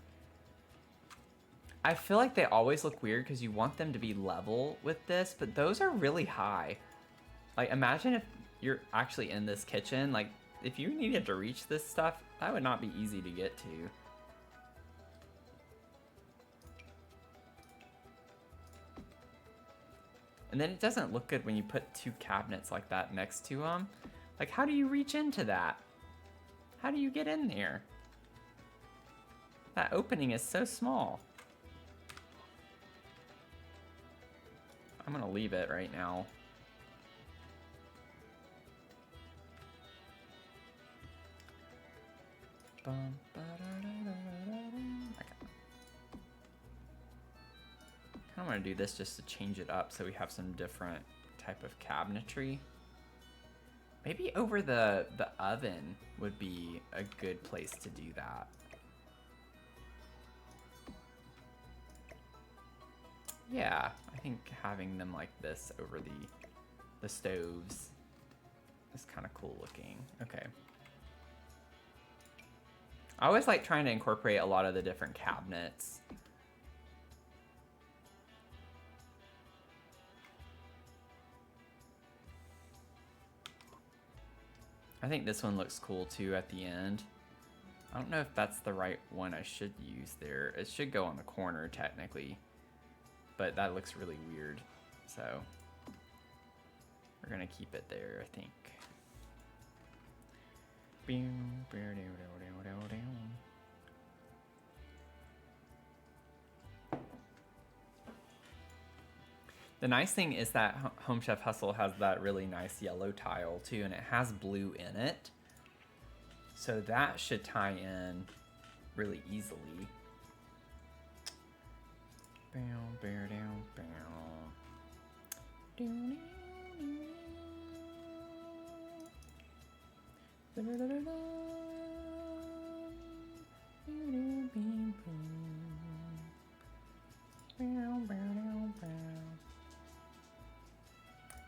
I feel like they always look weird because you want them to be level with this, but those are really high. Like, imagine if you're actually in this kitchen, like, if you needed to reach this stuff, that would not be easy to get to. And then it doesn't look good when you put two cabinets like that next to them. Like, how do you reach into that? How do you get in there? That opening is so small. I'm gonna leave it right now. Okay. I want to do this just to change it up so we have some different type of cabinetry. Maybe over the oven would be a good place to do that. Yeah, I think having them like this over the stoves is kind of cool looking. Okay. I always like trying to incorporate a lot of the different cabinets. I think this one looks cool too at the end. I don't know if that's the right one I should use there. It should go on the corner technically, but that looks really weird. So we're gonna keep it there, I think. The nice thing is that Home Chef Hustle has that really nice yellow tile too, and it has blue in it. So that should tie in really easily.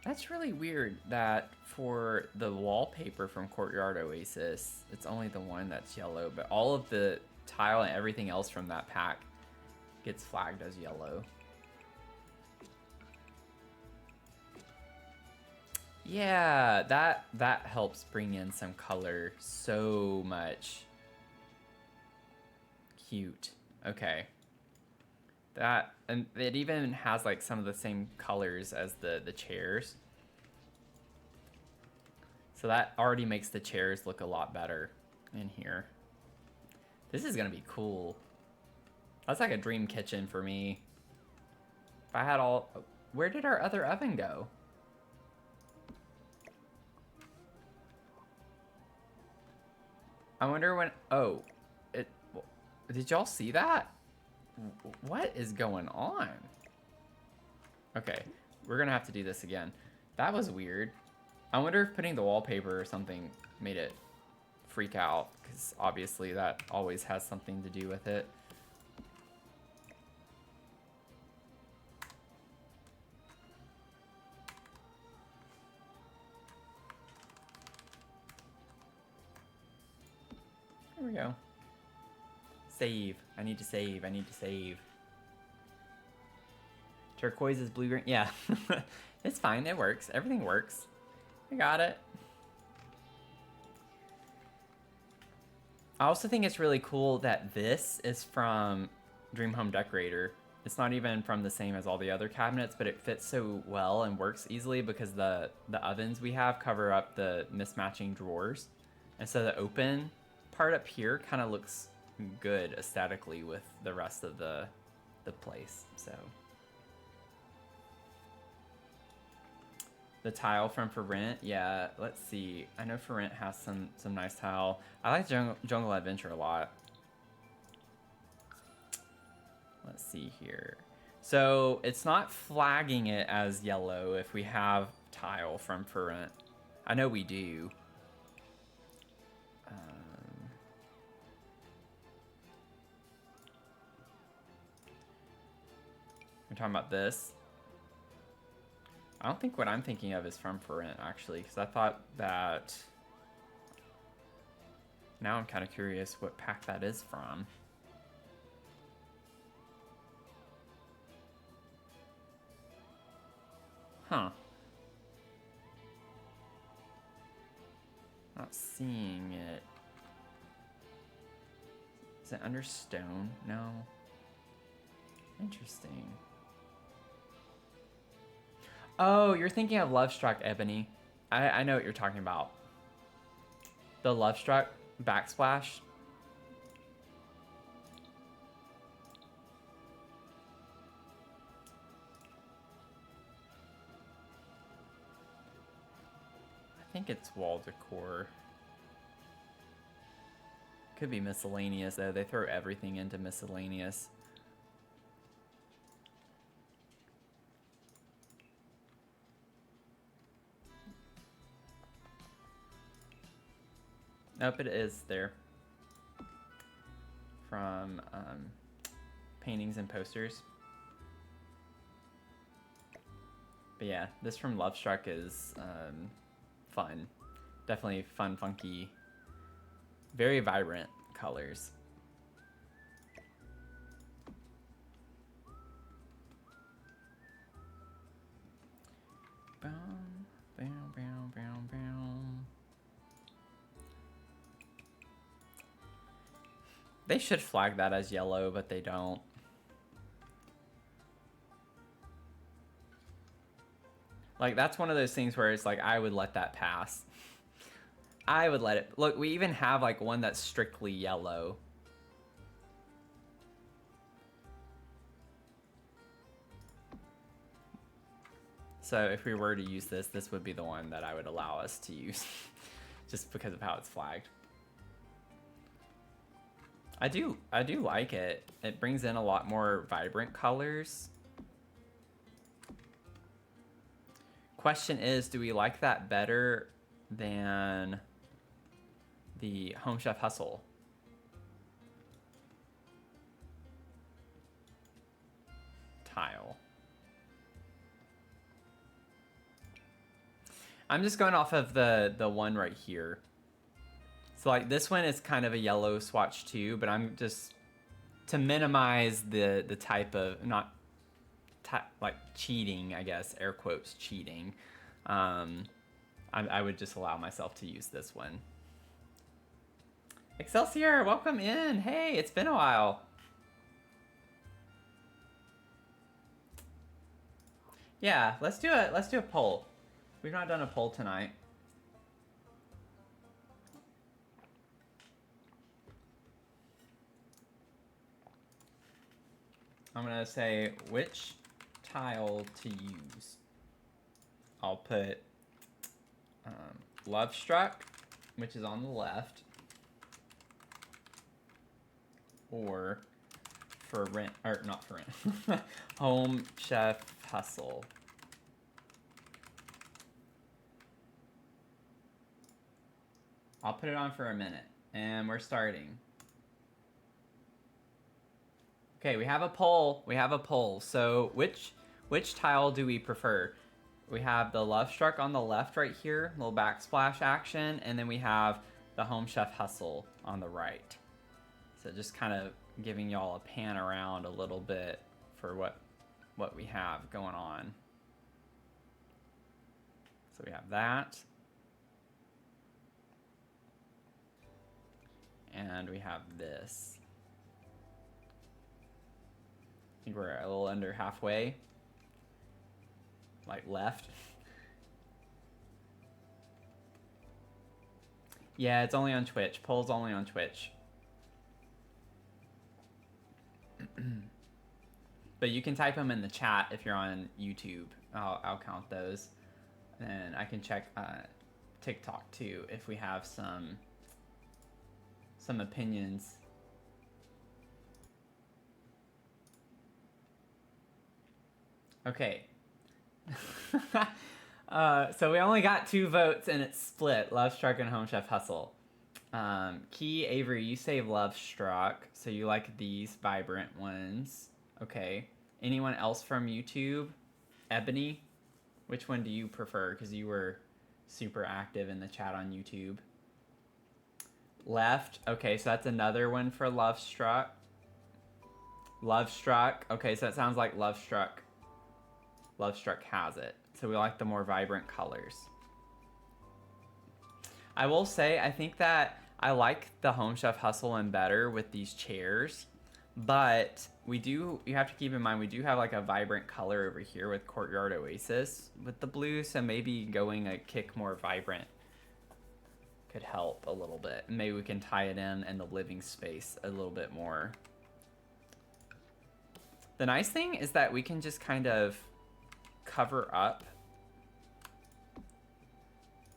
That's really weird that for the wallpaper from Courtyard Oasis, it's only the one that's yellow, but all of the tile and everything else from that pack gets flagged as yellow. Yeah, that helps bring in some color so much. Cute. Okay. That, and it even has like some of the same colors as the chairs. So that already makes the chairs look a lot better in here. This is gonna be cool. That's like a dream kitchen for me. If I had all... Where did our other oven go? I wonder when... Oh, it... Did y'all see that? What is going on? Okay, we're gonna have to do this again. That was weird. I wonder if putting the wallpaper or something made it freak out, because obviously that always has something to do with it. There we go. Save. I need to save. I need to save. Turquoise is blue-green. Yeah. It's fine. It works. Everything works. I got it. I also think it's really cool that this is from Dream Home Decorator. It's not even from the same as all the other cabinets, but it fits so well and works easily because the ovens we have cover up the mismatching drawers. And so the open part up here kind of looks good aesthetically with the rest of the place. So the tile from For Rent, yeah, let's see. I know For Rent has some nice tile. I like Jungle Adventure a lot. Let's see here. So it's not flagging it as yellow if we have tile from For Rent. I know we do. We're talking about this. I don't think what I'm thinking of is from For Rent, actually, because I thought that... Now I'm kind of curious what pack that is from. Huh. Not seeing it. Is it under stone? No. Interesting. Oh, you're thinking of Lovestruck, Ebony. I know what you're talking about. The Lovestruck backsplash. I think it's wall decor. Could be miscellaneous, though. They throw everything into miscellaneous. Nope, it is there. From paintings and posters. But yeah, this from Lovestruck is fun. Definitely fun, funky, very vibrant colors. Boom, boom, boom, boom, boom. They should flag that as yellow, but they don't. Like, that's one of those things where it's like, I would let that pass. I would let it... Look, we even have, like, one that's strictly yellow. So if we were to use this, this would be the one that I would allow us to use. Just because of how it's flagged. I do like it. It brings in a lot more vibrant colors. Question is, do we like that better than the Home Chef Hustle? Tile. I'm just going off of the one right here. So like this one is kind of a yellow swatch too, but I'm just to minimize the type of like cheating, I guess, air quotes cheating. I would just allow myself to use this one. Excelsior, welcome in. Hey, it's been a while. Yeah, let's do a poll. We've not done a poll tonight. I'm gonna say which tile to use. I'll put Love Struck, which is on the left, or for rent, or not for rent, Home Chef Hustle. I'll put it on for a minute, and we're starting. Okay, we have a poll. We have a poll. So which tile do we prefer? We have the Love Struck on the left right here, little backsplash action, and then we have the Home Chef Hustle on the right. So just kind of giving y'all a pan around a little bit for what we have going on. So we have that. And we have this. I think we're a little under halfway. Like left. Yeah, it's only on Twitch. Poll's only on Twitch. But you can type them in the chat if you're on YouTube. I'll count those. And I can check TikTok too if we have some opinions. Okay. So we only got 2 votes and it's split. Love Struck and Home Chef Hustle. Key Avery, you say Love Struck, so you like these vibrant ones. Okay. Anyone else from YouTube? Ebony, which one do you prefer? Because you were super active in the chat on YouTube. Left. Okay, so that's another one for Love Struck. Love Struck. Okay, so that sounds like Love Struck. Love Struck has it. So we like the more vibrant colors. I will say, I think that I like the Home Chef Hustle one better with these chairs. But you have to keep in mind, we do have like a vibrant color over here with Courtyard Oasis with the blue. So maybe going a kick more vibrant could help a little bit. Maybe we can tie it in the living space a little bit more. The nice thing is that we can just kind of cover up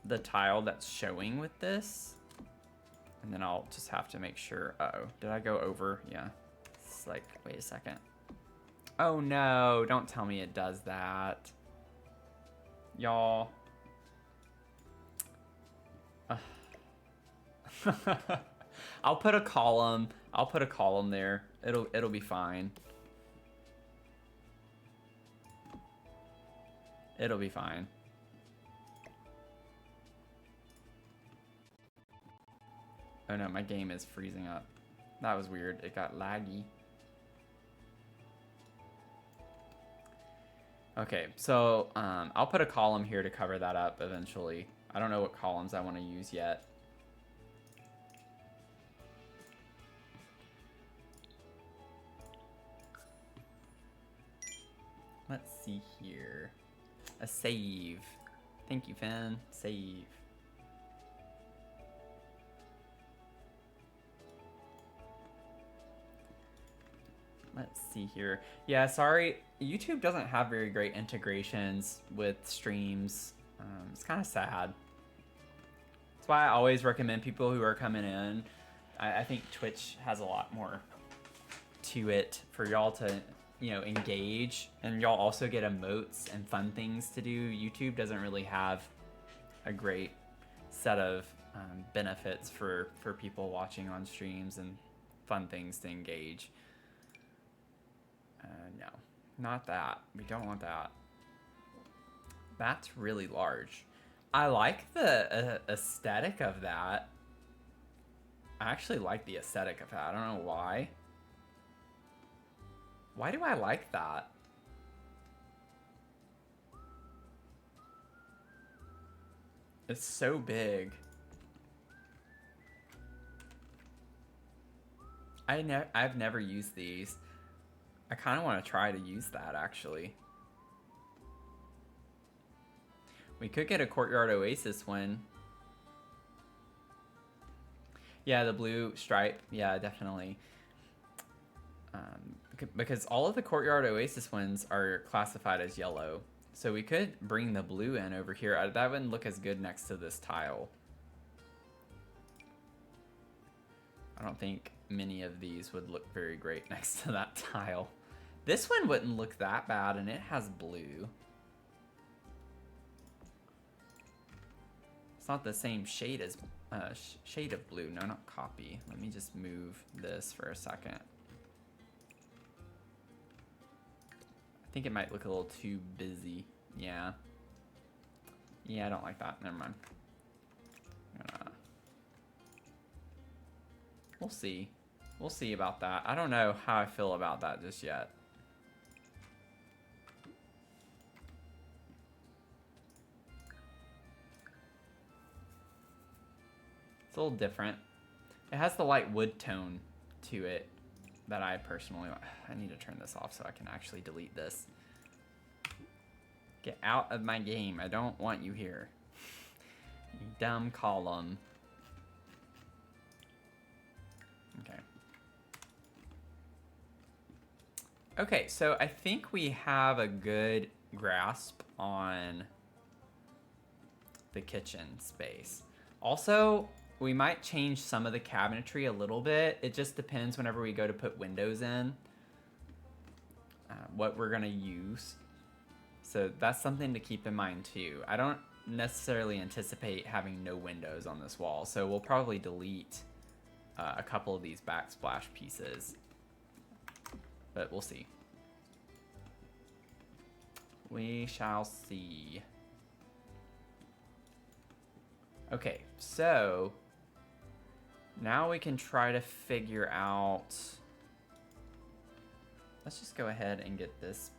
the tile that's showing with this. And then I'll just have to make sure, uh-oh, did I go over? Yeah, it's like, wait a second. Oh no, don't tell me it does that. Y'all. I'll put a column there. It'll be fine. It'll be fine. Oh no, my game is freezing up. That was weird. It got laggy. Okay, so I'll put a column here to cover that up eventually. I don't know what columns I want to use yet. Let's see here. A save. Thank you, Finn. Save. Let's see here. Yeah, sorry. YouTube doesn't have very great integrations with streams. It's kind of sad. That's why I always recommend people who are coming in. I think Twitch has a lot more to it for y'all to, you know, engage, and y'all also get emotes and fun things to do. YouTube doesn't really have a great set of benefits for people watching on streams and fun things to engage. No, not that. We don't want that. That's really large. I like the aesthetic of that. I actually like the aesthetic of that. I don't know why. Why do I like that? It's so big. I've never used these. I kind of want to try to use that, actually. We could get a Courtyard Oasis one. Yeah, the blue stripe. Yeah, definitely. Because all of the Courtyard Oasis ones are classified as yellow. So we could bring the blue in over here. That wouldn't look as good next to this tile. I don't think many of these would look very great next to that tile. This one wouldn't look that bad, and it has blue. It's not the same shade as shade of blue. No, not copy. Let me just move this for a second. I think it might look a little too busy. Yeah. Yeah, I don't like that. Never mind. We'll see. We'll see about that. I don't know how I feel about that just yet. It's a little different. It has the light wood tone to it that I personally want. I need to turn this off so I can actually delete this. Get out of my game. I don't want you here. You dumb column. Okay. Okay, so I think we have a good grasp on the kitchen space. Also, we might change some of the cabinetry a little bit. It just depends whenever we go to put windows in, what we're gonna use. So that's something to keep in mind too. I don't necessarily anticipate having no windows on this wall, so we'll probably delete a couple of these backsplash pieces, but we'll see. We shall see. Okay, so now we can try to figure out. Let's just go ahead and get this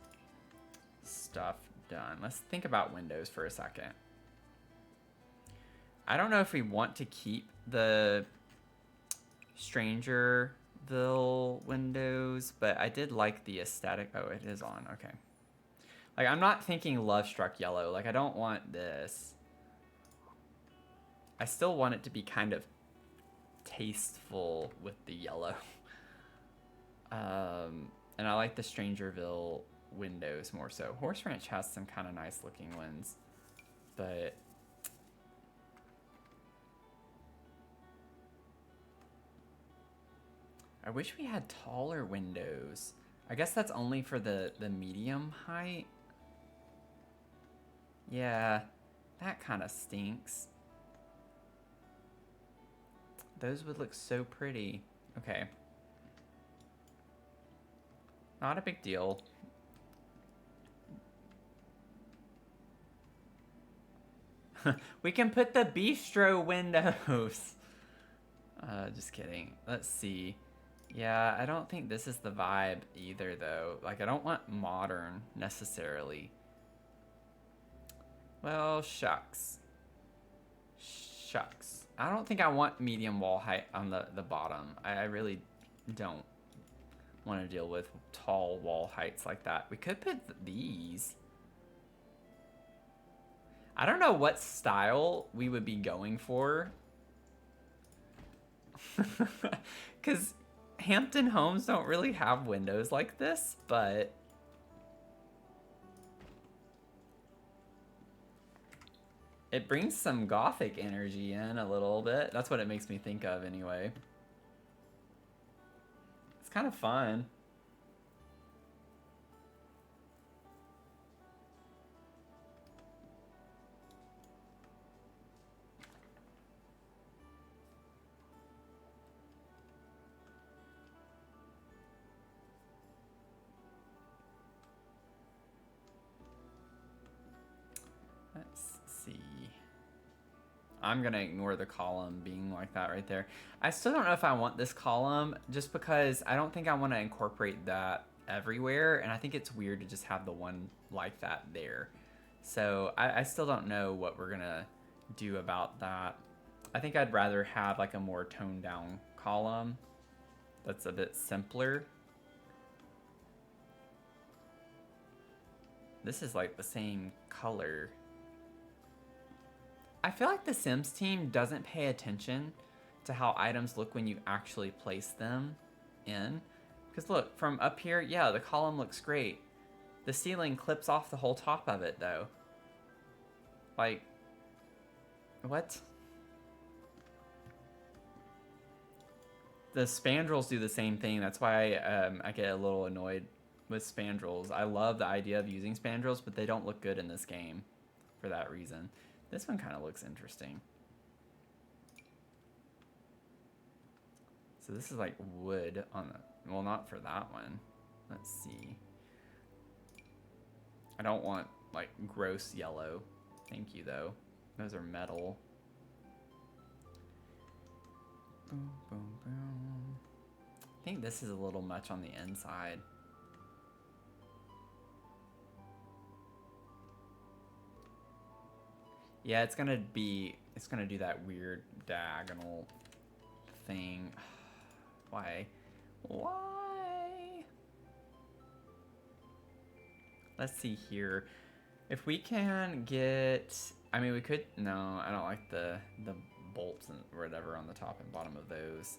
stuff done. Let's think about windows for a second. I don't know if we want to keep the Strangerville windows, but I did like the aesthetic. Oh, it is on. Okay. Like, I'm not thinking Love Struck Yellow. Like, I don't want this. I still want it to be kind of tasteful with the yellow. And I like the Strangerville windows more so. Horse Ranch has some kind of nice looking ones, but I wish we had taller windows. I guess that's only for the medium height. Yeah, that kind of stinks. Those would look so pretty. Okay. Not a big deal. We can put the bistro windows. Just kidding. Let's see. Yeah, I don't think this is the vibe either, though. Like, I don't want modern, necessarily. Well, shucks. Shucks. I don't think I want medium wall height on the bottom. I really don't want to deal with tall wall heights like that. We could put these. I don't know what style we would be going for. Because Hampton homes don't really have windows like this, but it brings some gothic energy in a little bit. That's what it makes me think of anyway. It's kind of fun. Let's see. I'm gonna ignore the column being like that right there. I still don't know if I want this column, just because I don't think I want to incorporate that everywhere, and I think it's weird to just have the one like that there. So I still don't know what we're gonna do about that. I think I'd rather have like a more toned down column that's a bit simpler. This is like the same color. I feel like the Sims team doesn't pay attention to how items look when you actually place them in. Because look, from up here, yeah, the column looks great. The ceiling clips off the whole top of it though. Like, what? The spandrels do the same thing. That's why I get a little annoyed with spandrels. I love the idea of using spandrels, but they don't look good in this game for that reason. This one kind of looks interesting. So this is like wood on the, well, not for that one. Let's see. I don't want like gross yellow. Thank you though. Those are metal. Boom, boom, boom. I think this is a little much on the inside. Yeah, it's gonna do that weird diagonal thing. Why? Why? Let's see here. If we can get, I mean, we could, no, I don't like the bolts and whatever on the top and bottom of those.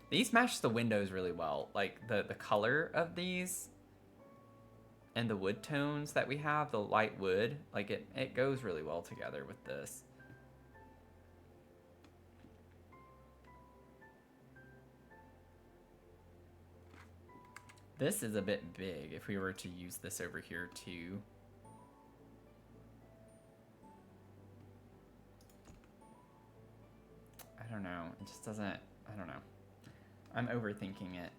These match the windows really well. Like the color of these and the wood tones that we have, the light wood, like it goes really well together with this. This is a bit big if we were to use this over here too. I don't know, it just doesn't, I don't know. I'm overthinking it.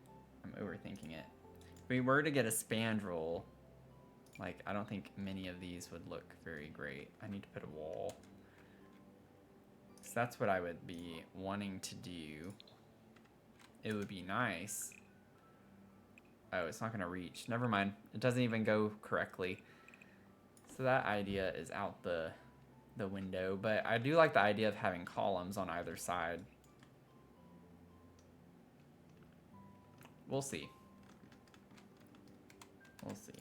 If we were to get a spandrel, like, I don't think many of these would look very great. I need to put a wall. So that's what I would be wanting to do. It would be nice. Oh, it's not gonna reach. Never mind. It doesn't even go correctly. So that idea is out the window, but I do like the idea of having columns on either side. We'll see. We'll see.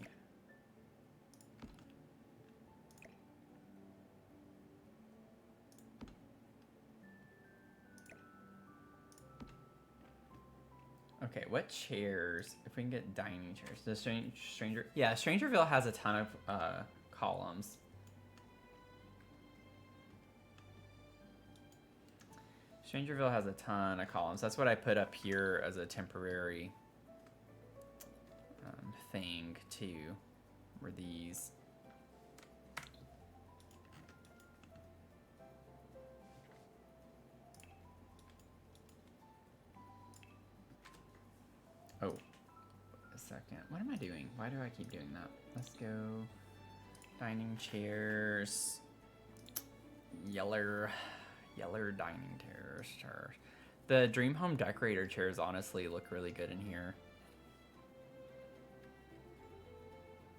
Okay, what chairs? If we can get dining chairs. Does Stranger... Yeah, Strangerville has a ton of columns. Strangerville has a ton of columns. That's what I put up here as a temporary thing too. Were these. Oh, a second. What am I doing? Why do I keep doing that? Let's go. Dining chairs. Yeller dining chairs. The Dream Home Decorator chairs honestly look really good in here.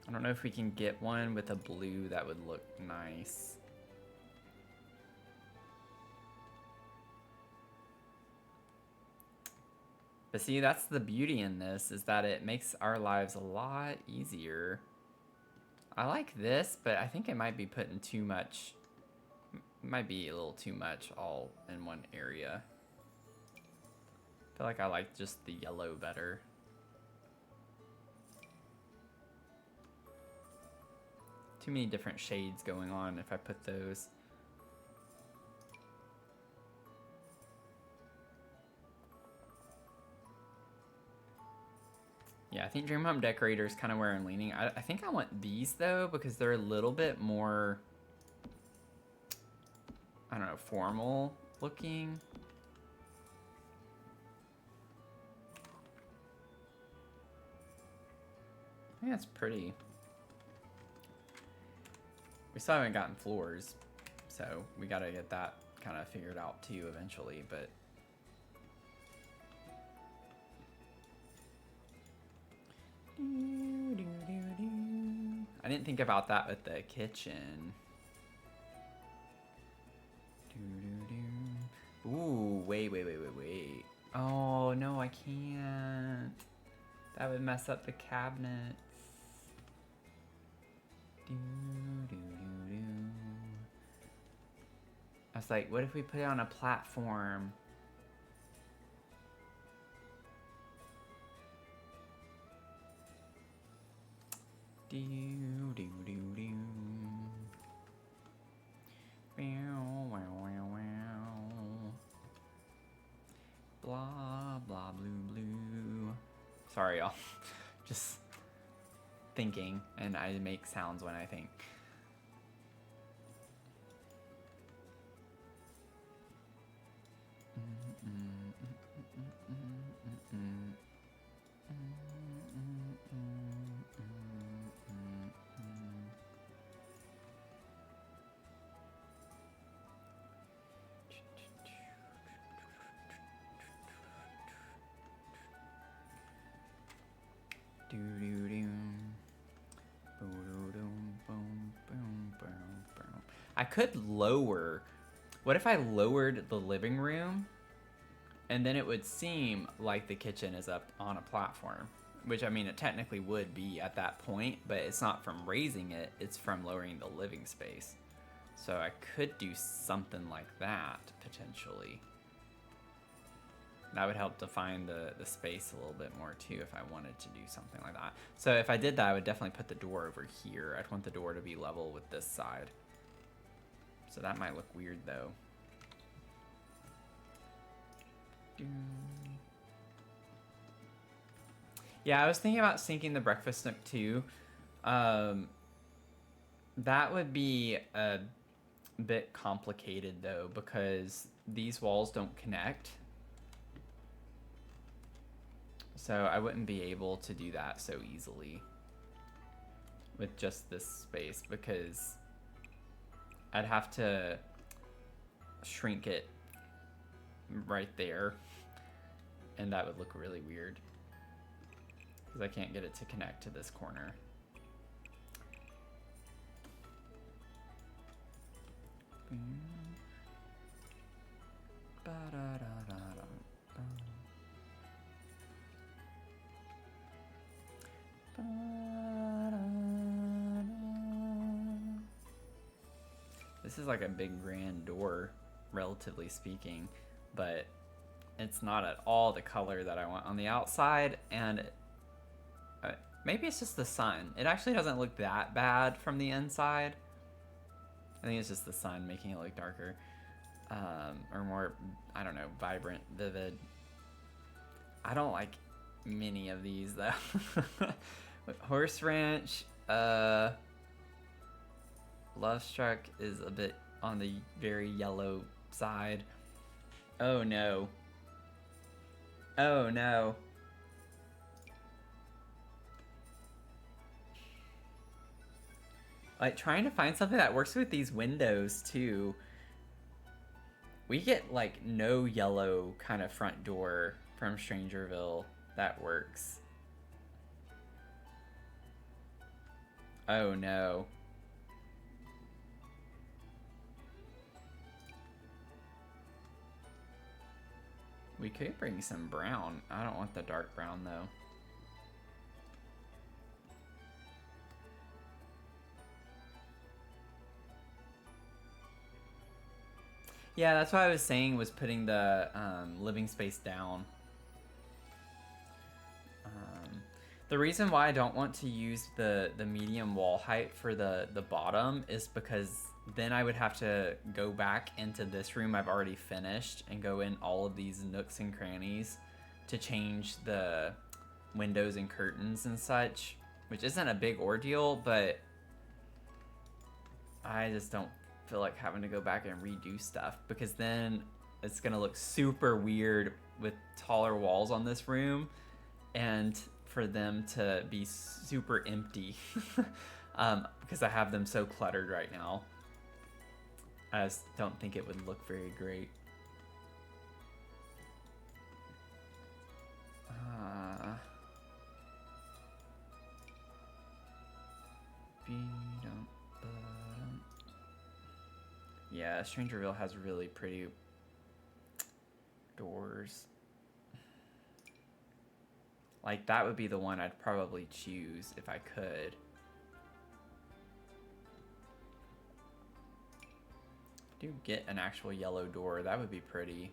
I don't know if we can get one with a blue that would look nice. But see, that's the beauty in this, is that it makes our lives a lot easier. I like this, but I think it might be putting too much, might be a little too much all in one area. I feel like I like just the yellow better. Too many different shades going on if I put those. Yeah, I think Dream Home Decorator is kind of where I'm leaning. I think I want these though, because they're a little bit more, I don't know, formal looking. I think that's pretty. We still haven't gotten floors, so we gotta get that kind of figured out too eventually, but. I didn't think about that with the kitchen. Ooh, wait. Oh, no, I can't. That would mess up the cabinets. I was like, what if we put it on a platform? Blah, blah, blue. Sorry, y'all. Just thinking, and I make sounds when I think. I could lower. What if I lowered the living room and then it would seem like the kitchen is up on a platform? Which, I mean, it technically would be at that point, but it's not from raising it, it's from lowering the living space. So I could do something like that, potentially. That would help define the space a little bit more, too, if I wanted to do something like that. So if I did that, I would definitely put the door over here. I'd want the door to be level with this side. So that might look weird, though. Yeah, I was thinking about sinking the breakfast nook, too. That would be a bit complicated, though, because these walls don't connect. So I wouldn't be able to do that so easily with just this space, because I'd have to shrink it right there, and that would look really weird because I can't get it to connect to this corner. This is like a big grand door, relatively speaking, but it's not at all the color that I want on the outside, and maybe it's just the sun. It actually doesn't look that bad from the inside. I think it's just the sun making it look darker, or more, I don't know, vibrant, vivid. I don't like many of these, though. Horse Ranch, Love Struck is a bit on the very yellow side. Oh no. Oh no. Like, trying to find something that works with these windows, too. We get, like, no yellow kind of front door from Strangerville that works. Oh no. We could bring some brown. I don't want the dark brown, though. Yeah, that's what I was saying, was putting the living space down. The reason why I don't want to use the medium wall height for the bottom is because then I would have to go back into this room I've already finished and go in all of these nooks and crannies to change the windows and curtains and such, which isn't a big ordeal, but I just don't feel like having to go back and redo stuff, because then it's gonna look super weird with taller walls on this room and for them to be super empty because I have them so cluttered right now. I just don't think it would look very great. Yeah, Strangerville has really pretty doors. Like, that would be the one I'd probably choose if I could. Do get an actual yellow door, that would be pretty.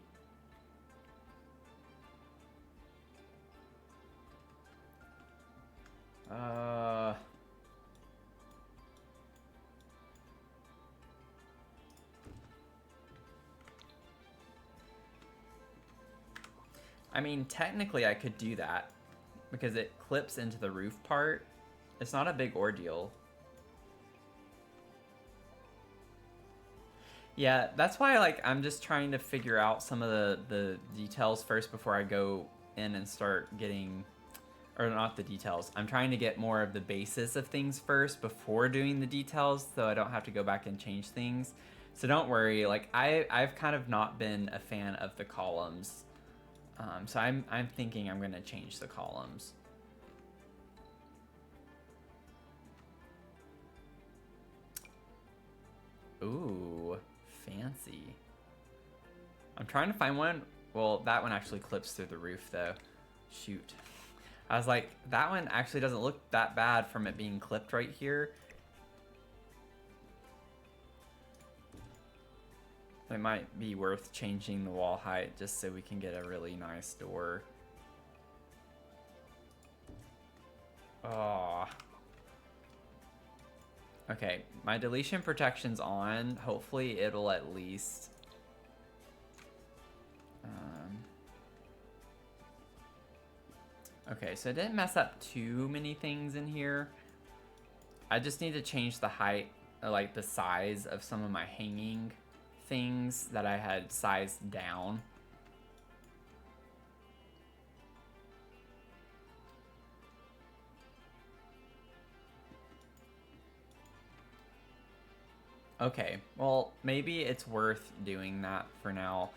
I mean, technically I could do that because it clips into the roof part. It's not a big ordeal. Yeah, that's why, like, I'm just trying to figure out some of the details first before I go in and start getting, or not the details. I'm trying to get more of the basis of things first before doing the details, so I don't have to go back and change things. So don't worry, like, I've kind of not been a fan of the columns. So I'm thinking I'm gonna change the columns. Ooh, fancy. I'm trying to find one. Well, that one actually clips through the roof though. Shoot. I was like, that one actually doesn't look that bad from it being clipped right here. It might be worth changing the wall height just so we can get a really nice door. Oh. Okay, my deletion protection's on. Hopefully it'll at least... Okay, so it didn't mess up too many things in here. I just need to change the height, like the size of some of my hanging things that I had sized down. Okay, well, maybe it's worth doing that for now.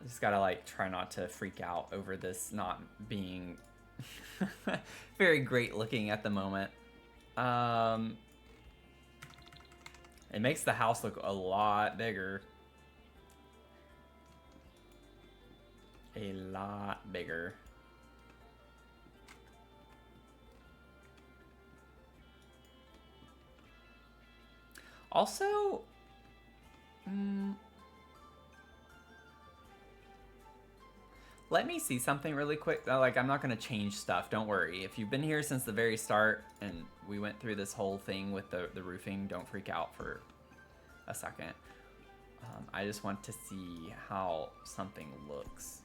I just gotta, like, try not to freak out over this not being very great looking at the moment. It makes the house look a lot bigger. A lot bigger. Also, let me see something really quick. Like, I'm not going to change stuff. Don't worry. If you've been here since the very start and we went through this whole thing with the roofing, don't freak out for a second. I just want to see how something looks.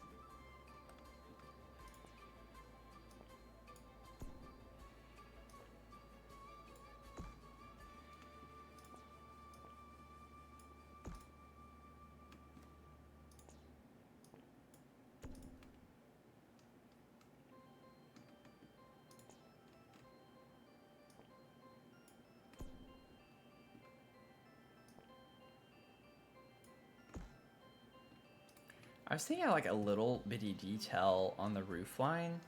I was thinking of, like, a little bitty detail on the roof line.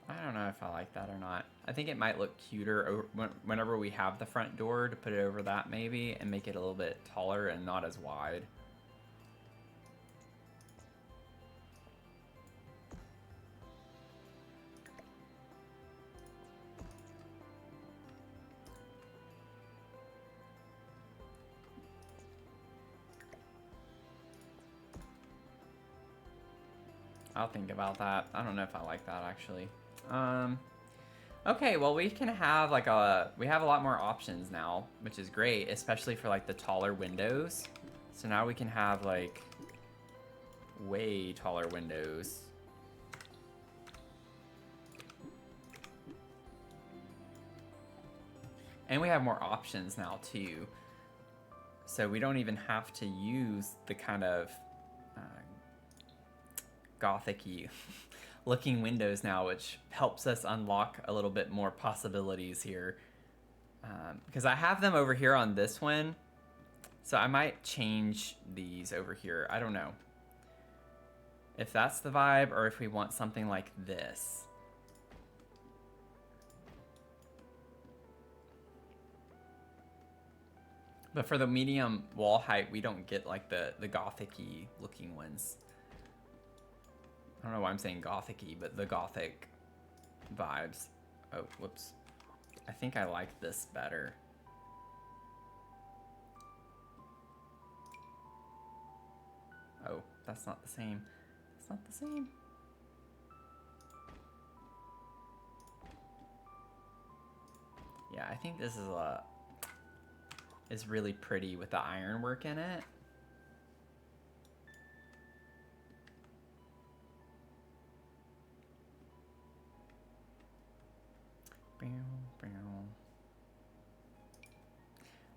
I don't know if I like that or not. I think it might look cuter whenever we have the front door to put it over that maybe and make it a little bit taller and not as wide. I'll think about that. I don't know if I like that actually. Okay, well, we can have like we have a lot more options now, which is great, especially for like the taller windows. So now we can have like way taller windows. And we have more options now too. So we don't even have to use the kind of gothic-y looking windows now, which helps us unlock a little bit more possibilities here. Because I have them over here on this one, so I might change these over here. I don't know if that's the vibe or if we want something like this. But for the medium wall height, we don't get like the gothic-y looking ones. I don't know why I'm saying gothic-y, but the gothic vibes. Oh, whoops. I think I like this better. Oh, that's not the same. It's not the same. Yeah, I think this is really pretty with the ironwork in it.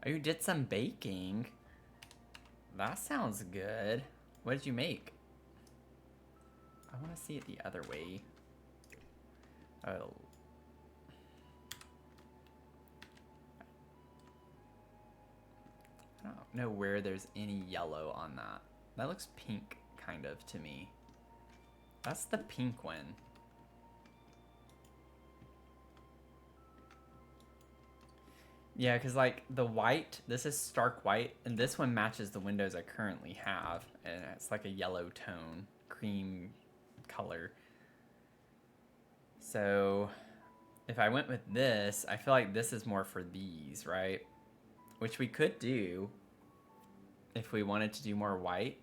Oh, you did some baking. That sounds good. What did you make? I want to see it the other way. Oh. I don't know where there's any yellow on that. That looks pink, kind of, to me. That's the pink one. Yeah, because like the white, this is stark white, and this one matches the windows I currently have, and it's like a yellow tone, cream color. So if I went with this, I feel like this is more for these, right? Which we could do if we wanted to do more white.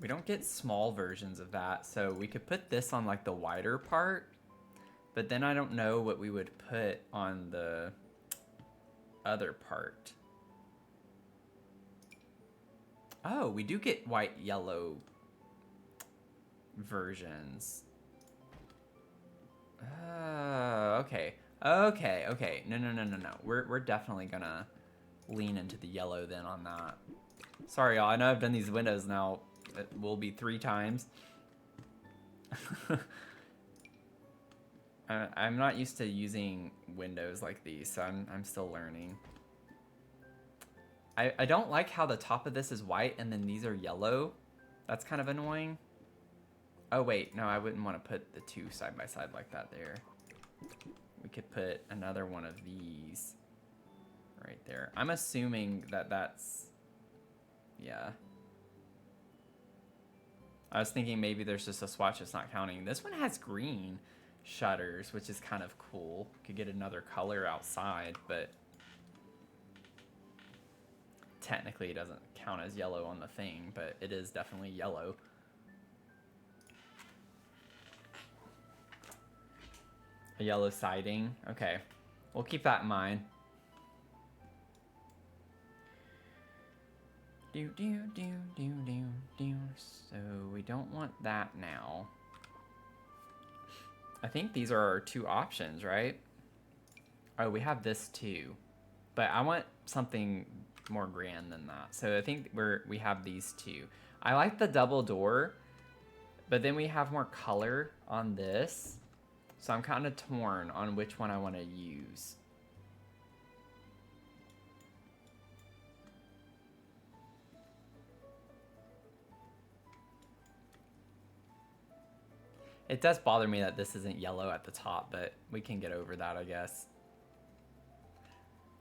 We don't get small versions of that, so we could put this on like the wider part. But then I don't know what we would put on the other part. Oh, we do get white, yellow versions. Okay. Okay. No. We're definitely gonna lean into the yellow then on that. Sorry, y'all. I know I've done these windows now. It will be 3 times. I'm not used to using windows like these, so I'm still learning. I don't like how the top of this is white and then these are yellow. That's kind of annoying. Oh wait, no, I wouldn't want to put the 2 side by side like that there. We could put another one of these right there. I'm assuming that that's, yeah. I was thinking maybe there's just a swatch that's not counting. This one has green shutters, which is kind of cool. Could get another color outside, but technically it doesn't count as yellow on the thing, but it is definitely yellow. A yellow siding. Okay, we'll keep that in mind. So we don't want that now. I think these are our 2 options, right? Oh, we have this too, but I want something more grand than that. So I think we have these 2. I like the double door, but then we have more color on this. So I'm kind of torn on which one I want to use. It does bother me that this isn't yellow at the top, but we can get over that, I guess.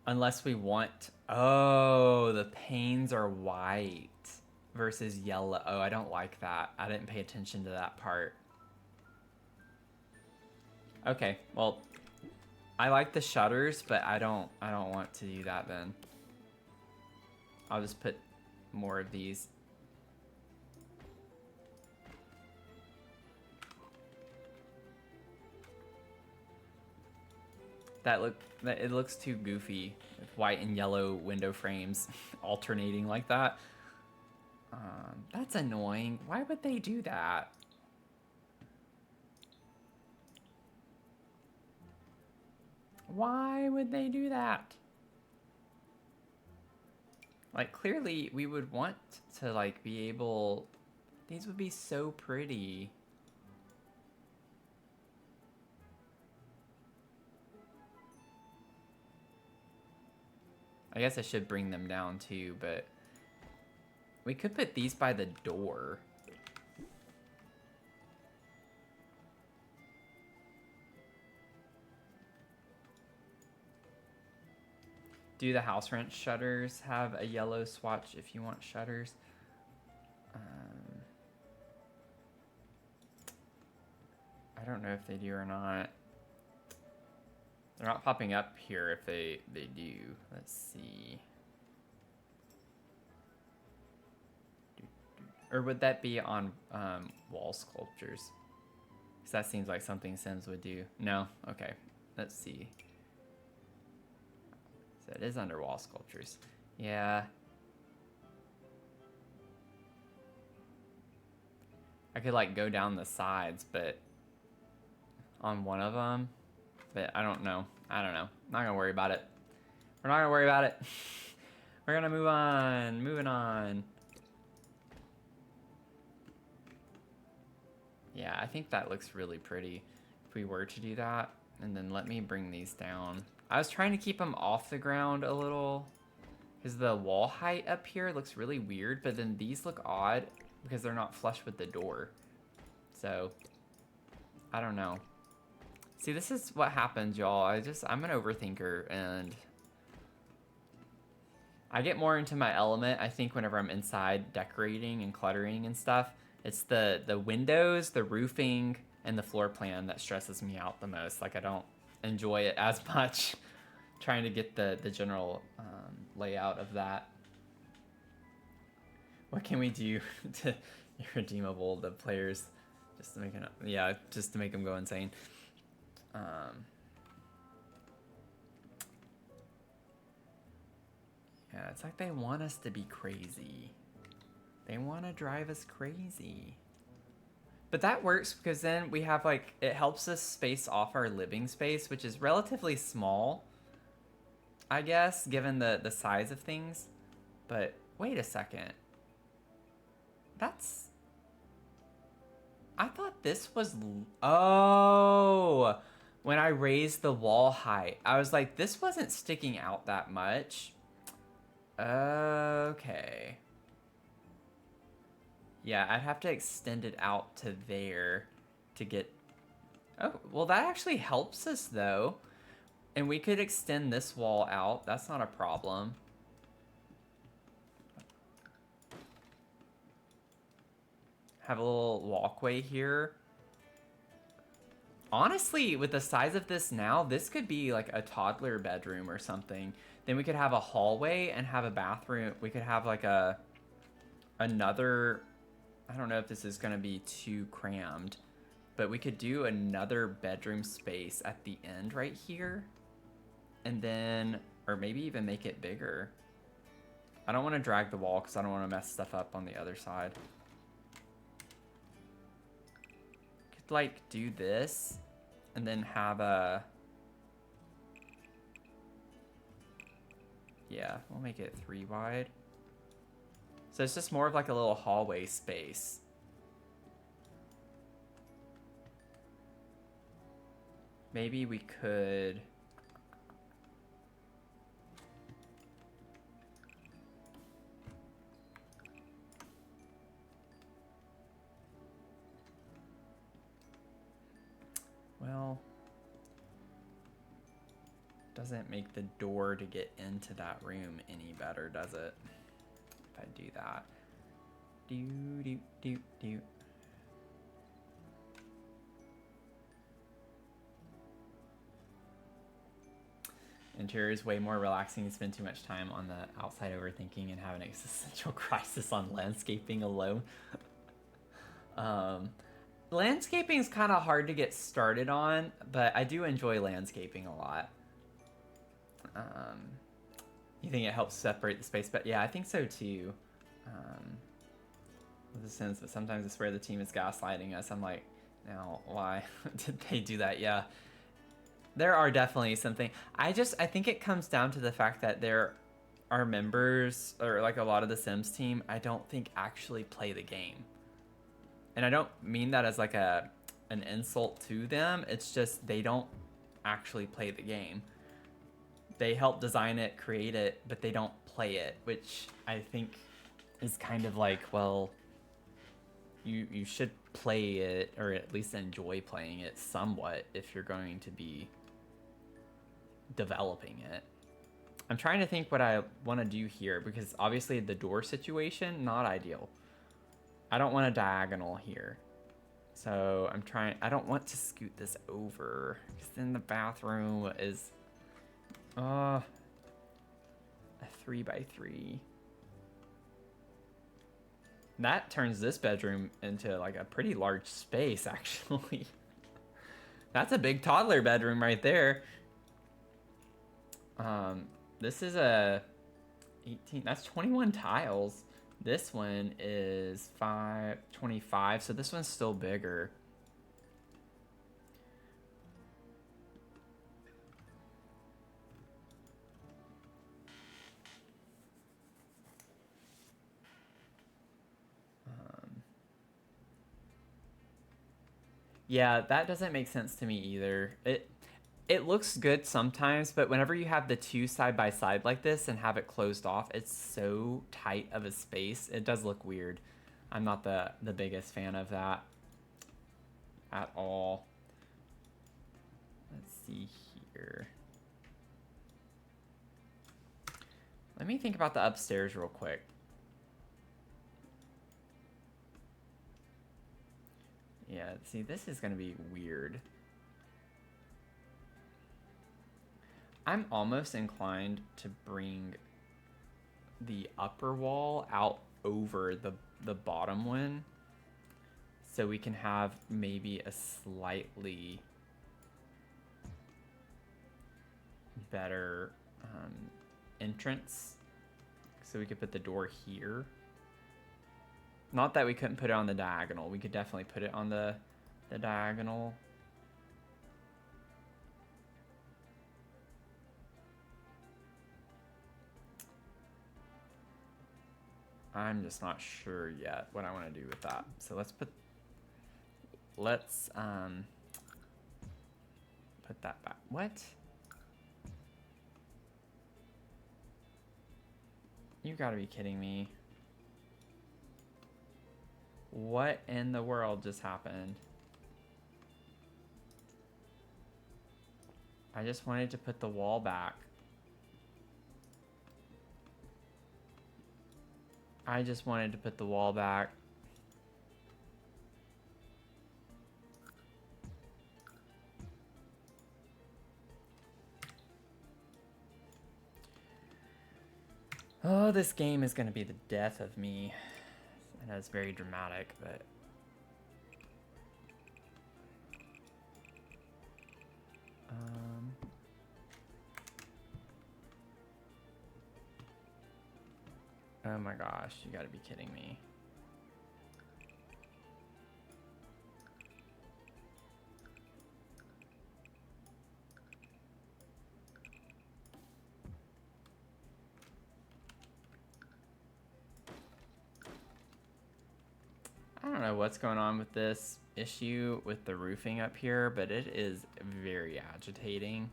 Unless we want... Oh, the panes are white versus yellow. Oh, I don't like that. I didn't pay attention to that part. Okay, well, I like the shutters, but I don't want to do that then. I'll just put more of these. It looks too goofy with white and yellow window frames alternating like that. That's annoying. Why would they do that? Why would they do that? Like, clearly we would want to like be able... These would be so pretty. I guess I should bring them down too, but we could put these by the door. Do the house rent shutters have a yellow swatch if you want shutters? I don't know if they do or not. They're not popping up here if they do. Let's see. Or would that be on wall sculptures? Because that seems like something Sims would do. No? Okay. Let's see. So it is under wall sculptures. Yeah. I could like go down the sides, but on one of them, but I don't know. I don't know. Not gonna worry about it. We're not gonna worry about it. We're gonna move on. Moving on. Yeah, I think that looks really pretty if we were to do that. And then let me bring these down. I was trying to keep them off the ground a little because the wall height up here looks really weird, but then these look odd because they're not flush with the door. So, I don't know. See, this is what happens, y'all. I'm an overthinker, and I get more into my element, I think, whenever I'm inside decorating and cluttering and stuff. It's the windows, the roofing, and the floor plan that stresses me out the most. Like, I don't enjoy it as much trying to get the general layout of that. What can we do to irredeemable the players just to make it, yeah, just to make them go insane? Yeah, it's like they want us to be crazy. They want to drive us crazy. But that works because then we have like, it helps us space off our living space, which is relatively small, I guess, given the size of things. But wait a second. I thought this was, oh, when I raised the wall height, I was like, this wasn't sticking out that much. Okay. Yeah, I'd have to extend it out to there to get, oh, well that actually helps us though. And we could extend this wall out, that's not a problem. Have a little walkway here. Honestly, with the size of this now, this could be like a toddler bedroom or something. Then we could have a hallway and have a bathroom. We could have like another, I don't know if this is gonna be too crammed, but we could do another bedroom space at the end right here. And then, or maybe even make it bigger. I don't wanna drag the wall because I don't wanna mess stuff up on the other side. Could like do this and then have a, yeah, we'll make it 3 wide. So it's just more of like a little hallway space. Maybe we could, well, doesn't make the door to get into that room any better, does it? If I do that. Do. Interior is way more relaxing. Spend too much time on the outside overthinking and have an existential crisis on landscaping alone. Landscaping is kind of hard to get started on, but I do enjoy landscaping a lot. You think it helps separate the space? But yeah, I think so too. With the sense that sometimes I swear the team is gaslighting us. I'm like, now why did they do that? Yeah, there are definitely something. I think it comes down to the fact that there are members, or like a lot of the Sims team, I don't think actually play the game. And I don't mean that as like an insult to them. It's just they don't actually play the game. They help design it, create it, but they don't play it, which I think is kind of like, well, you should play it, or at least enjoy playing it somewhat if you're going to be developing it. I'm trying to think what I want to do here because obviously the door situation, not ideal. I don't want a diagonal here. So I'm trying, I don't want to scoot this over because then the bathroom is a 3x3. That turns this bedroom into like a pretty large space, actually. That's a big toddler bedroom right there. This is a 18, that's 21 tiles. This one is 25, so this one's still bigger. Yeah, that doesn't make sense to me either. It looks good sometimes, but whenever you have the two side by side like this and have it closed off, it's so tight of a space. It does look weird. I'm not the biggest fan of that at all. Let's see here. Let me think about the upstairs real quick. Yeah, see, this is gonna be weird. I'm almost inclined to bring the upper wall out over the bottom one so we can have maybe a slightly better entrance, so we could put the door here. Not that we couldn't put it on the diagonal. We could definitely put it on the diagonal. I'm just not sure yet what I want to do with that. So let's put that back. What? You gotta be kidding me. What in the world just happened? I just wanted to put the wall back. I just wanted to put the wall back. Oh, this game is gonna be the death of me. I know it's very dramatic, but... Oh my gosh, you gotta be kidding me. I don't know what's going on with this issue with the roofing up here, but it is very agitating.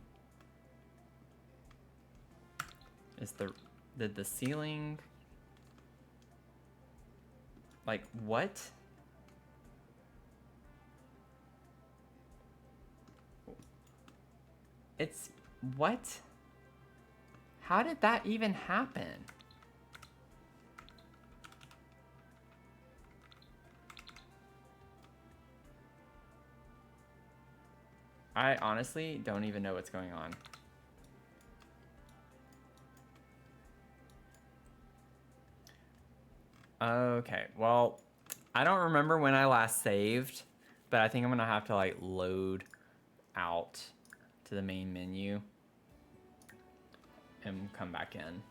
Did the ceiling... Like, what? It's... What? How did that even happen? I honestly don't even know what's going on. Okay, well, I don't remember when I last saved, but I think I'm gonna have to like load out to the main menu and come back in.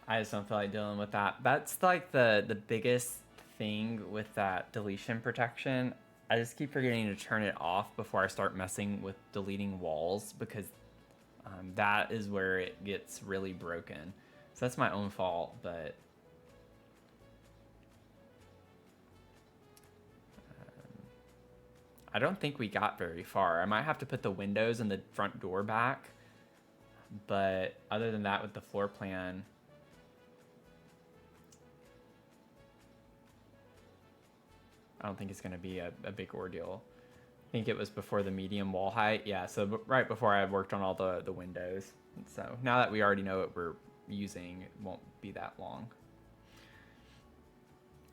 I just don't feel like dealing with that. That's like the biggest thing with that deletion protection. I just keep forgetting to turn it off before I start messing with deleting walls, because that is where it gets really broken. So that's my own fault, but I don't think we got very far. I might have to put the windows and the front door back, but other than that, with the floor plan, I don't think it's going to be a big ordeal. think it was before the medium wall height. Yeah, so right before I had worked on all the windows. So now that we already know what we're using, it won't be that long.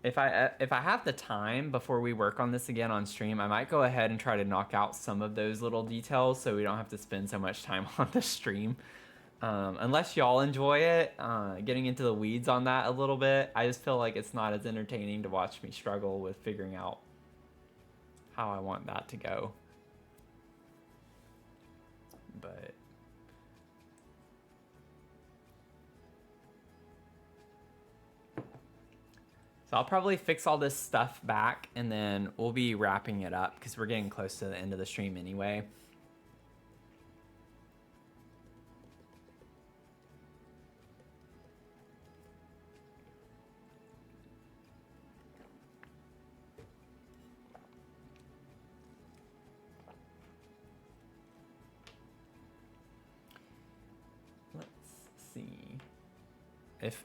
If I have the time before we work on this again on stream, I might go ahead and try to knock out some of those little details so we don't have to spend so much time on the stream. Unless y'all enjoy it, getting into the weeds on that a little bit, I just feel like it's not as entertaining to watch me struggle with figuring out how I want that to go. But so I'll probably fix all this stuff back and then we'll be wrapping it up because we're getting close to the end of the stream anyway.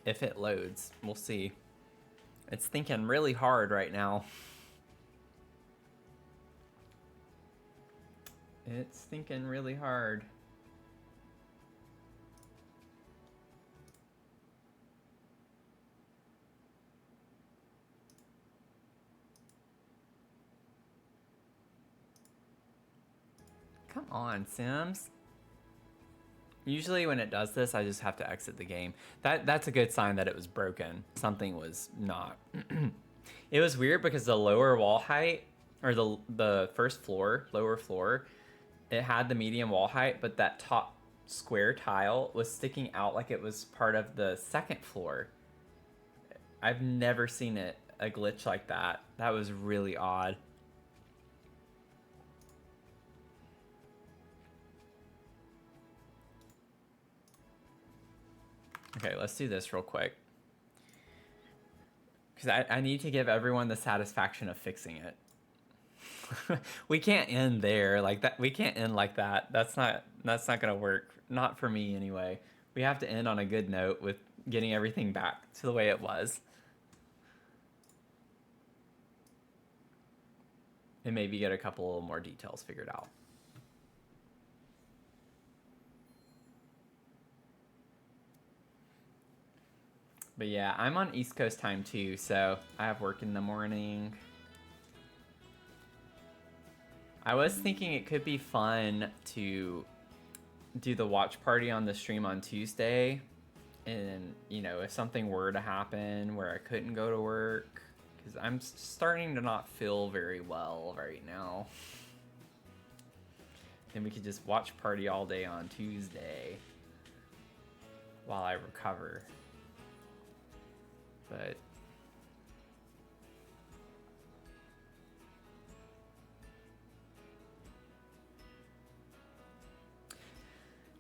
If it loads, we'll see. It's thinking really hard right now. It's thinking really hard. Come on, Sims. Usually when it does this, I just have to exit the game. That's a good sign that it was broken. Something was not. It was weird because the lower wall height, or the first floor, lower floor, it had the medium wall height, but that top square tile was sticking out like it was part of the second floor. I've never seen a glitch like that. That was really odd. Okay, let's do this real quick. Because I need to give everyone the satisfaction of fixing it. We can't end there like that. We can't end like that. That's not gonna work. Not for me anyway. We have to end on a good note with getting everything back to the way it was. And maybe get a couple more details figured out. But yeah, I'm on East Coast time too, so I have work in the morning. I was thinking it could be fun to do the watch party on the stream on Tuesday. And, you know, if something were to happen where I couldn't go to work, because I'm starting to not feel very well right now. Then we could just watch party all day on Tuesday while I recover. But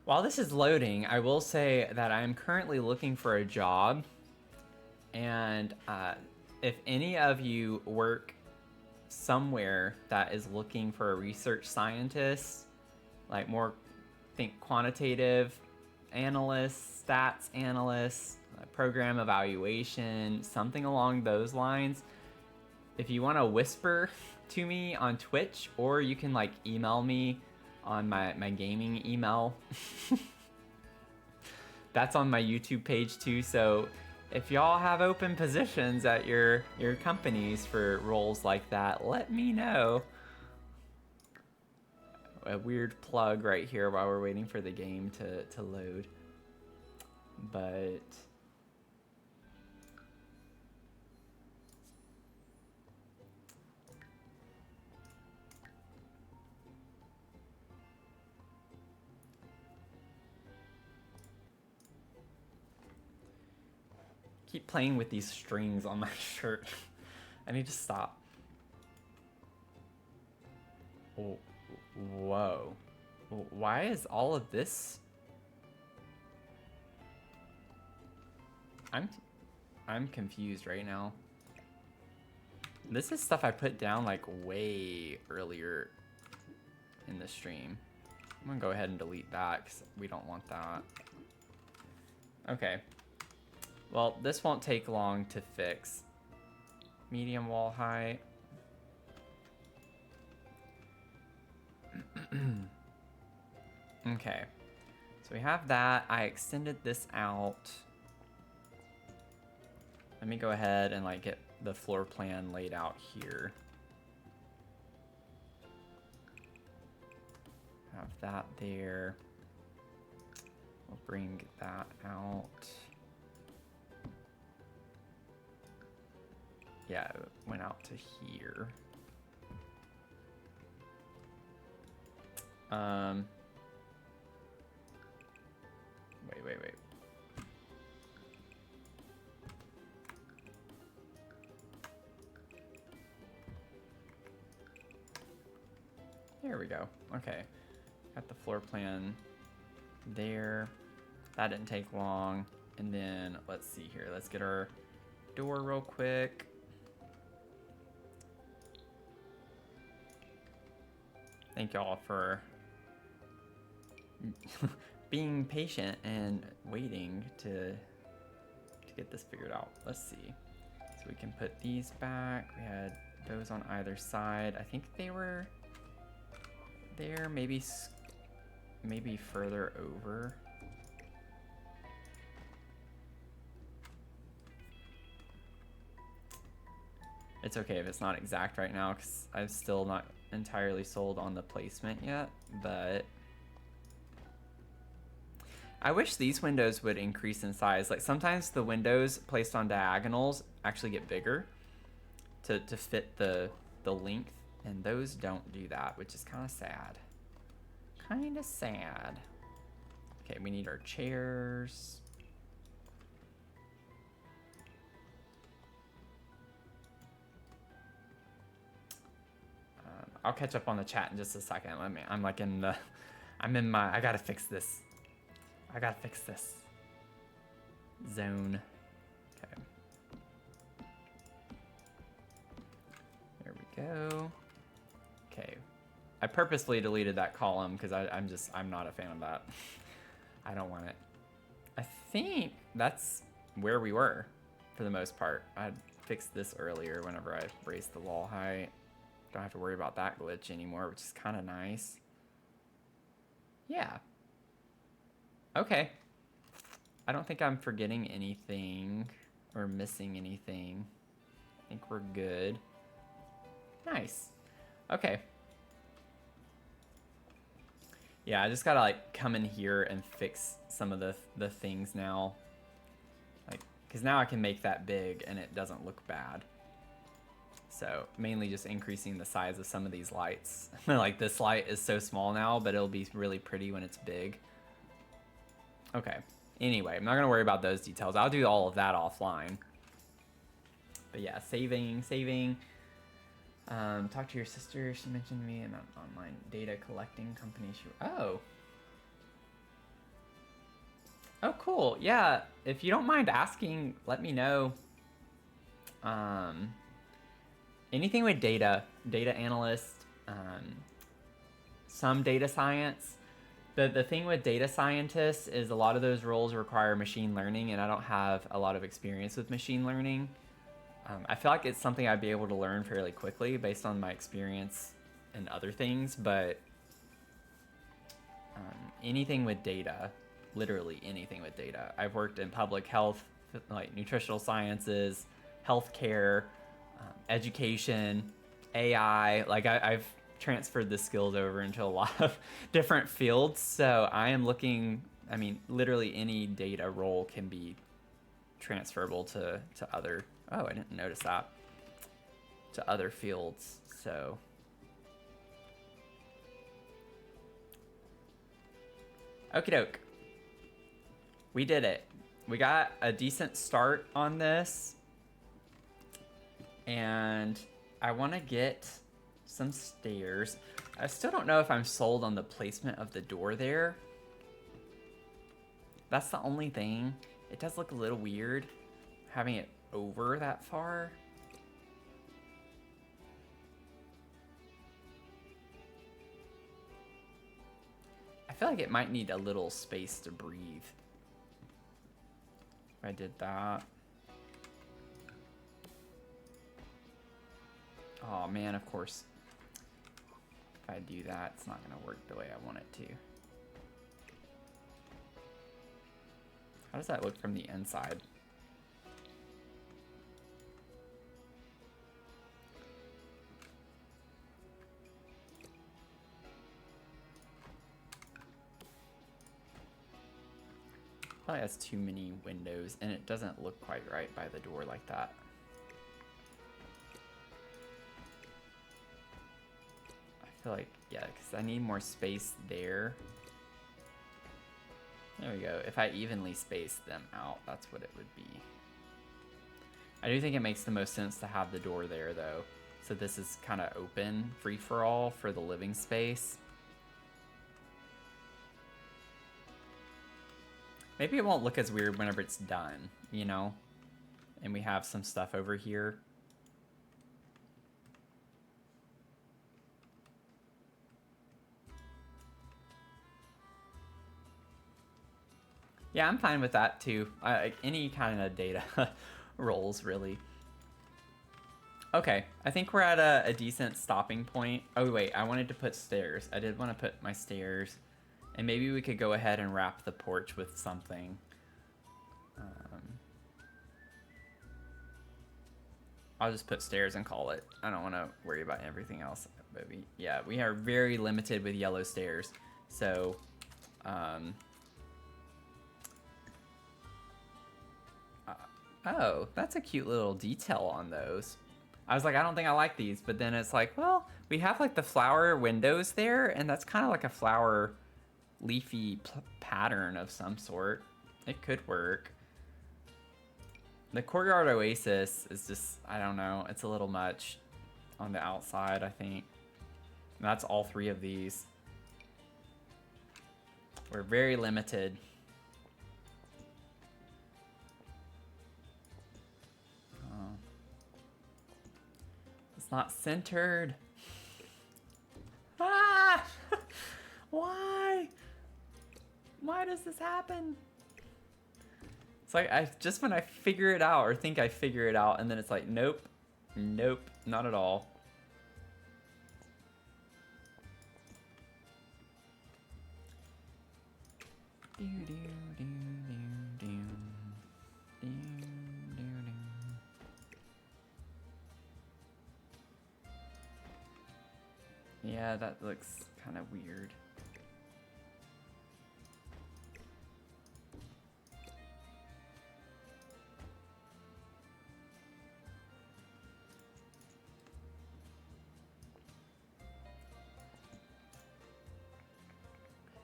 while this is loading, I will say that I'm currently looking for a job. And if any of you work somewhere that is looking for a research scientist, like more think quantitative analyst, stats analyst, program evaluation, something along those lines, if you want to whisper to me on Twitch, or you can like email me on my gaming email. That's on my YouTube page too, so if y'all have open positions at your companies for roles like that, let me know. A weird plug right here while we're waiting for the game to load. But keep playing with these strings on my shirt. I need to stop. Oh, whoa. Why is all of this? I'm confused right now. This is stuff I put down like way earlier in the stream. I'm gonna go ahead and delete that because we don't want that. Okay. Well, this won't take long to fix. Medium wall height. Okay. So we have that. I extended this out. Let me go ahead and like get the floor plan laid out here. Have that there. We'll bring that out. Yeah, it went out to here. Wait. There we go. Okay. Got the floor plan there. That didn't take long. And then let's see here. Let's get our door real quick. Thank y'all for being patient and waiting to get this figured out. Let's see. So we can put these back. We had those on either side. I think they were there, maybe further over. It's okay if it's not exact right now because I'm still not entirely sold on the placement yet, but I wish these windows would increase in size. Like sometimes the windows placed on diagonals actually get bigger to fit the length, and those don't do that, which is kind of sad. Kind of sad. Okay, we need our chairs. I'll catch up on the chat in just a second. I'm like in the, I gotta fix this. I gotta fix this zone. Okay. There we go. Okay. I purposely deleted that column because I'm not a fan of that. I don't want it. I think that's where we were for the most part. I fixed this earlier whenever I raised the wall height. Don't have to worry about that glitch anymore, which is kind of nice. Yeah. Okay. I don't think I'm forgetting anything or missing anything. I think we're good. Nice. Okay. Yeah, I just gotta like come in here and fix some of the things now. Like, cause now I can make that big and it doesn't look bad. So mainly just increasing the size of some of these lights. Like this light is so small now, but it'll be really pretty when it's big. Okay. Anyway, I'm not gonna worry about those details. I'll do all of that offline. But yeah, saving. Talk to your sister. She mentioned me in an online data collecting company. Oh, cool. Yeah, if you don't mind asking, let me know. Anything with data analyst, some data science. The thing with data scientists is a lot of those roles require machine learning, and I don't have a lot of experience with machine learning. I feel like it's something I'd be able to learn fairly quickly based on my experience and other things, but anything with data, literally anything with data. I've worked in public health, like nutritional sciences, healthcare, education, AI. Like I've transferred the skills over into a lot of different fields. So I am looking, I mean, literally any data role can be transferable to other, oh, I didn't notice that, to other fields. So okie doke. We did it. We got a decent start on this. And I want to get some stairs. I still don't know if I'm sold on the placement of the door there. That's the only thing. It does look a little weird having it over that far. I feel like it might need a little space to breathe. If I did that. Oh man, of course. If I do that, it's not gonna work the way I want it to. How does that look from the inside? Probably has too many windows and it doesn't look quite right by the door like that. I feel like, yeah, because I need more space there. There we go. If I evenly space them out, that's what it would be. I do think it makes the most sense to have the door there though. So this is kind of open, free for all for the living space. Maybe it won't look as weird whenever it's done, you know? And we have some stuff over here. Yeah, I'm fine with that too. Any kind of data rolls, really. Okay, I think we're at a decent stopping point. Oh wait, I wanted to put stairs. I did want to put my stairs. And maybe we could go ahead and wrap the porch with something. I'll just put stairs and call it. I don't want to worry about everything else. But we are very limited with yellow stairs. So, oh, that's a cute little detail on those. I was like, I don't think I like these. But then it's like, well, we have like the flower windows there. And that's kind of like a flower leafy pattern of some sort. It could work. The courtyard oasis is just, I don't know, it's a little much on the outside, I think. And that's all three of these. We're very limited. Oh. It's not centered. Ah! Why? Why does this happen? It's like just when I figure it out or think I figure it out, and then it's like, nope, nope, not at all. Yeah, that looks kind of weird.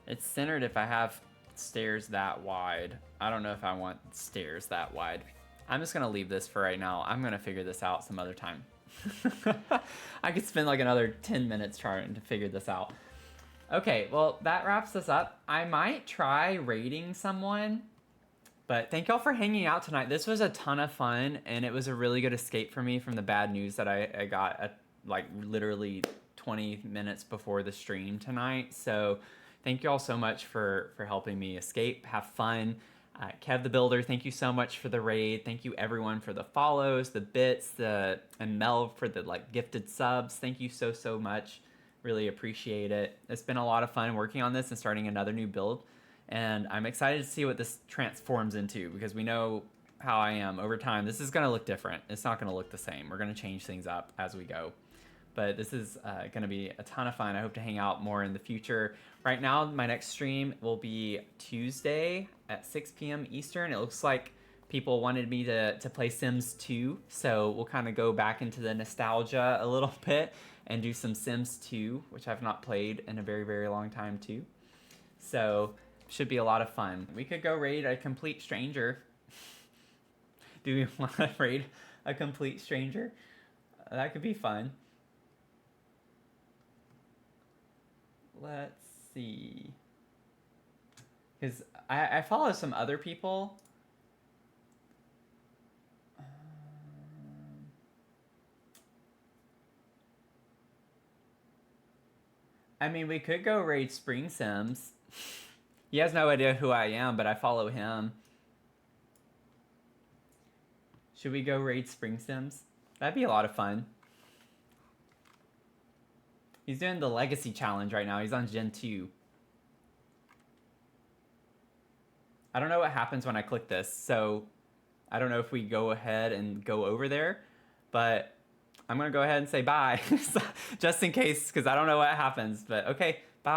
It's centered if I have stairs that wide. I don't know if I want stairs that wide. I'm just gonna leave this for right now. I'm gonna figure this out some other time. I could spend like another 10 minutes trying to figure this out. Okay, well, that wraps us up. I might try raiding someone, but thank y'all for hanging out tonight. This was a ton of fun, and it was a really good escape for me from the bad news that I got at like literally 20 minutes before the stream tonight. So thank you all so much for helping me escape, have fun. Kev the Builder, thank you so much for the raid. Thank you everyone for the follows, the bits, and Mel for the like gifted subs. Thank you so much. Really appreciate it. It's been a lot of fun working on this and starting another new build. And I'm excited to see what this transforms into, because we know how I am over time. This is gonna look different. It's not gonna look the same. We're gonna change things up as we go. But this is gonna be a ton of fun. I hope to hang out more in the future. Right now, my next stream will be Tuesday at 6 p.m. Eastern. It looks like people wanted me to play Sims 2, so we'll kind of go back into the nostalgia a little bit and do some Sims 2, which I've not played in a very long time too. So should be a lot of fun. We could go raid a complete stranger. Do we want to raid a complete stranger? That could be fun. Let's see. Because I follow some other people. I mean, we could go raid Spring Sims. He has no idea who I am, but I follow him. Should we go raid Spring Sims? That'd be a lot of fun. He's doing the Legacy Challenge right now. He's on Gen 2. I don't know what happens when I click this, so I don't know if we go ahead and go over there, but I'm going to go ahead and say bye, just in case, because I don't know what happens. But okay, bye.